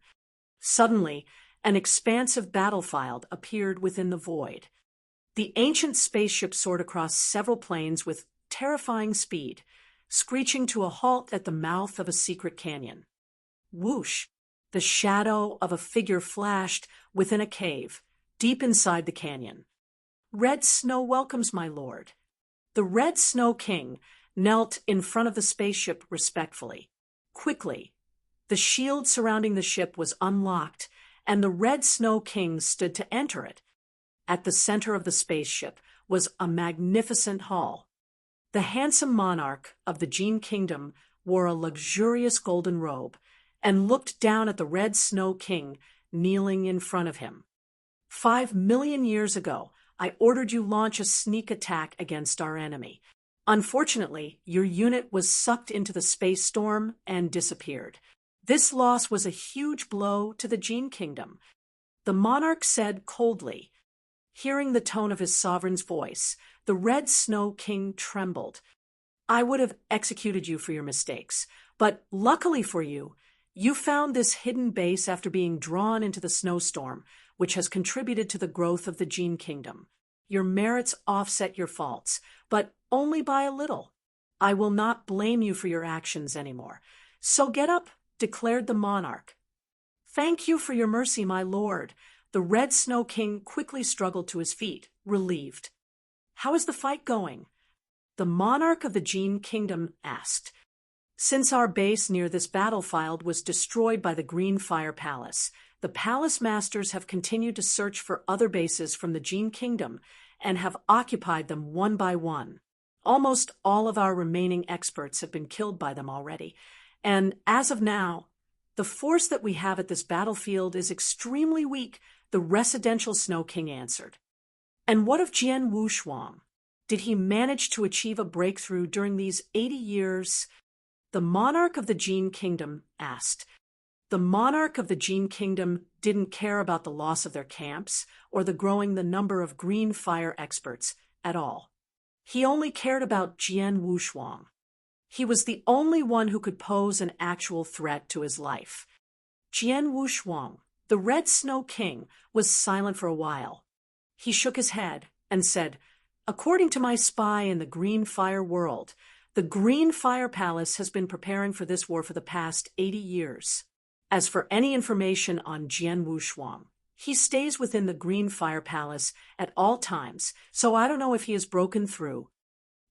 Suddenly, an expansive battlefield appeared within the void. The ancient spaceship soared across several planes with terrifying speed, screeching to a halt at the mouth of a secret canyon. Whoosh! The shadow of a figure flashed within a cave, deep inside the canyon. Red Snow welcomes my lord. The Red Snow King knelt in front of the spaceship respectfully. Quickly, the shield surrounding the ship was unlocked, and the Red Snow King stood to enter it. At the center of the spaceship was a magnificent hall. The handsome monarch of the Jian Kingdom wore a luxurious golden robe and looked down at the Red Snow King kneeling in front of him. 5 million years ago, I ordered you launch a sneak attack against our enemy. Unfortunately, your unit was sucked into the space storm and disappeared. This loss was a huge blow to the Jian Kingdom. The monarch said coldly. Hearing the tone of his sovereign's voice, the Red Snow King trembled. I would have executed you for your mistakes, but luckily for you, You found this hidden base after being drawn into the snowstorm, which has contributed to the growth of the Jian kingdom. Your merits offset your faults, but only by a little. I will not blame you for your actions anymore. So get up, declared the monarch. Thank you for your mercy, my lord. The Red Snow King quickly struggled to his feet, relieved. How is the fight going? The monarch of the Jian kingdom asked. Since our base near this battlefield was destroyed by the Green Fire Palace, the palace masters have continued to search for other bases from the Jian kingdom and have occupied them one by one. Almost all of our remaining experts have been killed by them already, and as of now, the force that we have at this battlefield is extremely weak, the residential Snow King answered. And what of Jian Wushuang? Did he manage to achieve a breakthrough during these 80 years? The monarch of the Jian kingdom asked. The monarch of the Jian kingdom didn't care about the loss of their camps or the growing the number of green fire experts at all. He only cared about Jian Wushuang. He was the only one who could pose an actual threat to his life. Jian Wushuang, the Red Snow King, was silent for a while. He shook his head and said, According to my spy in the Green Fire world, the Green Fire Palace has been preparing for this war for the past 80 years. As for any information on Jian Wushuang, he stays within the Green Fire Palace at all times, so I don't know if he has broken through.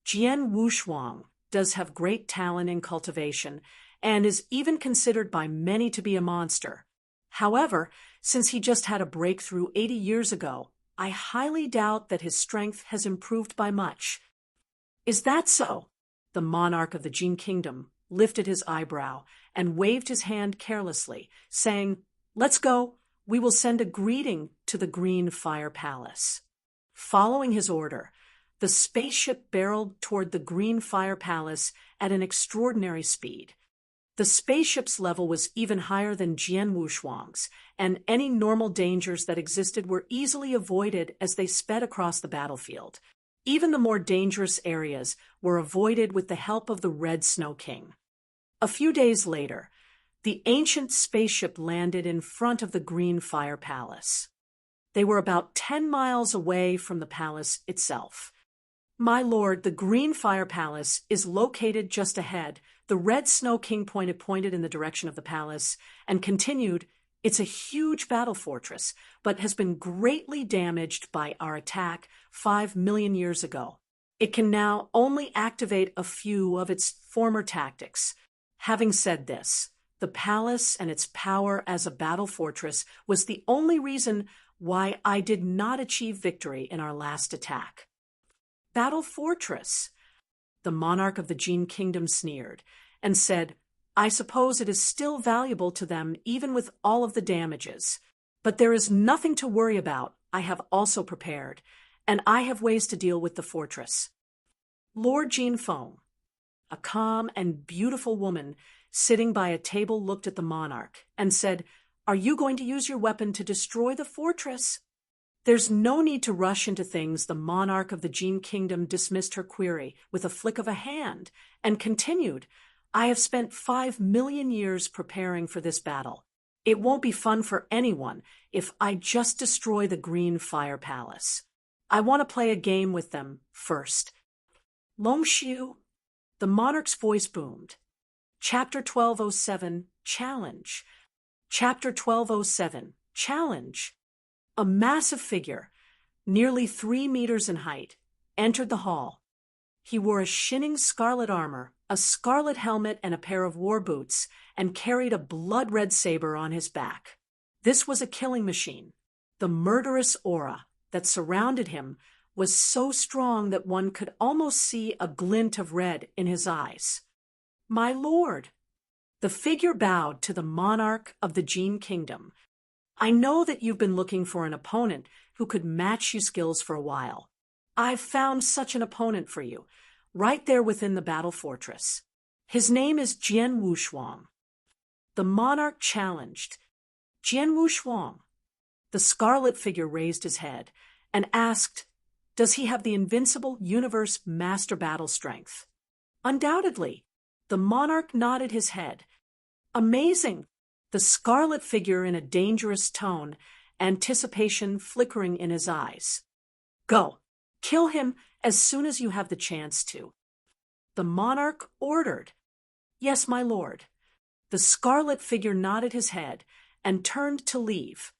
Jian Wushuang does have great talent in cultivation and is even considered by many to be a monster. However, since he just had a breakthrough 80 years ago, I highly doubt that his strength has improved by much. Is that so? The monarch of the Jian kingdom lifted his eyebrow and waved his hand carelessly, saying, Let's go. We will send a greeting to the Green Fire Palace. Following his order, the spaceship barreled toward the Green Fire Palace at an extraordinary speed. The spaceship's level was even higher than Jian Wushuang's, and any normal dangers that existed were easily avoided as they sped across the battlefield. Even the more dangerous areas were avoided with the help of the Red Snow King. A few days later, the ancient spaceship landed in front of the Green Fire Palace. They were about 10 miles away from the palace itself. My lord, the Green Fire Palace is located just ahead. The Red Snow King pointed in the direction of the palace and continued, It's a huge battle fortress, but has been greatly damaged by our attack 5 million years ago. It can now only activate a few of its former tactics. Having said this, the palace and its power as a battle fortress was the only reason why I did not achieve victory in our last attack. Battle fortress? The monarch of the Jian kingdom sneered and said, I suppose it is still valuable to them even with all of the damages. But there is nothing to worry about. I have also prepared, and I have ways to deal with the fortress. Lord Jianfeng, a calm and beautiful woman sitting by a table, looked at the monarch and said, Are you going to use your weapon to destroy the fortress? There's no need to rush into things. The monarch of the Jian kingdom dismissed her query with a flick of a hand and continued, I have spent 5 million years preparing for this battle. It won't be fun for anyone if I just destroy the Green Fire Palace. I want to play a game with them first. Longshu, the monarch's voice boomed. Chapter 1207, Challenge. Chapter 1207, Challenge. A massive figure, nearly 3 meters in height, entered the hall. He wore a shining scarlet armor, a scarlet helmet, and a pair of war boots, and carried a blood-red saber on his back. This was a killing machine. The murderous aura that surrounded him was so strong that one could almost see a glint of red in his eyes. My lord! The figure bowed to the monarch of the Jian kingdom. I know that you've been looking for an opponent who could match you skills for a while. I've found such an opponent for you, right there within the battle fortress. His name is Jian Wushuang. The monarch challenged. Jian Wushuang. The scarlet figure raised his head and asked, Does he have the invincible universe master battle strength? Undoubtedly. The monarch nodded his head. Amazing, the scarlet figure in a dangerous tone, anticipation flickering in his eyes. Go. Kill him as soon as you have the chance to. The monarch ordered. Yes, my lord. The scarlet figure nodded his head and turned to leave.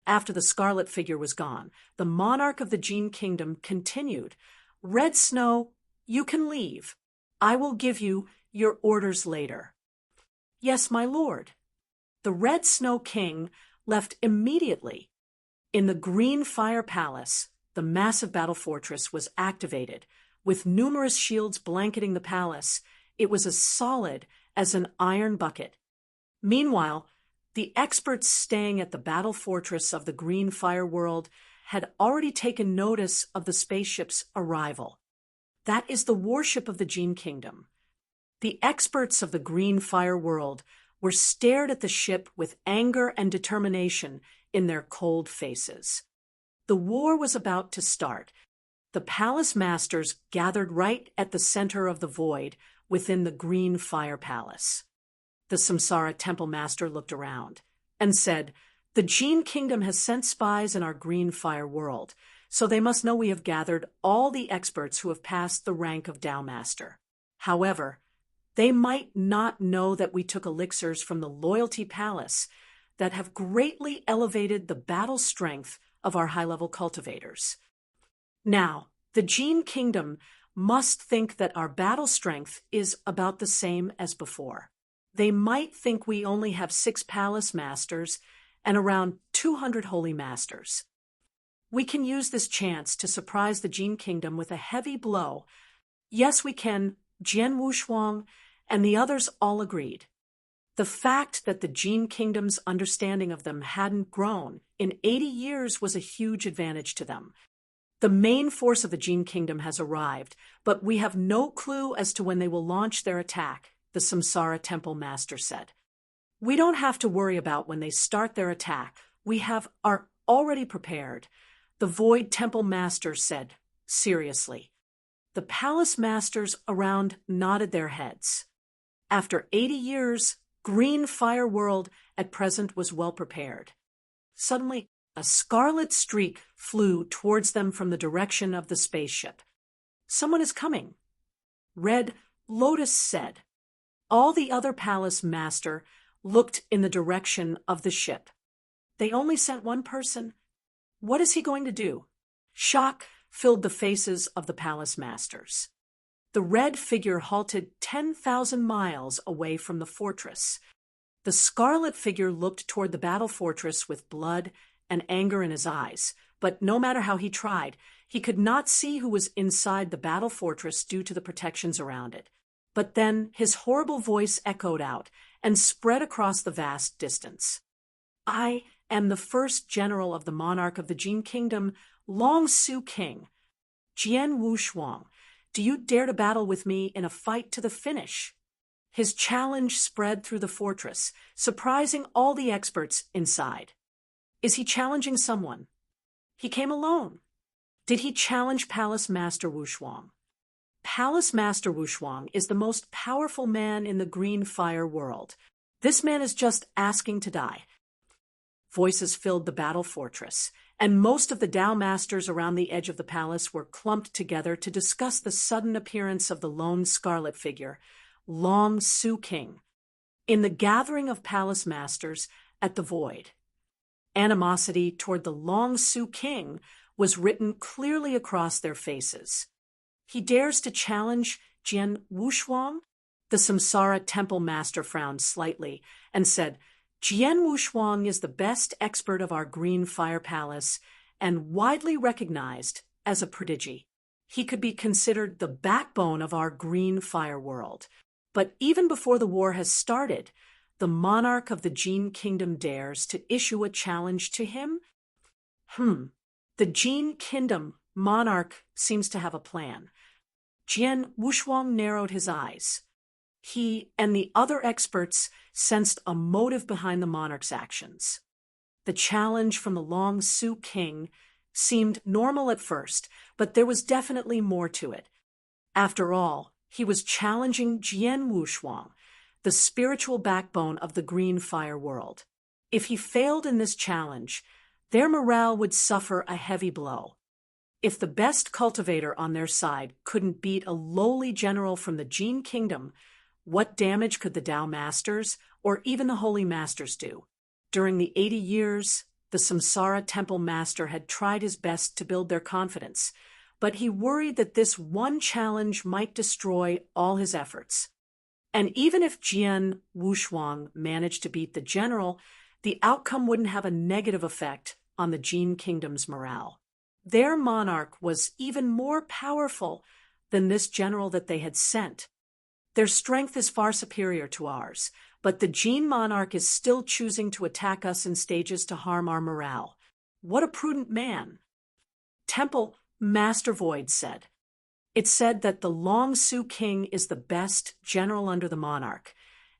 After the scarlet figure was gone, the monarch of the Jian kingdom continued. Red Snow, you can leave. I will give you your orders later. Yes, my lord. The Red Snow King left immediately. In the Green Fire Palace, the massive battle fortress was activated. With numerous shields blanketing the palace, it was as solid as an iron bucket. Meanwhile, the experts staying at the battle fortress of the Green Fire World had already taken notice of the spaceship's arrival. That is the warship of the Jian Kingdom. The experts of the Green Fire World were stared at the ship with anger and determination in their cold faces. The war was about to start. The palace masters gathered right at the center of the void within the Green Fire Palace. The Samsara Temple Master looked around and said, "The Jian Kingdom has sent spies in our Green Fire World, so they must know we have gathered all the experts who have passed the rank of Tao Master. However, they might not know that we took elixirs from the Loyalty Palace that have greatly elevated the battle strength of our high-level cultivators. Now, the Jian Kingdom must think that our battle strength is about the same as before. They might think we only have 6 palace masters and around 200 holy masters. We can use this chance to surprise the Jian Kingdom with a heavy blow." Yes, we can, Jian Wushuang and the others all agreed. The fact that the Jian Kingdom's understanding of them hadn't grown in 80 years was a huge advantage to them. The main force of the Jian Kingdom has arrived, but we have no clue as to when they will launch their attack, the Samsara Temple Master said. We don't have to worry about when they start their attack. We are already prepared, the Void Temple Master said, seriously. The palace masters around nodded their heads. After 80 years, Green Fire World at present was well prepared. Suddenly, a scarlet streak flew towards them from the direction of the spaceship. Someone is coming. Red Lotus said. All the other palace master looked in the direction of the ship. They only sent one person. What is he going to do? Shock filled the faces of the palace masters. The red figure halted 10,000 miles away from the fortress. The scarlet figure looked toward the battle fortress with blood and anger in his eyes, but no matter how he tried, he could not see who was inside the battle fortress due to the protections around it. But then his horrible voice echoed out and spread across the vast distance. I am the first general of the monarch of the Jian Kingdom, Long Su King. Jian Wushuang, do you dare to battle with me in a fight to the finish? His challenge spread through the fortress, surprising all the experts inside. Is he challenging someone? He came alone. Did he challenge Palace Master Wushuang? Palace Master Wushuang is the most powerful man in the Green Fire World. This man is just asking to die. Voices filled the battle fortress, and most of the Tao Masters around the edge of the palace were clumped together to discuss the sudden appearance of the lone scarlet figure, Long Su King, in the gathering of palace masters at the Void. Animosity toward the Long Su King was written clearly across their faces. He dares to challenge Jian Wushuang? The Samsara Temple Master frowned slightly and said, Jian Wushuang is the best expert of our Green Fire Palace and widely recognized as a prodigy. He could be considered the backbone of our Green Fire World. But even before the war has started, the monarch of the Jian Kingdom dares to issue a challenge to him? The Jian Kingdom monarch seems to have a plan. Jian Wushuang narrowed his eyes. He and the other experts sensed a motive behind the monarch's actions. The challenge from the Long Su King seemed normal at first, but there was definitely more to it. After all, he was challenging Jian Wushuang, the spiritual backbone of the green fire world. If he failed in this challenge, their morale would suffer a heavy blow. If the best cultivator on their side couldn't beat a lowly general from the Jian kingdom, what damage could the Tao Masters or even the Holy Masters do? During the 80 years, the Samsara Temple Master had tried his best to build their confidence, but he worried that this one challenge might destroy all his efforts. And even if Jian Wushuang managed to beat the general, the outcome wouldn't have a negative effect on the Jian kingdom's morale. Their monarch was even more powerful than this general that they had sent. Their strength is far superior to ours, but the Jian monarch is still choosing to attack us in stages to harm our morale. What a prudent man! Temple Master Void said. It said that the Long Su King is the best general under the monarch,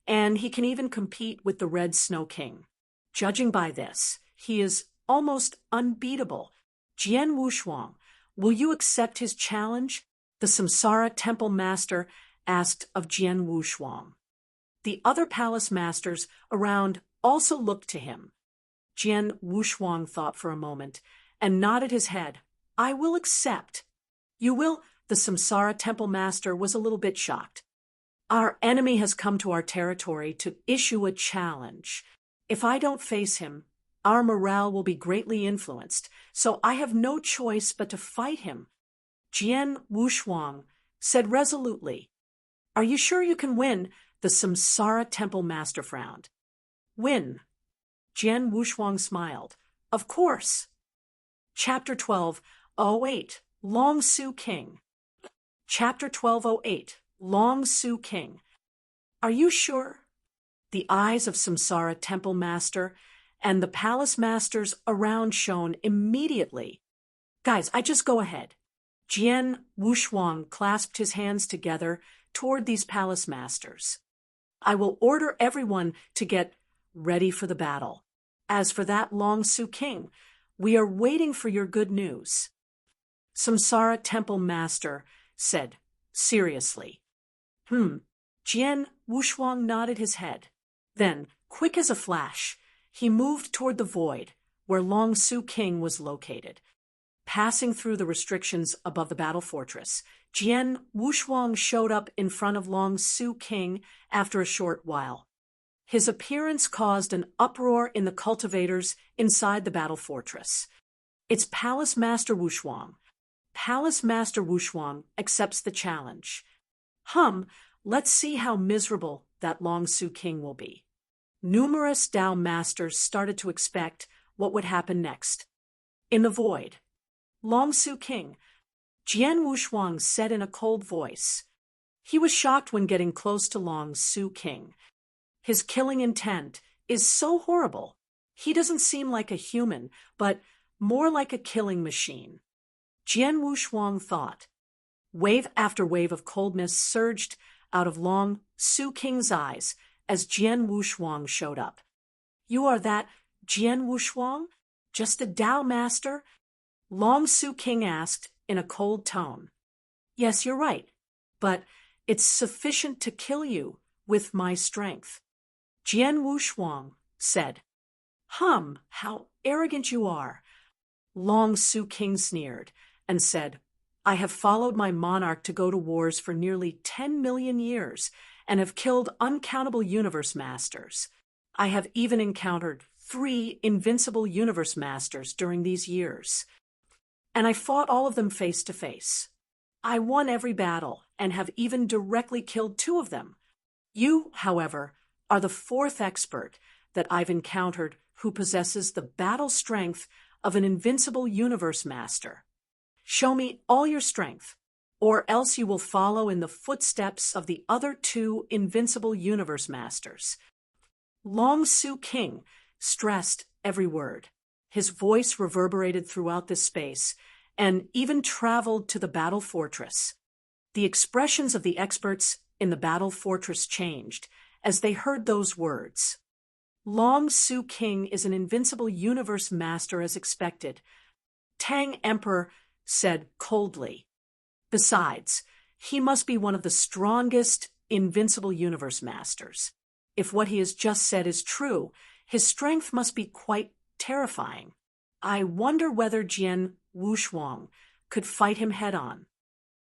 and he can even compete with the Red Snow King. Judging by this, he is almost unbeatable. Jian Wushuang, will you accept his challenge? The Samsara Temple Master asked of Jian Wushuang. The other palace masters around also looked to him. Jian Wushuang thought for a moment and nodded his head. I will accept. You will? The Samsara Temple Master was a little bit shocked. Our enemy has come to our territory to issue a challenge. If I don't face him, our morale will be greatly influenced, so I have no choice but to fight him. Jian Wushuang said resolutely. Are you sure you can win? The Samsara Temple Master frowned. Win. Jian Wushuang smiled. Of course. Chapter 12:08 Long Su King. Chapter 12:08 Long Su King. Are you sure? The eyes of Samsara Temple Master and the palace masters around shone immediately. Guys, I just go ahead. Jian Wushuang clasped his hands together toward these palace masters. I will order everyone to get ready for the battle. As for that Long Su King, we are waiting for your good news. Samsara Temple Master said seriously. Jian Wushuang nodded his head. Then, quick as a flash, he moved toward the void where Long Su King was located. Passing through the restrictions above the battle fortress, Jian Wushuang showed up in front of Long Su King after a short while. His appearance caused an uproar in the cultivators inside the battle fortress. It's Palace Master Wushuang. Palace Master Wushuang accepts the challenge. Let's see how miserable that Long Su King will be. Numerous Tao masters started to expect what would happen next. In the void, Long Su King, Jian Wushuang said in a cold voice. He was shocked when getting close to Long Su King. His killing intent is so horrible. He doesn't seem like a human, but more like a killing machine. Jian Wushuang thought. Wave after wave of cold mist surged out of Long Su King's eyes as Jian Wushuang showed up. You are that Jian Wushuang? Just a Tao master? Long Su King asked in a cold tone. Yes, you're right, but it's sufficient to kill you with my strength. Jian Wushuang said. How arrogant you are. Long Su King sneered and said, I have followed my monarch to go to wars for nearly 10 million years and have killed uncountable universe masters. I have even encountered 3 invincible universe masters during these years. And I fought all of them face to face. I won every battle and have even directly killed 2 of them. You, however, are the 4th expert that I've encountered who possesses the battle strength of an invincible universe master. Show me all your strength, or else you will follow in the footsteps of the other 2 invincible universe masters. Long Su King stressed every word. His voice reverberated throughout this space and even traveled to the battle fortress. The expressions of the experts in the battle fortress changed as they heard those words. Long Su King is an invincible universe master as expected. Tang Emperor said coldly. Besides, he must be one of the strongest invincible universe masters. If what he has just said is true, his strength must be quite terrifying. I wonder whether Jian Wushuang could fight him head-on.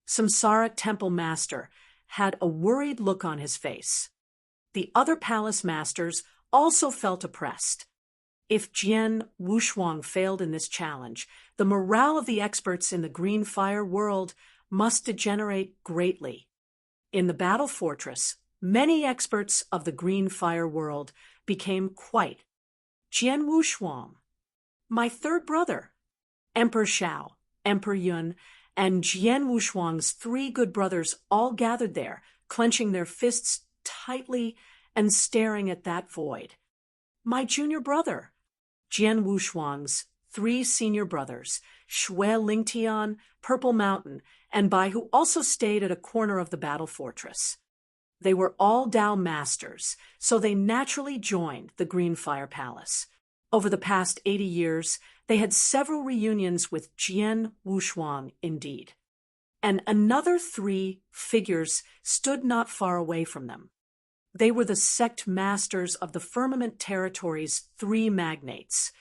Samsara Temple Master had a worried look on his face. The other palace masters also felt oppressed. If Jian Wushuang failed in this challenge, the morale of the experts in the Green Fire world must degenerate greatly. In the battle fortress, many experts of the Green Fire world became quiet. Jian Wushuang, my third brother, Emperor Shao, Emperor Yun, and Jian Wushuang's three good brothers all gathered there, clenching their fists tightly and staring at that void. My junior brother, Jian Wushuang's three senior brothers, Shui Lingtian, Purple Mountain, and Bai, who also stayed at a corner of the battle fortress. They were all Dao masters, so they naturally joined the Green Fire Palace. Over the past 80 years, they had several reunions with Jian Wushuang indeed. And another three figures stood not far away from them. They were the sect masters of the Firmament Territory's three magnates.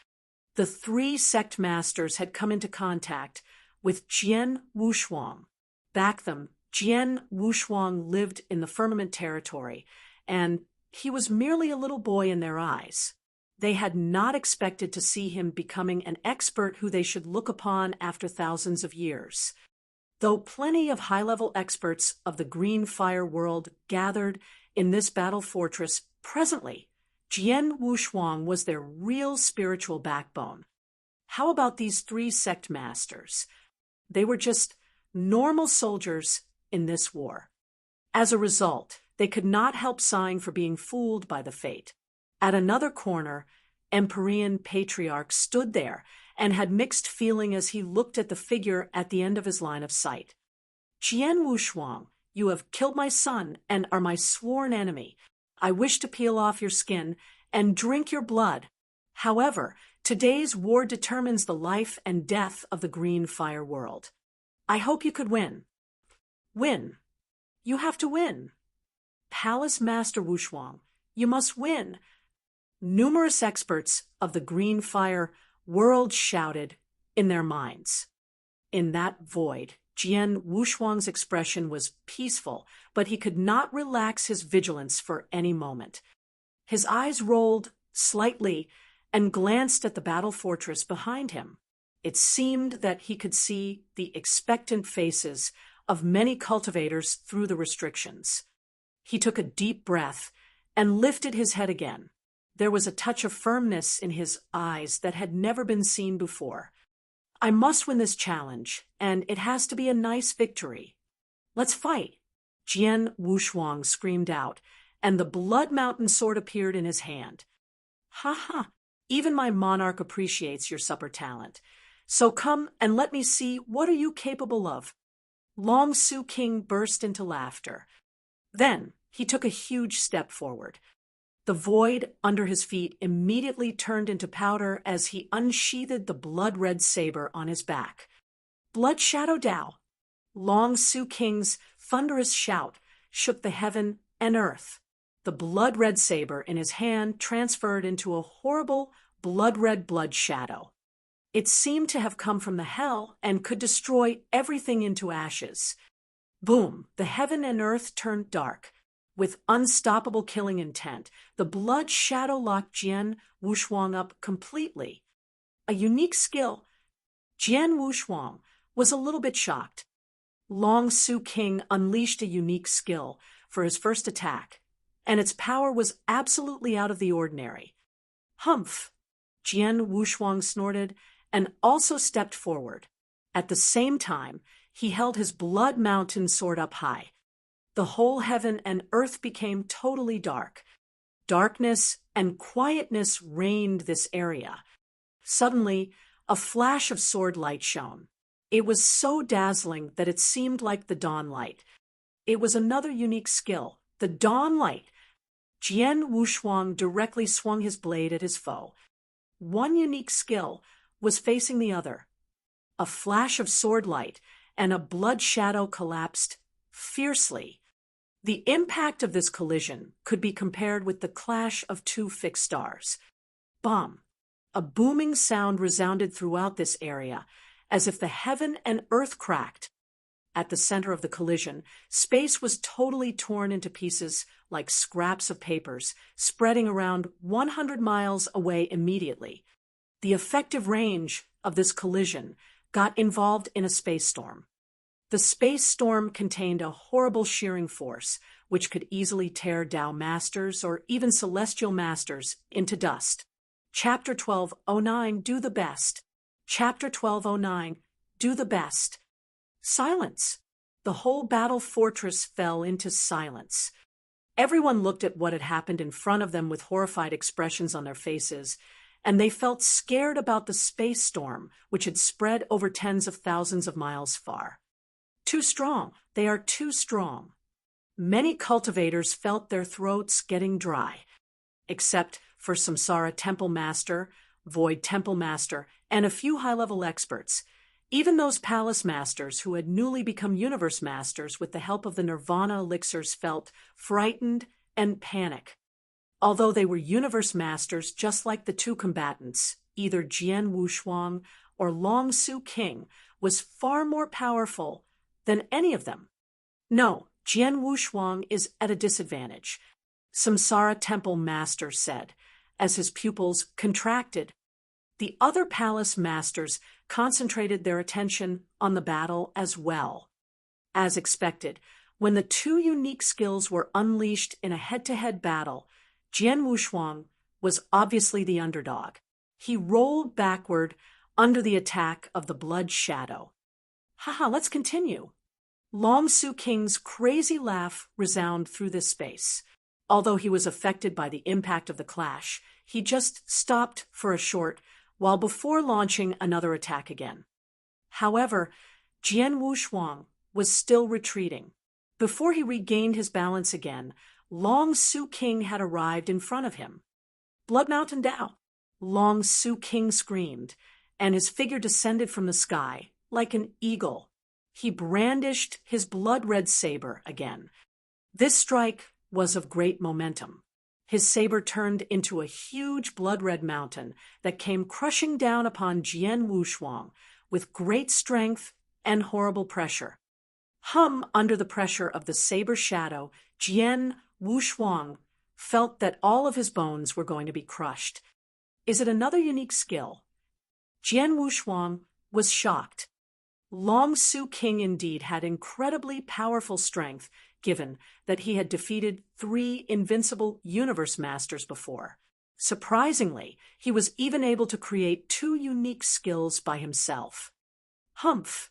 The three sect masters had come into contact with Jian Wushuang. Back them, Jian Wushuang lived in the Firmament Territory, and he was merely a little boy in their eyes. They had not expected to see him becoming an expert who they should look upon after thousands of years. Though plenty of high-level experts of the Green Fire world gathered in this battle fortress presently, Jian Wushuang was their real spiritual backbone. How about these three sect masters? They were just normal soldiers in this war. As a result, they could not help sighing for being fooled by the fate. At another corner, Empyrean Patriarch stood there and had mixed feeling as he looked at the figure at the end of his line of sight. Jian Wushuang, you have killed my son and are my sworn enemy. I wish to peel off your skin and drink your blood. However, today's war determines the life and death of the Green Fire world. I hope you could win. Win. You have to win. Palace Master Wushuang, you must win. Numerous experts of the Green Fire world shouted in their minds. In that void, Jian Wushuang's expression was peaceful, but he could not relax his vigilance for any moment. His eyes rolled slightly and glanced at the battle fortress behind him. It seemed that he could see the expectant faces of many cultivators through the restrictions. He took a deep breath and lifted his head again. There was a touch of firmness in his eyes that had never been seen before. I must win this challenge, and it has to be a nice victory. Let's fight. Jian Wushuang screamed out, and the Blood Mountain sword appeared in his hand. Ha ha, even my monarch appreciates your supper talent. So come and let me see what are you capable of. Long Su King burst into laughter. Then he took a huge step forward. The void under his feet immediately turned into powder as he unsheathed the blood-red saber on his back. Blood Shadow Dao. Long Su King's thunderous shout shook the heaven and earth. The blood-red saber in his hand transferred into a horrible blood-red blood shadow. It seemed to have come from the hell and could destroy everything into ashes. Boom! The heaven and earth turned dark. With unstoppable killing intent, the blood shadow locked Jian Wushuang up completely. A unique skill. Jian Wushuang was a little bit shocked. Long Su King unleashed a unique skill for his first attack, and its power was absolutely out of the ordinary. Humph! Jian Wushuang snorted and also stepped forward. At the same time, he held his Blood Mountain sword up high. The whole heaven and earth became totally dark. Darkness and quietness reigned this area. Suddenly, a flash of sword light shone. It was so dazzling that it seemed like the dawn light. It was another unique skill, the dawn light. Jian Wushuang directly swung his blade at his foe. One unique skill was facing the other. A flash of sword light and a blood shadow collapsed fiercely. The impact of this collision could be compared with the clash of two fixed stars. Bum! A booming sound resounded throughout this area, as if the heaven and earth cracked. At the center of the collision, space was totally torn into pieces like scraps of papers, spreading around 100 miles away immediately. The effective range of this collision got involved in a space storm. The space storm contained a horrible shearing force, which could easily tear Tao masters or even celestial masters into dust. Chapter 1209, Do the Best. Chapter 1209, Do the Best. Silence. The whole battle fortress fell into silence. Everyone looked at what had happened in front of them with horrified expressions on their faces, and they felt scared about the space storm, which had spread over tens of thousands of miles far. Too strong. They are too strong. Many cultivators felt their throats getting dry, except for Samsara Temple Master, Void Temple Master, and a few high-level experts. Even those palace masters who had newly become universe masters with the help of the Nirvana elixirs felt frightened and panic. Although they were universe masters just like the two combatants, either Jian Wushuang or Long Su King was far more powerful than any of them. No, Jian Wushuang is at a disadvantage, Samsara Temple Master said, as his pupils contracted. The other palace masters concentrated their attention on the battle as well. As expected, when the two unique skills were unleashed in a head-to-head battle, Jian Wushuang was obviously the underdog. He rolled backward under the attack of the Blood Shadow. Haha, let's continue. Long Su King's crazy laugh resounded through this space. Although he was affected by the impact of the clash, he just stopped for a short while before launching another attack again. However, Jian Wushuang was still retreating. Before he regained his balance again, Long Su King had arrived in front of him. Blood Mountain Dao! Long Su King screamed, and his figure descended from the sky like an eagle. He brandished his blood-red saber again. This strike was of great momentum. His saber turned into a huge blood-red mountain that came crushing down upon Jian Wushuang with great strength and horrible pressure. Under the pressure of the saber shadow, Jian Wushuang felt that all of his bones were going to be crushed. Is it another unique skill? Jian Wushuang was shocked. Long Su King indeed had incredibly powerful strength, given that he had defeated 3 invincible universe masters before. Surprisingly, he was even able to create 2 unique skills by himself. Humph!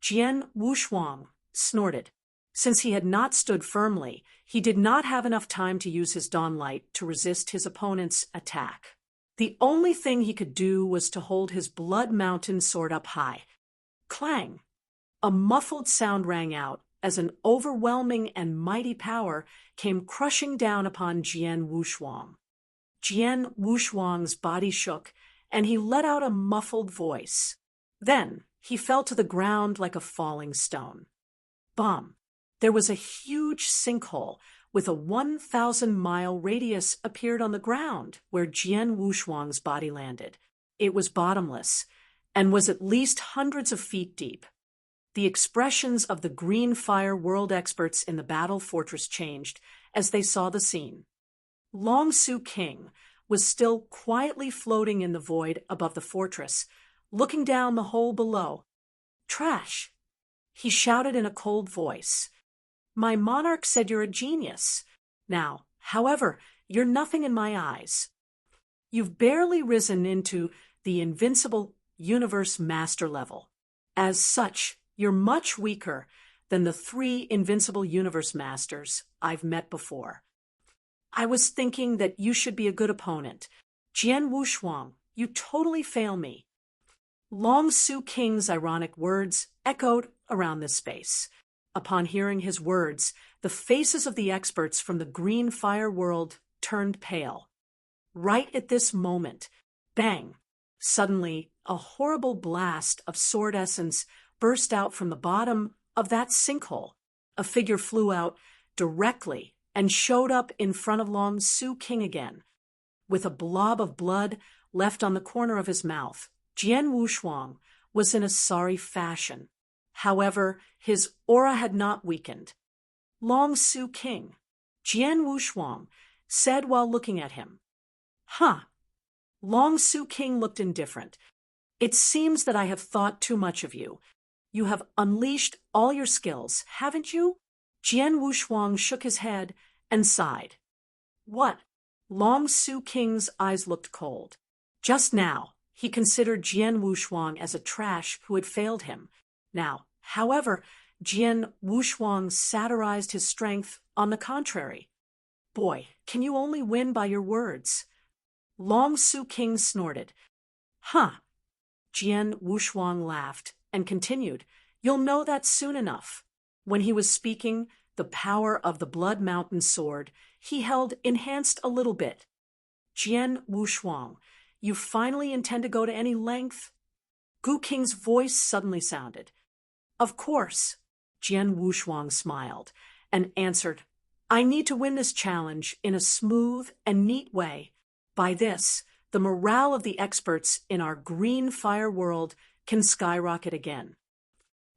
Jian Wushuang snorted. Since he had not stood firmly, he did not have enough time to use his dawn light to resist his opponent's attack. The only thing he could do was to hold his Blood Mountain sword up high. Clang! A muffled sound rang out as an overwhelming and mighty power came crushing down upon Jian Wushuang. Jian Wushuang's body shook, and he let out a muffled voice. Then he fell to the ground like a falling stone. Bum! There was a huge sinkhole with a 1,000-mile radius appeared on the ground where Jian Wushuang's body landed. It was bottomless and was at least hundreds of feet deep. The expressions of the Green Fire world experts in the battle fortress changed as they saw the scene. Long Su King was still quietly floating in the void above the fortress, looking down the hole below. Trash! He shouted in a cold voice. My monarch said you're a genius. Now, however, you're nothing in my eyes. You've barely risen into the invincible universe master level. As such, you're much weaker than the 3 invincible universe masters I've met before. I was thinking that you should be a good opponent. Jian Wushuang, you totally fail me. Long Su King's ironic words echoed around this space. Upon hearing his words, the faces of the experts from the Green Fire world turned pale. Right at this moment, bang! Suddenly, a horrible blast of sword essence burst out from the bottom of that sinkhole. A figure flew out, directly and showed up in front of Long Su King again, with a blob of blood left on the corner of his mouth. Jian Wushuang was in a sorry fashion. However, his aura had not weakened. Long Su King, Jian Wushuang said while looking at him. Huh. Long Su King looked indifferent. It seems that I have thought too much of you. You have unleashed all your skills, haven't you? Jian Wushuang shook his head and sighed. What? Long Su King's eyes looked cold. Just now, he considered Jian Wushuang as a trash who had failed him. Now, however, Jian Wushuang satirized his strength on the contrary. Boy, can you only win by your words? Long Su King snorted. Huh. Jian Wushuang laughed and continued, You'll know that soon enough. When he was speaking, the power of the Blood Mountain sword he held enhanced a little bit. Jian Wushuang, you finally intend to go to any length? Gu King's voice suddenly sounded. Of course. Jian Wushuang smiled and answered, I need to win this challenge in a smooth and neat way. By this, the morale of the experts in our green fire world can skyrocket again.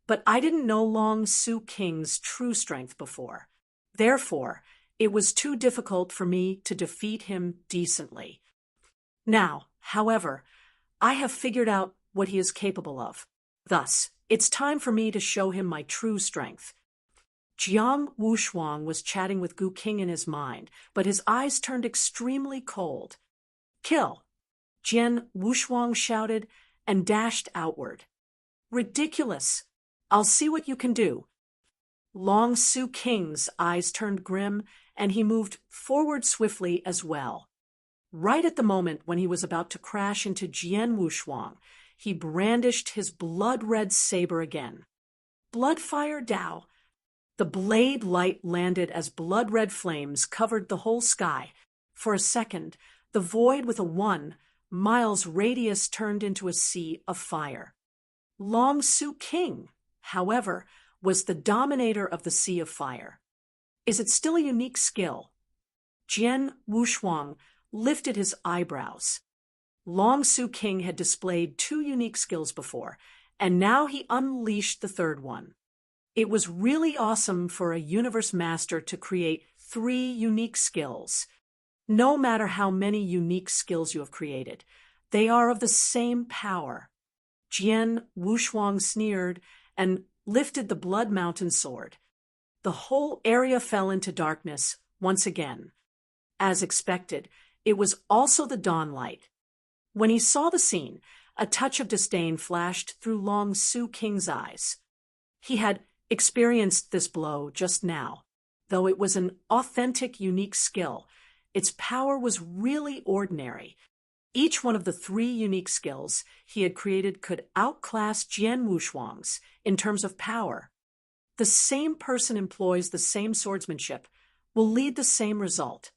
But I didn't know Long Su King's true strength before. Therefore, it was too difficult for me to defeat him decently. Now, however, I have figured out what he is capable of. Thus, it's time for me to show him my true strength. Jian Wushuang was chatting with Gu King in his mind, but his eyes turned extremely cold. Kill! Jian Wushuang shouted and dashed outward. Ridiculous! I'll see what you can do. Long Su King's eyes turned grim, and he moved forward swiftly as well. Right at the moment when he was about to crash into Jian Wushuang, he brandished his blood-red saber again. Bloodfire Dao. The blade light landed as blood-red flames covered the whole sky. For a second, the void with a 1 miles radius turned into a sea of fire. Long Su King, however, was the dominator of the sea of fire. Is it still a unique skill? Jian Wushuang lifted his eyebrows. Long Su King had displayed 2 unique skills before, and now he unleashed the third one. It was really awesome for a universe master to create 3 unique skills. No matter how many unique skills you have created, they are of the same power. Jian Wushuang sneered and lifted the Blood Mountain sword. The whole area fell into darkness once again. As expected, it was also the dawn light. When he saw the scene, a touch of disdain flashed through Long Su King's eyes. He had experienced this blow just now. Though it was an authentic, unique skill, its power was really ordinary. Each one of the 3 unique skills he had created could outclass Jian Wushuang's in terms of power. The same person employs the same swordsmanship will lead the same result.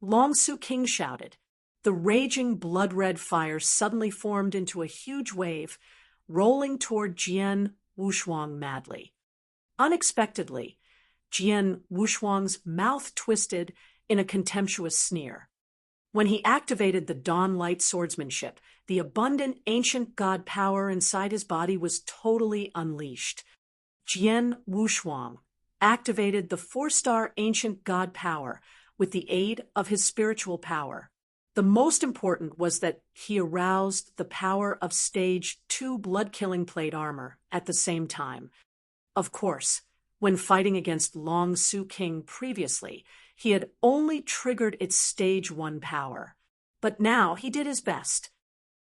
Long Su King shouted. The raging blood-red fire suddenly formed into a huge wave, rolling toward Jian Wushuang madly. Unexpectedly, Jian Wushuang's mouth twisted in a contemptuous sneer. When he activated the Dawn Light swordsmanship, the abundant ancient god power inside his body was totally unleashed. Jian Wushuang activated the 4-star ancient god power with the aid of his spiritual power. The most important was that he aroused the power of Stage 2 blood-killing plate armor at the same time. Of course, when fighting against Long Su King previously, he had only triggered its Stage 1 power. But now he did his best.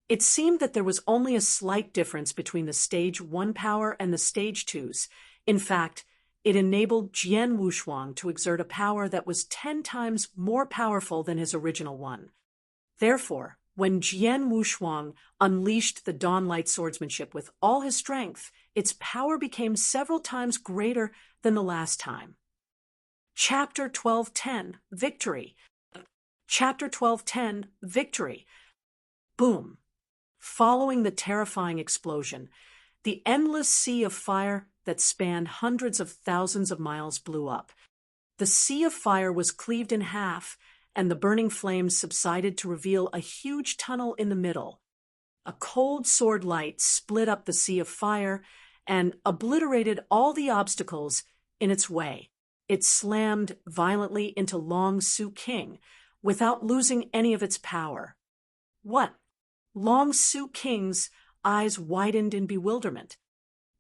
It seemed that there was only a slight difference between the Stage 1 power and the Stage 2's. In fact, it enabled Jian Wushuang to exert a power that was 10 times more powerful than his original one. Therefore, when Jian Wushuang unleashed the Dawnlight swordsmanship with all his strength, its power became several times greater than the last time. Chapter 12:10 Victory. Chapter 12:10 Victory. Boom. Following the terrifying explosion, the endless sea of fire that spanned hundreds of thousands of miles blew up. The sea of fire was cleaved in half, and the burning flames subsided to reveal a huge tunnel in the middle. A cold sword light split up the sea of fire and obliterated all the obstacles in its way. It slammed violently into Long Su King without losing any of its power. What? Long Su King's eyes widened in bewilderment.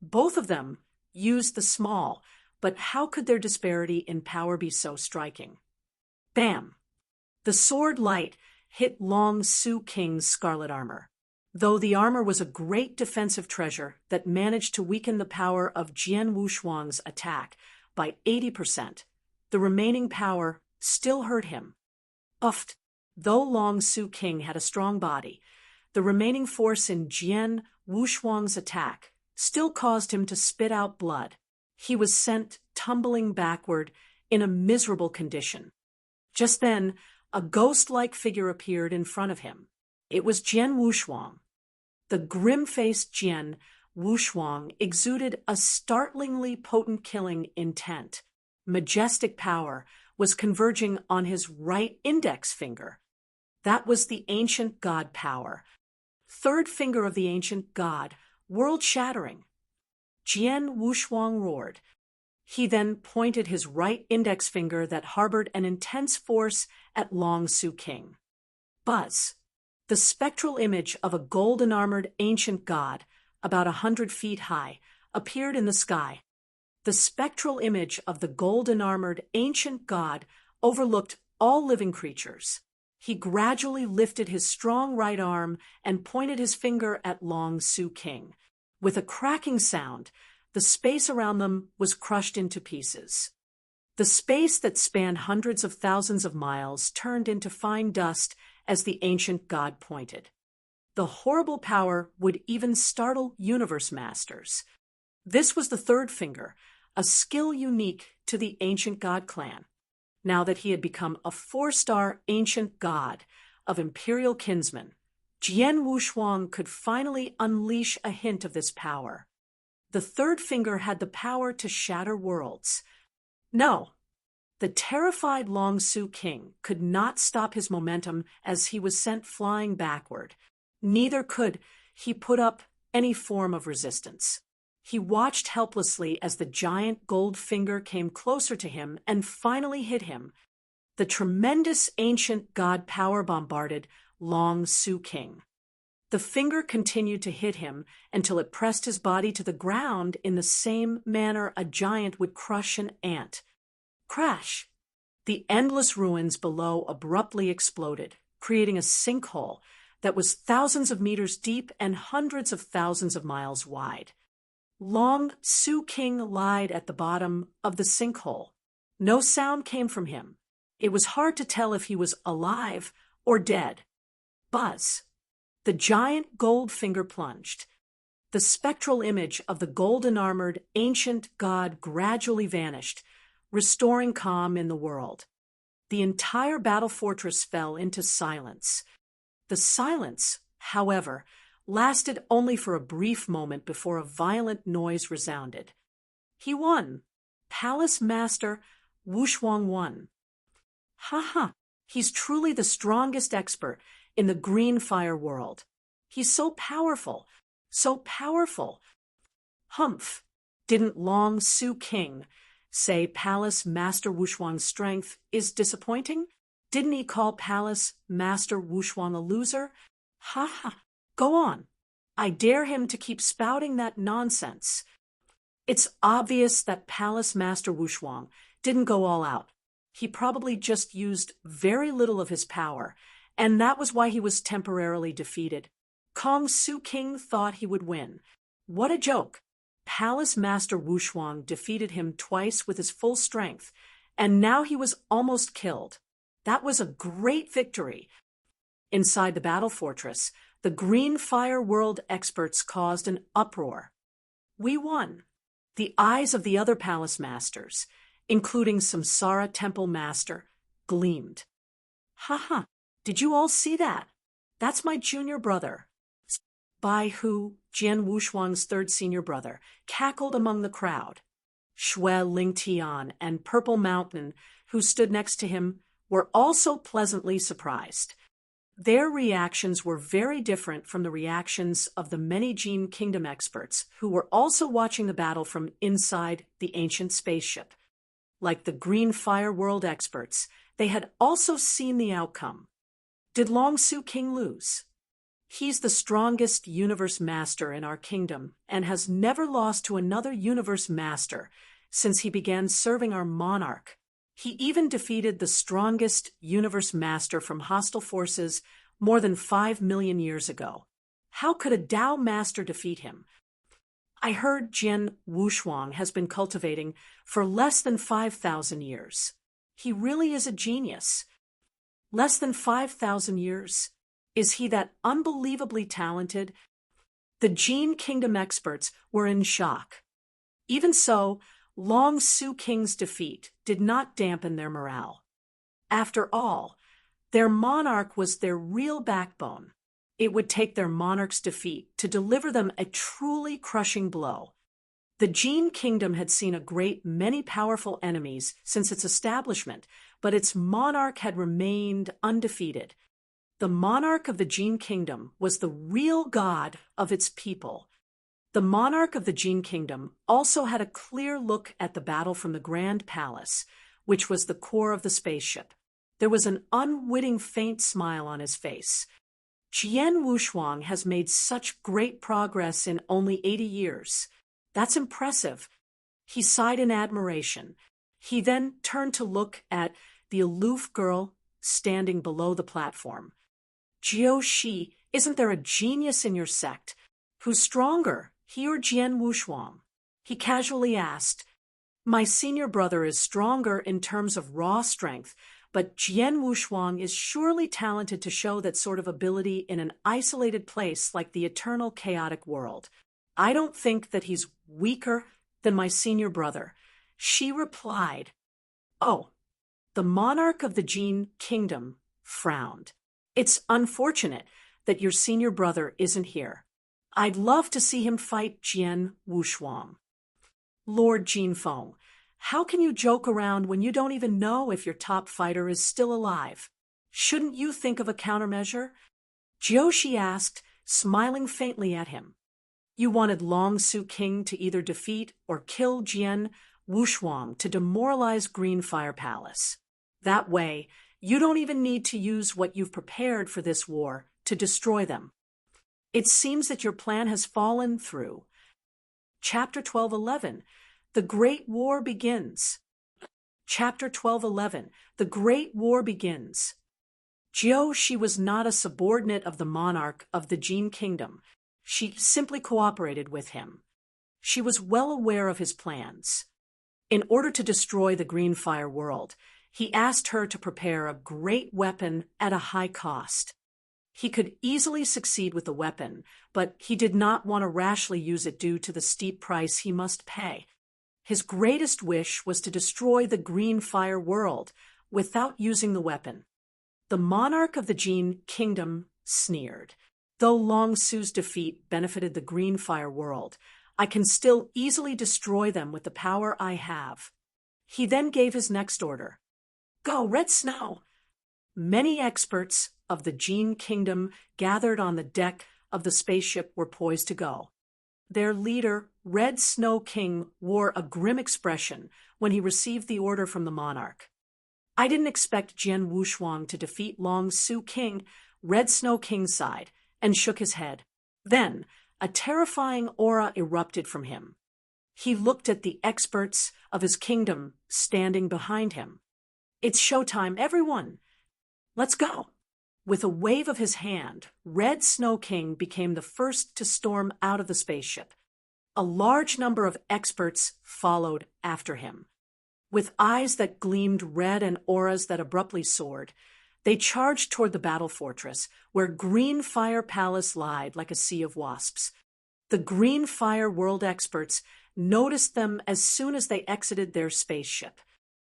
Both of them used the small, but how could their disparity in power be so striking? Bam! The sword light hit Long Su King's scarlet armor. Though the armor was a great defensive treasure that managed to weaken the power of Jian Wushuang's attack by 80%, the remaining power still hurt him. Uffed! Though Long Su King had a strong body, the remaining force in Jian Wushuang's attack still caused him to spit out blood. He was sent tumbling backward in a miserable condition. Just then, a ghost-like figure appeared in front of him. It was Jian Wushuang. The grim-faced Jian Wushuang exuded a startlingly potent killing intent. Majestic power was converging on his right index finger. That was the ancient god power. Third finger of the ancient god, world-shattering. Jian Wushuang roared. He then pointed his right index finger that harbored an intense force at Long Su King. Buzz! The spectral image of a golden-armored ancient god, about 100 feet high, appeared in the sky. The spectral image of the golden-armored ancient god overlooked all living creatures. He gradually lifted his strong right arm and pointed his finger at Long Su King. With a cracking sound, the space around them was crushed into pieces. The space that spanned hundreds of thousands of miles turned into fine dust as the ancient god pointed. The horrible power would even startle universe masters. This was the third finger, a skill unique to the ancient god clan. Now that he had become a 4-star ancient god of imperial kinsmen, Jian Wushuang could finally unleash a hint of this power. The third finger had the power to shatter worlds. No, the terrified Long Su King could not stop his momentum as he was sent flying backward. Neither could he put up any form of resistance. He watched helplessly as the giant gold finger came closer to him and finally hit him. The tremendous ancient god power bombarded Long Su King. The finger continued to hit him until it pressed his body to the ground in the same manner a giant would crush an ant. Crash! The endless ruins below abruptly exploded, creating a sinkhole that was thousands of meters deep and hundreds of thousands of miles wide. Long Su King lied at the bottom of the sinkhole. No sound came from him. It was hard to tell if he was alive or dead. Buzz! The giant gold finger plunged. The spectral image of the golden-armored ancient god gradually vanished, restoring calm in the world. The entire battle fortress fell into silence. The silence, however, lasted only for a brief moment before a violent noise resounded. He won. Palace Master Wushuang won. Ha! He's truly the strongest expert in the green fire world. He's so powerful, so powerful. Humph! Didn't Long Su King say Palace Master Wushuang's strength is disappointing? Didn't he call Palace Master Wushuang a loser? Ha! Go on. I dare him to keep spouting that nonsense. It's obvious that Palace Master Wushuang didn't go all out. He probably just used very little of his power, and that was why he was temporarily defeated. Long Su King thought he would win. What a joke! Palace Master Wushuang defeated him twice with his full strength, and now he was almost killed. That was a great victory. Inside the battle fortress, the Green Fire World experts caused an uproar. We won. The eyes of the other palace masters, including Samsara Temple Master, gleamed. Ha! Did you all see that? That's my junior brother. Bai Hu, Jian Wushuang's third senior brother, cackled among the crowd. Shui Lingtian and Purple Mountain, who stood next to him, were also pleasantly surprised. Their reactions were very different from the reactions of the many Jian Kingdom experts who were also watching the battle from inside the ancient spaceship. Like the Green Fire World experts, they had also seen the outcome. Did Long Su King lose? He's the strongest universe master in our kingdom and has never lost to another universe master since he began serving our monarch. He even defeated the strongest universe master from hostile forces more than 5 million years ago. How could a Tao master defeat him? I heard Jian Wushuang has been cultivating for less than 5,000 years. He really is a genius. Less than 5,000 years? Is he that unbelievably talented? The Jian Kingdom experts were in shock. Even so, Long Su King's defeat did not dampen their morale. After all, their monarch was their real backbone. It would take their monarch's defeat to deliver them a truly crushing blow. The Jian Kingdom had seen a great many powerful enemies since its establishment, but its monarch had remained undefeated. The monarch of the Jian Kingdom was the real god of its people. The monarch of the Jian Kingdom also had a clear look at the battle from the Grand Palace, which was the core of the spaceship. There was an unwitting faint smile on his face. Jian Wushuang has made such great progress in only 80 years. That's impressive. He sighed in admiration. He then turned to look at the aloof girl standing below the platform. Jiao Shi, isn't there a genius in your sect? Who's stronger, he or Jian Wushuang? He casually asked. My senior brother is stronger in terms of raw strength, but Jian Wushuang is surely talented to show that sort of ability in an isolated place like the eternal chaotic world. I don't think that he's weaker than my senior brother. She replied. Oh, the monarch of the Jian Kingdom frowned. It's unfortunate that your senior brother isn't here. I'd love to see him fight Jian Wushuang. Lord Jinfeng, how can you joke around when you don't even know if your top fighter is still alive? Shouldn't you think of a countermeasure? Jiaoshi asked, smiling faintly at him. You wanted Long Su King to either defeat or kill Jian Wushuang to demoralize Green Fire Palace. That way, you don't even need to use what you've prepared for this war to destroy them. It seems that your plan has fallen through. Chapter 12:11. The Great War begins. Chapter 12:11. The Great War begins. She was not a subordinate of the monarch of the Jian Kingdom. She simply cooperated with him. She was well aware of his plans. In order to destroy the Green Fire world, he asked her to prepare a great weapon at a high cost. He could easily succeed with the weapon, but he did not want to rashly use it due to the steep price he must pay. His greatest wish was to destroy the Green Fire world without using the weapon. The monarch of the Jian Kingdom sneered. Though Long Su's defeat benefited the Green Fire world, I can still easily destroy them with the power I have. He then gave his next order. Go, Red Snow! Many experts of the Jian Kingdom gathered on the deck of the spaceship were poised to go. Their leader, Red Snow King, wore a grim expression when he received the order from the monarch. I didn't expect Jian Wushuang to defeat Long Su King. Red Snow King sighed and shook his head. Then, a terrifying aura erupted from him. He looked at the experts of his kingdom standing behind him. It's showtime, everyone! Let's go! With a wave of his hand, Red Snow King became the first to storm out of the spaceship. A large number of experts followed after him. With eyes that gleamed red and auras that abruptly soared, they charged toward the battle fortress, where Green Fire Palace lied like a sea of wasps. The Green Fire World experts noticed them as soon as they exited their spaceship.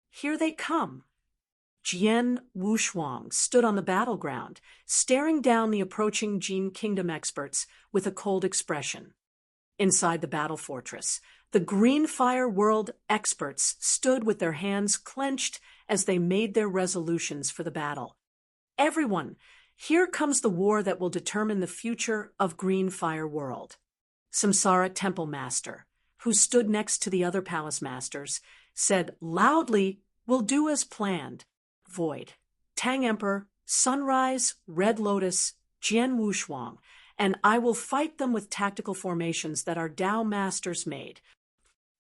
Here they come. Jian Wushuang stood on the battleground, staring down the approaching Jian Kingdom experts with a cold expression. Inside the battle fortress, The Green Fire World experts stood with their hands clenched as they made their resolutions for the battle. Everyone, here comes the war that will determine the future of Green Fire World. Samsara Temple Master, who stood next to the other palace masters, said loudly, "We'll do as planned." Void, Tang Emperor, Sunrise, Red Lotus, Jian Wushuang, and I will fight them with tactical formations that our Tao masters made.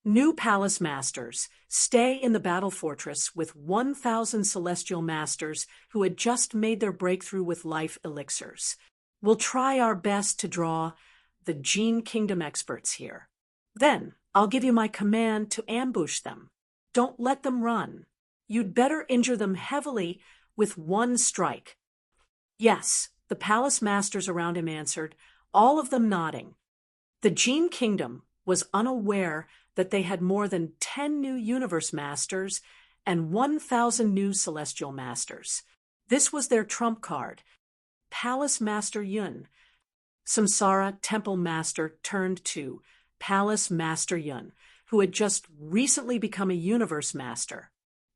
New palace masters, stay in the battle fortress with 1,000 celestial masters who had just made their breakthrough with life elixirs. We'll try our best to draw the Jian Kingdom experts here. Then I'll give you my command to ambush them. Don't let them run. You'd better injure them heavily with one strike. Yes, the palace masters around him answered, all of them nodding. The Jian Kingdom was unaware that they had more than 10 new universe masters and 1,000 new celestial masters. This was their trump card. Palace Master Yun. Samsara Temple Master turned to Palace Master Yun, who had just recently become a universe master.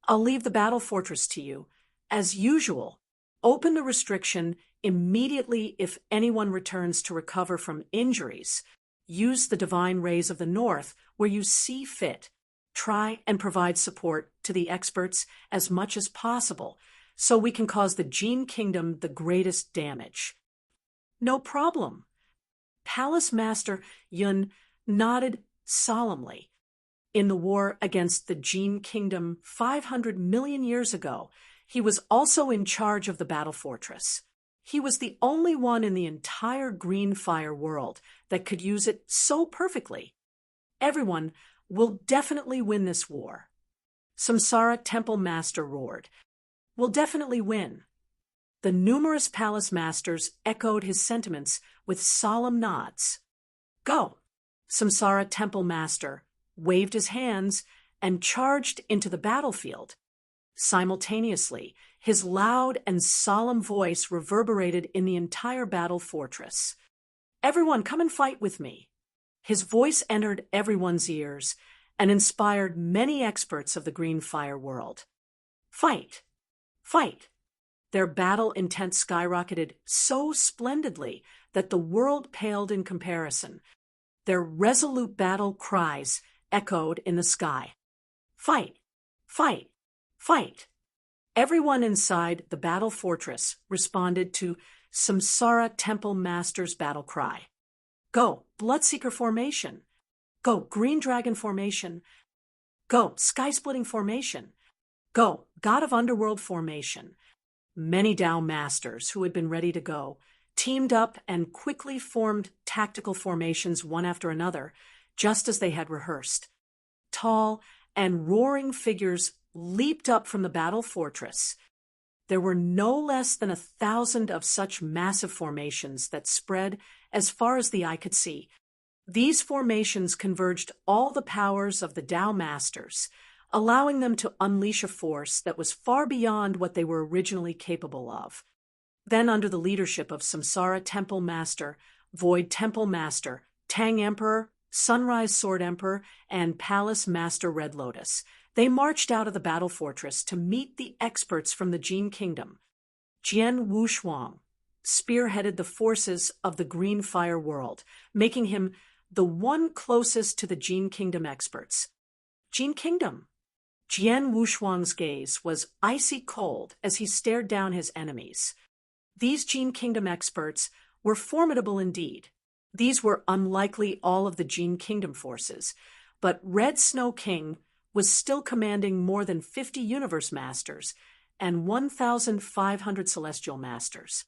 I'll leave the battle fortress to you. As usual, open the restriction immediately if anyone returns to recover from injuries. Use the divine rays of the north where you see fit. Try and provide support to the experts as much as possible so we can cause the Jian Kingdom the greatest damage. No problem. Palace Master Yun nodded solemnly. In the war against the Jian Kingdom 500 million years ago, he was also in charge of the battle fortress. He was the only one in the entire Green Fire world that could use it so perfectly. Everyone will definitely win this war. Samsara Temple Master roared. We'll definitely win. The numerous palace masters echoed his sentiments with solemn nods. Go! Samsara Temple Master waved his hands and charged into the battlefield. Simultaneously, his loud and solemn voice reverberated in the entire battle fortress. Everyone, come and fight with me. His voice entered everyone's ears and inspired many experts of the Green Fire world. Fight! Fight! Their battle intent skyrocketed so splendidly that the world paled in comparison. Their resolute battle cries echoed in the sky. Fight! Fight! Fight! Everyone inside the battle fortress responded to Samsara Temple Master's battle cry. Go, Bloodseeker formation. Go, Green Dragon formation. Go, Sky-Splitting formation. Go, God of Underworld formation. Many Tao masters who had been ready to go teamed up and quickly formed tactical formations one after another, just as they had rehearsed. Tall and roaring figures leaped up from the battle fortress. There were no less than 1,000 of such massive formations that spread as far as the eye could see. These formations converged all the powers of the Tao masters, allowing them to unleash a force that was far beyond what they were originally capable of. Then, under the leadership of Samsara Temple Master, Void Temple Master, Tang Emperor, Sunrise Sword Emperor, and Palace Master Red Lotus, they marched out of the battle fortress to meet the experts from the Jian Kingdom. Jian Wushuang spearheaded the forces of the Green Fire world, making him the one closest to the Jian Kingdom experts. Jian Kingdom. Jian Wushuang's gaze was icy cold as he stared down his enemies. These Jian Kingdom experts were formidable indeed. These were unlikely all of the Jian Kingdom forces, but Red Snow King was still commanding more than 50 universe masters and 1,500 celestial masters.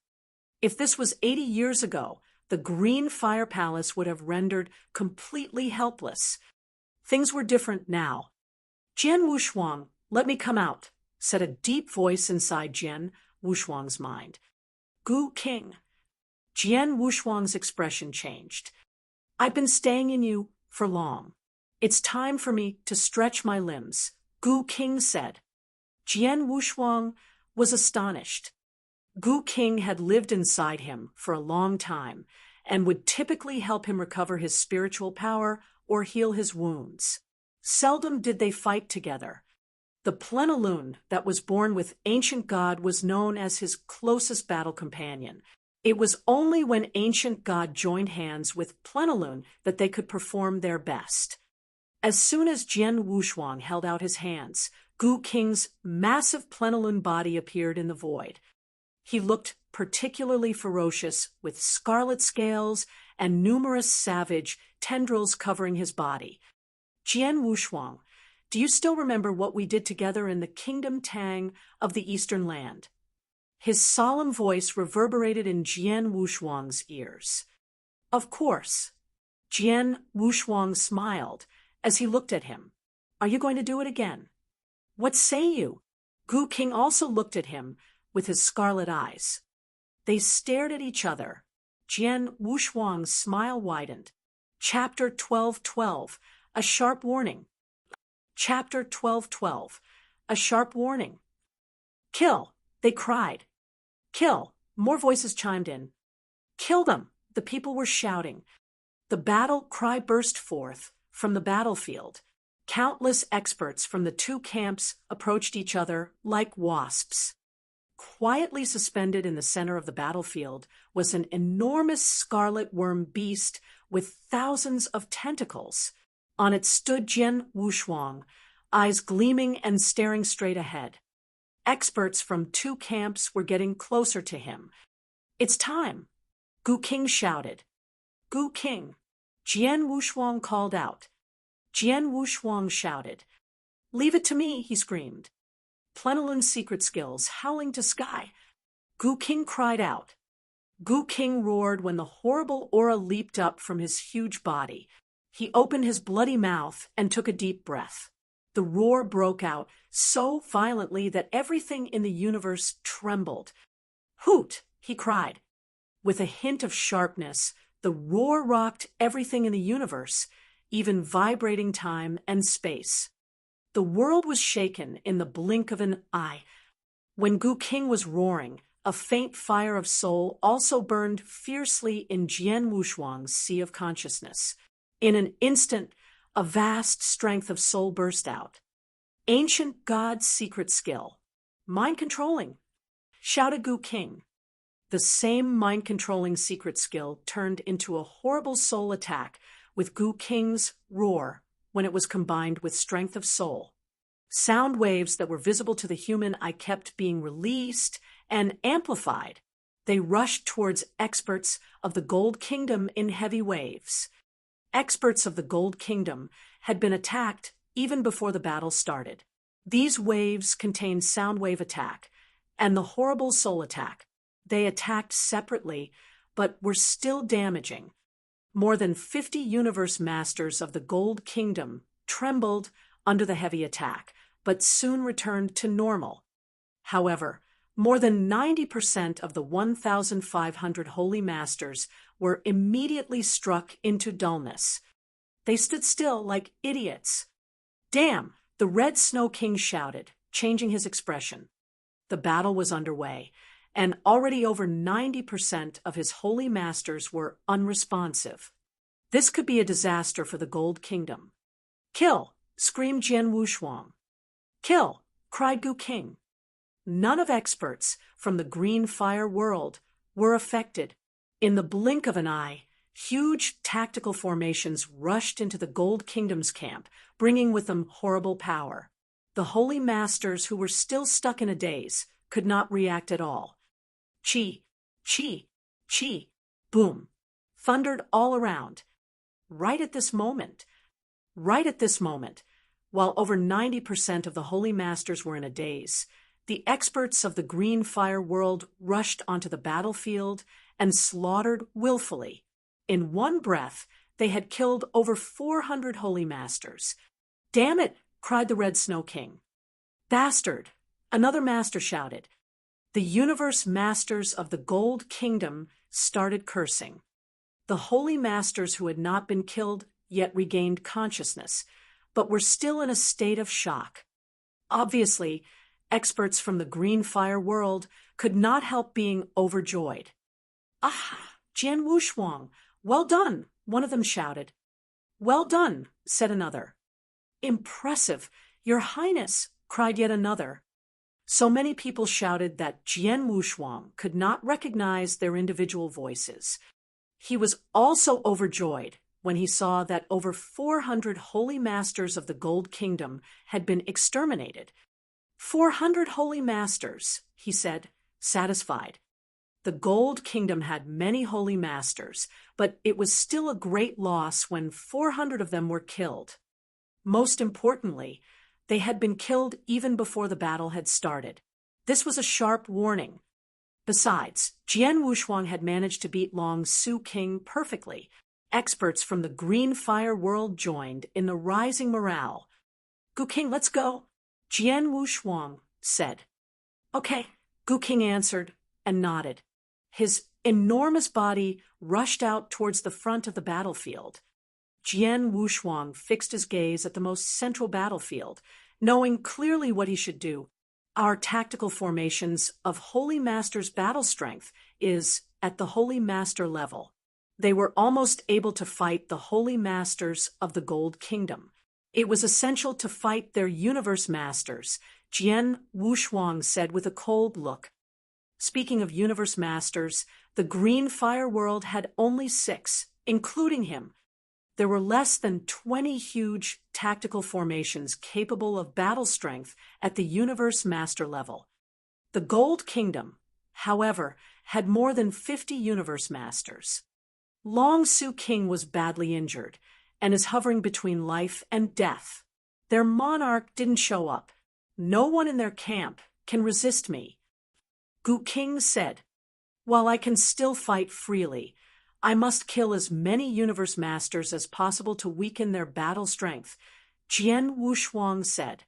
If this was 80 years ago, the Green Fire Palace would have rendered completely helpless. Things were different now. Jian Wushuang, let me come out, said a deep voice inside Jian Wushuang's mind. Gu King. Jian Wushuang's expression changed. I've been staying in you for long. It's time for me to stretch my limbs, Gu King said. Jian Wushuang was astonished. Gu King had lived inside him for a long time and would typically help him recover his spiritual power or heal his wounds. Seldom did they fight together. The plenilune that was born with ancient God was known as his closest battle companion. It was only when ancient God joined hands with plenilune that they could perform their best. As soon as Jian Wushuang held out his hands, Gu Qing's massive plenilune body appeared in the void. He looked particularly ferocious, with scarlet scales and numerous savage tendrils covering his body. Jian Wushuang, do you still remember what we did together in the Kingdom Tang of the Eastern Land? His solemn voice reverberated in Jian Wushuang's ears. Of course. Jian Wushuang smiled as he looked at him. Are you going to do it again? What say you? Gu Qing also looked at him with his scarlet eyes. They stared at each other. Jian Wushuang's smile widened. Chapter 12:12, a sharp warning. Chapter 12:12, a sharp warning. Kill, they cried. Kill, more voices chimed in. Kill them, the people were shouting. The battle cry burst forth from the battlefield. Countless experts from the two camps approached each other like wasps. Quietly suspended in the center of the battlefield was an enormous scarlet worm beast with thousands of tentacles. On it stood Jian Wushuang, eyes gleaming and staring straight ahead. Experts from two camps were getting closer to him. It's time, Gu Qing shouted. Gu Qing, Jian Wushuang called out. Jian Wushuang shouted. Leave it to me, he screamed. Plenilune's secret skills howling to sky. Gu Qing cried out. Gu Qing roared when the horrible aura leaped up from his huge body. He opened his bloody mouth and took a deep breath. The roar broke out so violently that everything in the universe trembled. Hoot, he cried. With a hint of sharpness, the roar rocked everything in the universe, even vibrating time and space. The world was shaken in the blink of an eye. When Gu Qing was roaring, a faint fire of soul also burned fiercely in Jian Wushuang's sea of consciousness. In an instant, a vast strength of soul burst out. Ancient God's secret skill. Mind-controlling, shouted Gu Qing. The same mind-controlling secret skill turned into a horrible soul attack with Gu Qing's roar when it was combined with strength of soul. Sound waves that were visible to the human eye kept being released and amplified. They rushed towards experts of the Gold Kingdom in heavy waves. Experts of the Gold Kingdom had been attacked even before the battle started. These waves contained sound wave attack and the horrible soul attack. They attacked separately, but were still damaging. More than 50 universe masters of the Gold Kingdom trembled under the heavy attack, but soon returned to normal. However, more than 90% of the 1,500 holy masters were immediately struck into dullness. They stood still like idiots. Damn, the Red Snow King shouted, changing his expression. The battle was underway, and already over 90% of his holy masters were unresponsive. This could be a disaster for the Gold Kingdom. Kill, screamed Jian Wushuang. Kill, cried Gu Qing. None of experts from the green fire world were affected. In the blink of an eye, huge tactical formations rushed into the Gold Kingdom's camp, bringing with them horrible power. The holy masters who were still stuck in a daze could not react at all. Chi, chi, chi, boom, thundered all around. Right at this moment, while over 90% of the holy masters were in a daze, the experts of the green fire world rushed onto the battlefield and slaughtered willfully. In one breath, they had killed over 400 holy masters. Damn it, cried the Red Snow King. Bastard, another master shouted. The universe masters of the Gold Kingdom started cursing. The holy masters who had not been killed yet regained consciousness, but were still in a state of shock. Obviously, experts from the green fire world could not help being overjoyed. Ah, Jian Wushuang, well done, one of them shouted. Well done, said another. Impressive, Your Highness, cried yet another. So many people shouted that Jian Wushuang could not recognize their individual voices. He was also overjoyed when he saw that over 400 holy masters of the Gold Kingdom had been exterminated. 400 holy masters, he said, satisfied. The Gold Kingdom had many holy masters, but it was still a great loss when 400 of them were killed. Most importantly, they had been killed even before the battle had started. This was a sharp warning. Besides, Jian Wushuang had managed to beat Long Su King perfectly. Experts from the Green Fire world joined in the rising morale. Gu King, let's go, Jian Wushuang said. Okay, Gu King answered and nodded. His enormous body rushed out towards the front of the battlefield. Jian Wushuang fixed his gaze at the most central battlefield, knowing clearly what he should do. Our tactical formations of Holy Master's battle strength is at the Holy Master level. They were almost able to fight the Holy Masters of the Gold Kingdom. It was essential to fight their universe masters, Jian Wushuang said with a cold look. Speaking of universe masters, the Green Fire world had only 6, including him. There were less than 20 huge tactical formations capable of battle strength at the universe master level. The Gold Kingdom, however, had more than 50 universe masters. Long Su King was badly injured and is hovering between life and death. Their monarch didn't show up. No one in their camp can resist me. Gu King said, while I can still fight freely, I must kill as many universe masters as possible to weaken their battle strength, Jian Wushuang said.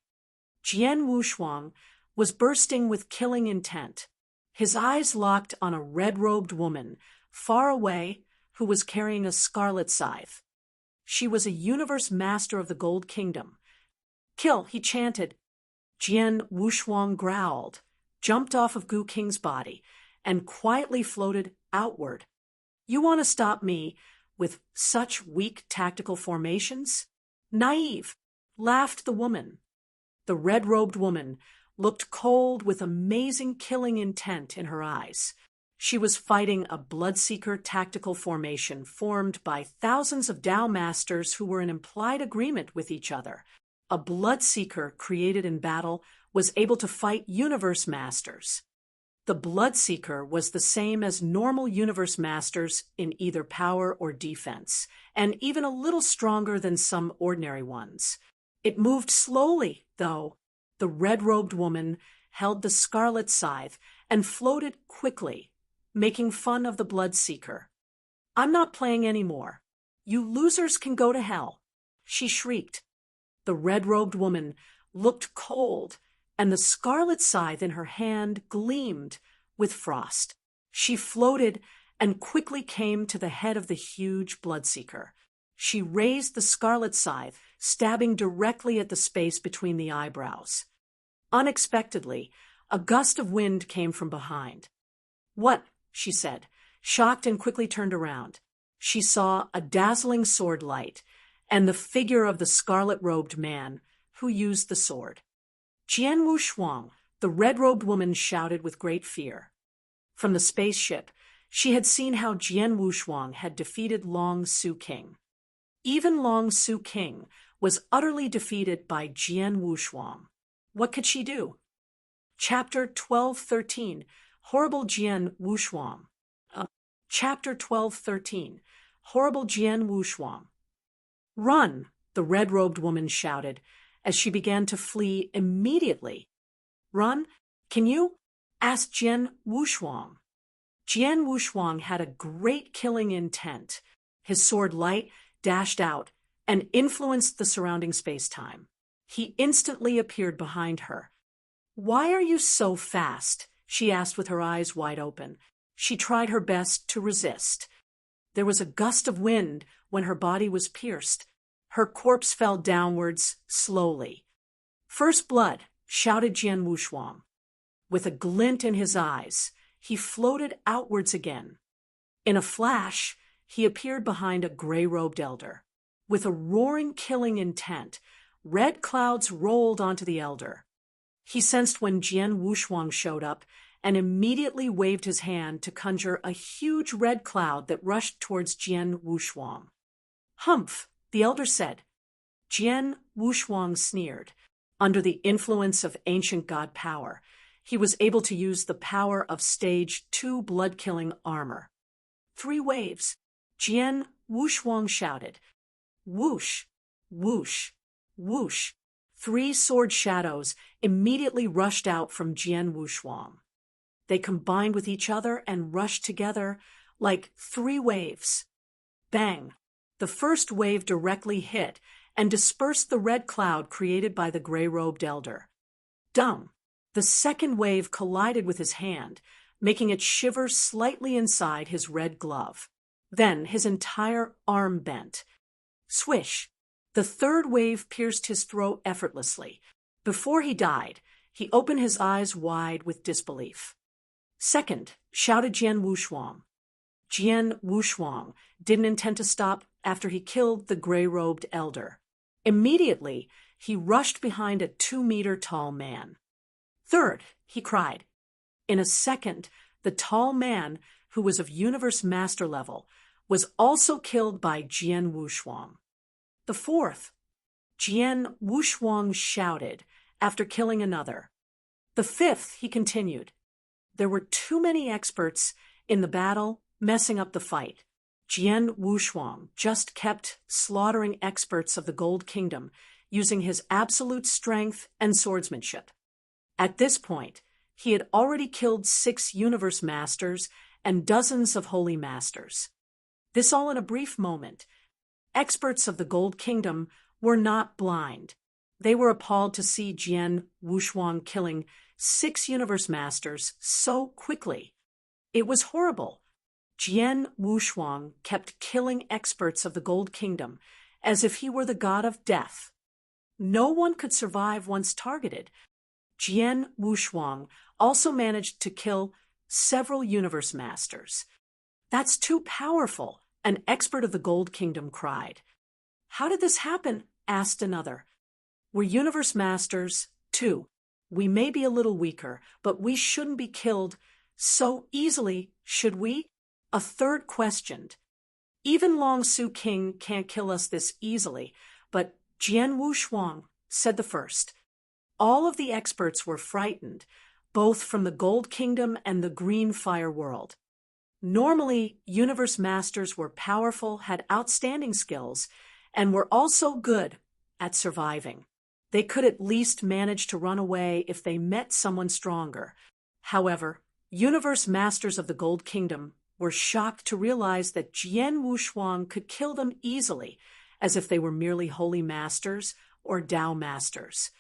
Jian Wushuang was bursting with killing intent. His eyes locked on a red-robed woman, far away, who was carrying a scarlet scythe. She was a universe master of the Gold Kingdom. Kill, he chanted. Jian Wushuang growled, jumped off of Gu King's body, and quietly floated outward. You want to stop me with such weak tactical formations? Naive, laughed the woman. The red-robed woman looked cold with amazing killing intent in her eyes. She was fighting a Bloodseeker tactical formation formed by thousands of Tao masters who were in implied agreement with each other. A Bloodseeker created in battle was able to fight universe masters. The Bloodseeker was the same as normal universe masters in either power or defense, and even a little stronger than some ordinary ones. It moved slowly, though. The red-robed woman held the scarlet scythe and floated quickly, making fun of the Bloodseeker. I'm not playing anymore. You losers can go to hell, she shrieked. The red-robed woman looked cold, and the scarlet scythe in her hand gleamed with frost. She floated and quickly came to the head of the huge Bloodseeker. She raised the scarlet scythe, stabbing directly at the space between the eyebrows. Unexpectedly, a gust of wind came from behind. What? She said, shocked, and quickly turned around. She saw a dazzling sword light and the figure of the scarlet-robed man who used the sword. Jian Wushuang, the red-robed woman, shouted with great fear. From the spaceship, she had seen how Jian Wushuang had defeated Long Su King. Even Long Su King was utterly defeated by Jian Wushuang. What could she do? Chapter 12:13, Horrible Jian Wushuang. Chapter 12:13, Horrible Jian Wushuang. Run, the red-robed woman shouted, as she began to flee immediately. Run? Can you? Asked Jian Wushuang. Jian Wushuang had a great killing intent. His sword light dashed out and influenced the surrounding space-time. He instantly appeared behind her. Why are you so fast? She asked with her eyes wide open. She tried her best to resist. There was a gust of wind when her body was pierced. Her corpse fell downwards slowly. First blood, shouted Jian Wushuang. With a glint in his eyes, he floated outwards again. In a flash, he appeared behind a gray-robed elder. With a roaring killing intent, red clouds rolled onto the elder. He sensed when Jian Wushuang showed up and immediately waved his hand to conjure a huge red cloud that rushed towards Jian Wushuang. "Humph," the elder said. Jian Wushuang sneered. Under the influence of ancient god power, he was able to use the power of stage 2 blood-killing armor. 3 waves. Jian Wushuang shouted. Whoosh, whoosh, whoosh. 3 sword shadows immediately rushed out from Jian Wushuang. They combined with each other and rushed together like 3 waves. Bang! The first wave directly hit and dispersed the red cloud created by the gray-robed elder. Dung! The second wave collided with his hand, making it shiver slightly inside his red glove. Then his entire arm bent. Swish! The third wave pierced his throat effortlessly. Before he died, he opened his eyes wide with disbelief. "Second," shouted Jian Wushuang. Jian Wushuang didn't intend to stop after he killed the gray-robed elder. Immediately, he rushed behind a 2-meter-tall man. "Third," he cried. In a second, the tall man, who was of universe master level, was also killed by Jian Wushuang. "The fourth," Jian Wushuang shouted after killing another. "The fifth," he continued. There were too many experts in the battle messing up the fight. Jian Wushuang just kept slaughtering experts of the Gold Kingdom using his absolute strength and swordsmanship. At this point, he had already killed 6 universe masters and dozens of holy masters. This all in a brief moment. Experts of the Gold Kingdom were not blind. They were appalled to see Jian Wushuang killing 6 universe masters so quickly. It was horrible. Jian Wushuang kept killing experts of the Gold Kingdom as if he were the god of death. No one could survive once targeted. Jian Wushuang also managed to kill several universe masters. "That's too powerful," an expert of the Gold Kingdom cried. "How did this happen?" asked another. "We're universe masters, too. We may be a little weaker, but we shouldn't be killed so easily, should we?" A third questioned. "Even Long Su King can't kill us this easily, but Jian Wushuang," said the first. All of the experts were frightened, both from the Gold Kingdom and the Green Fire world. Normally, universe masters were powerful, had outstanding skills, and were also good at surviving. They could at least manage to run away if they met someone stronger. However, universe masters of the Gold Kingdom were shocked to realize that Jian Wushuang could kill them easily, as if they were merely holy masters or Tao masters.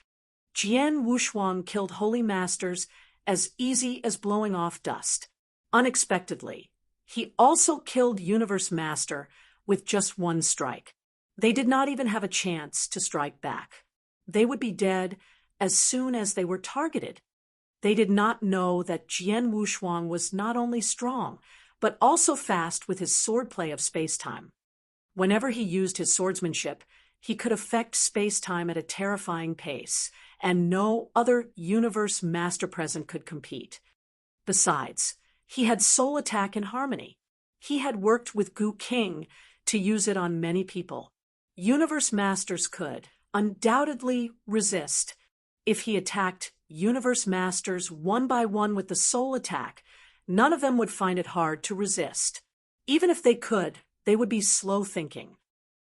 Jian Wushuang killed holy masters as easy as blowing off dust. Unexpectedly, he also killed universe master with just 1 strike. They did not even have a chance to strike back. They would be dead as soon as they were targeted. They did not know that Jian Wushuang was not only strong, but also fast with his swordplay of space-time. Whenever he used his swordsmanship, he could affect space-time at a terrifying pace, and no other universe master present could compete. Besides, he had soul attack in harmony. He had worked with Gu King to use it on many people. Universe masters could undoubtedly resist. If he attacked universe masters one by one with the soul attack, none of them would find it hard to resist. Even if they could, they would be slow thinking.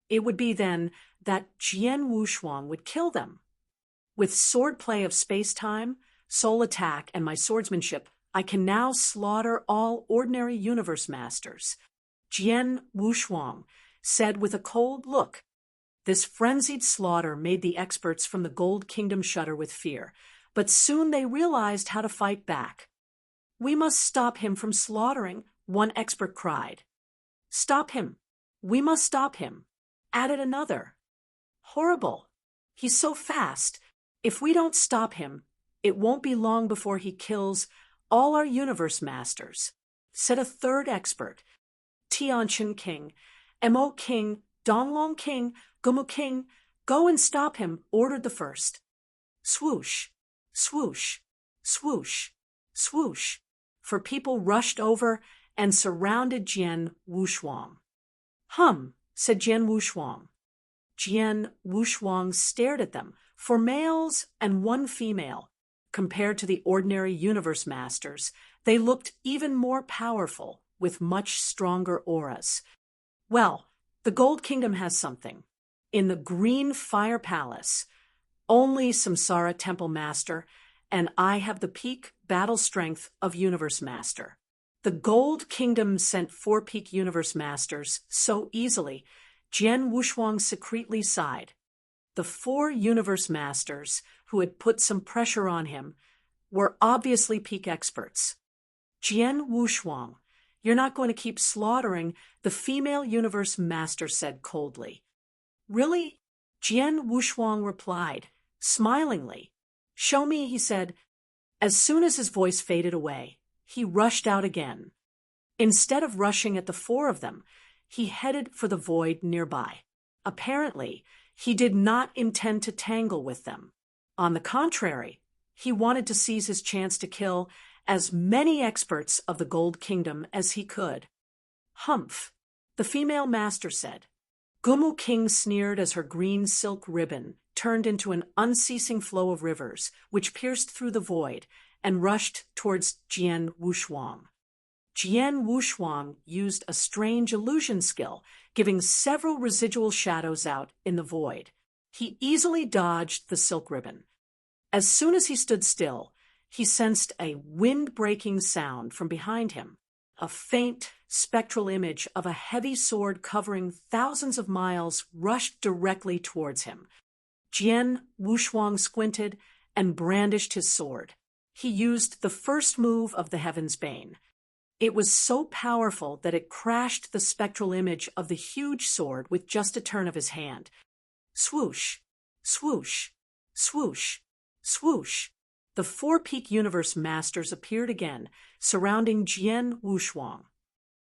It would be then that Jian Wushuang would kill them. With swordplay of space-time, soul attack, and my swordsmanship, I can now slaughter all ordinary universe masters. Jian Wushuang said with a cold look. This frenzied slaughter made the experts from the Gold Kingdom shudder with fear, but soon they realized how to fight back. "We must stop him from slaughtering," one expert cried. "Stop him. We must stop him," added another. "Horrible. He's so fast. If we don't stop him, it won't be long before he kills all our universe masters," said a third expert. Tianchen King, Mo King, Donglong King, Gumu King, go and stop him, ordered the first. Swoosh, swoosh, swoosh, swoosh, for people rushed over and surrounded Jian Wushuang. Hum, said Jian Wushuang. Jian Wushuang stared at them, 4 males and 1 female. Compared to the ordinary universe masters, they looked even more powerful, with much stronger auras. Well, the Gold Kingdom has something. In the Green Fire Palace, only Samsara Temple Master, and I have the peak battle strength of Universe Master. The Gold Kingdom sent 4 peak Universe Masters so easily, Jian Wushuang secretly sighed. The 4 Universe Masters, who had put some pressure on him, were obviously peak experts. Jian Wushuang, you're not going to keep slaughtering, the female Universe Master said coldly. Really? Jian Wushuang replied, smilingly. Show me, he said. As soon as his voice faded away, he rushed out again. Instead of rushing at the 4 of them, he headed for the void nearby. Apparently, he did not intend to tangle with them. On the contrary, he wanted to seize his chance to kill as many experts of the Gold Kingdom as he could. Humph, the female master said. Gumu King sneered as her green silk ribbon turned into an unceasing flow of rivers, which pierced through the void and rushed towards Jian Wushuang. Jian Wushuang used a strange illusion skill, giving several residual shadows out in the void. He easily dodged the silk ribbon. As soon as he stood still, he sensed a wind-breaking sound from behind him. A faint, spectral image of a heavy sword covering thousands of miles rushed directly towards him. Jian Wushuang squinted and brandished his sword. He used the first move of the Heaven's Bane. It was so powerful that it crashed the spectral image of the huge sword with just a turn of his hand. Swoosh, swoosh, swoosh, swoosh. The 4 peak universe masters appeared again, surrounding Jian Wushuang.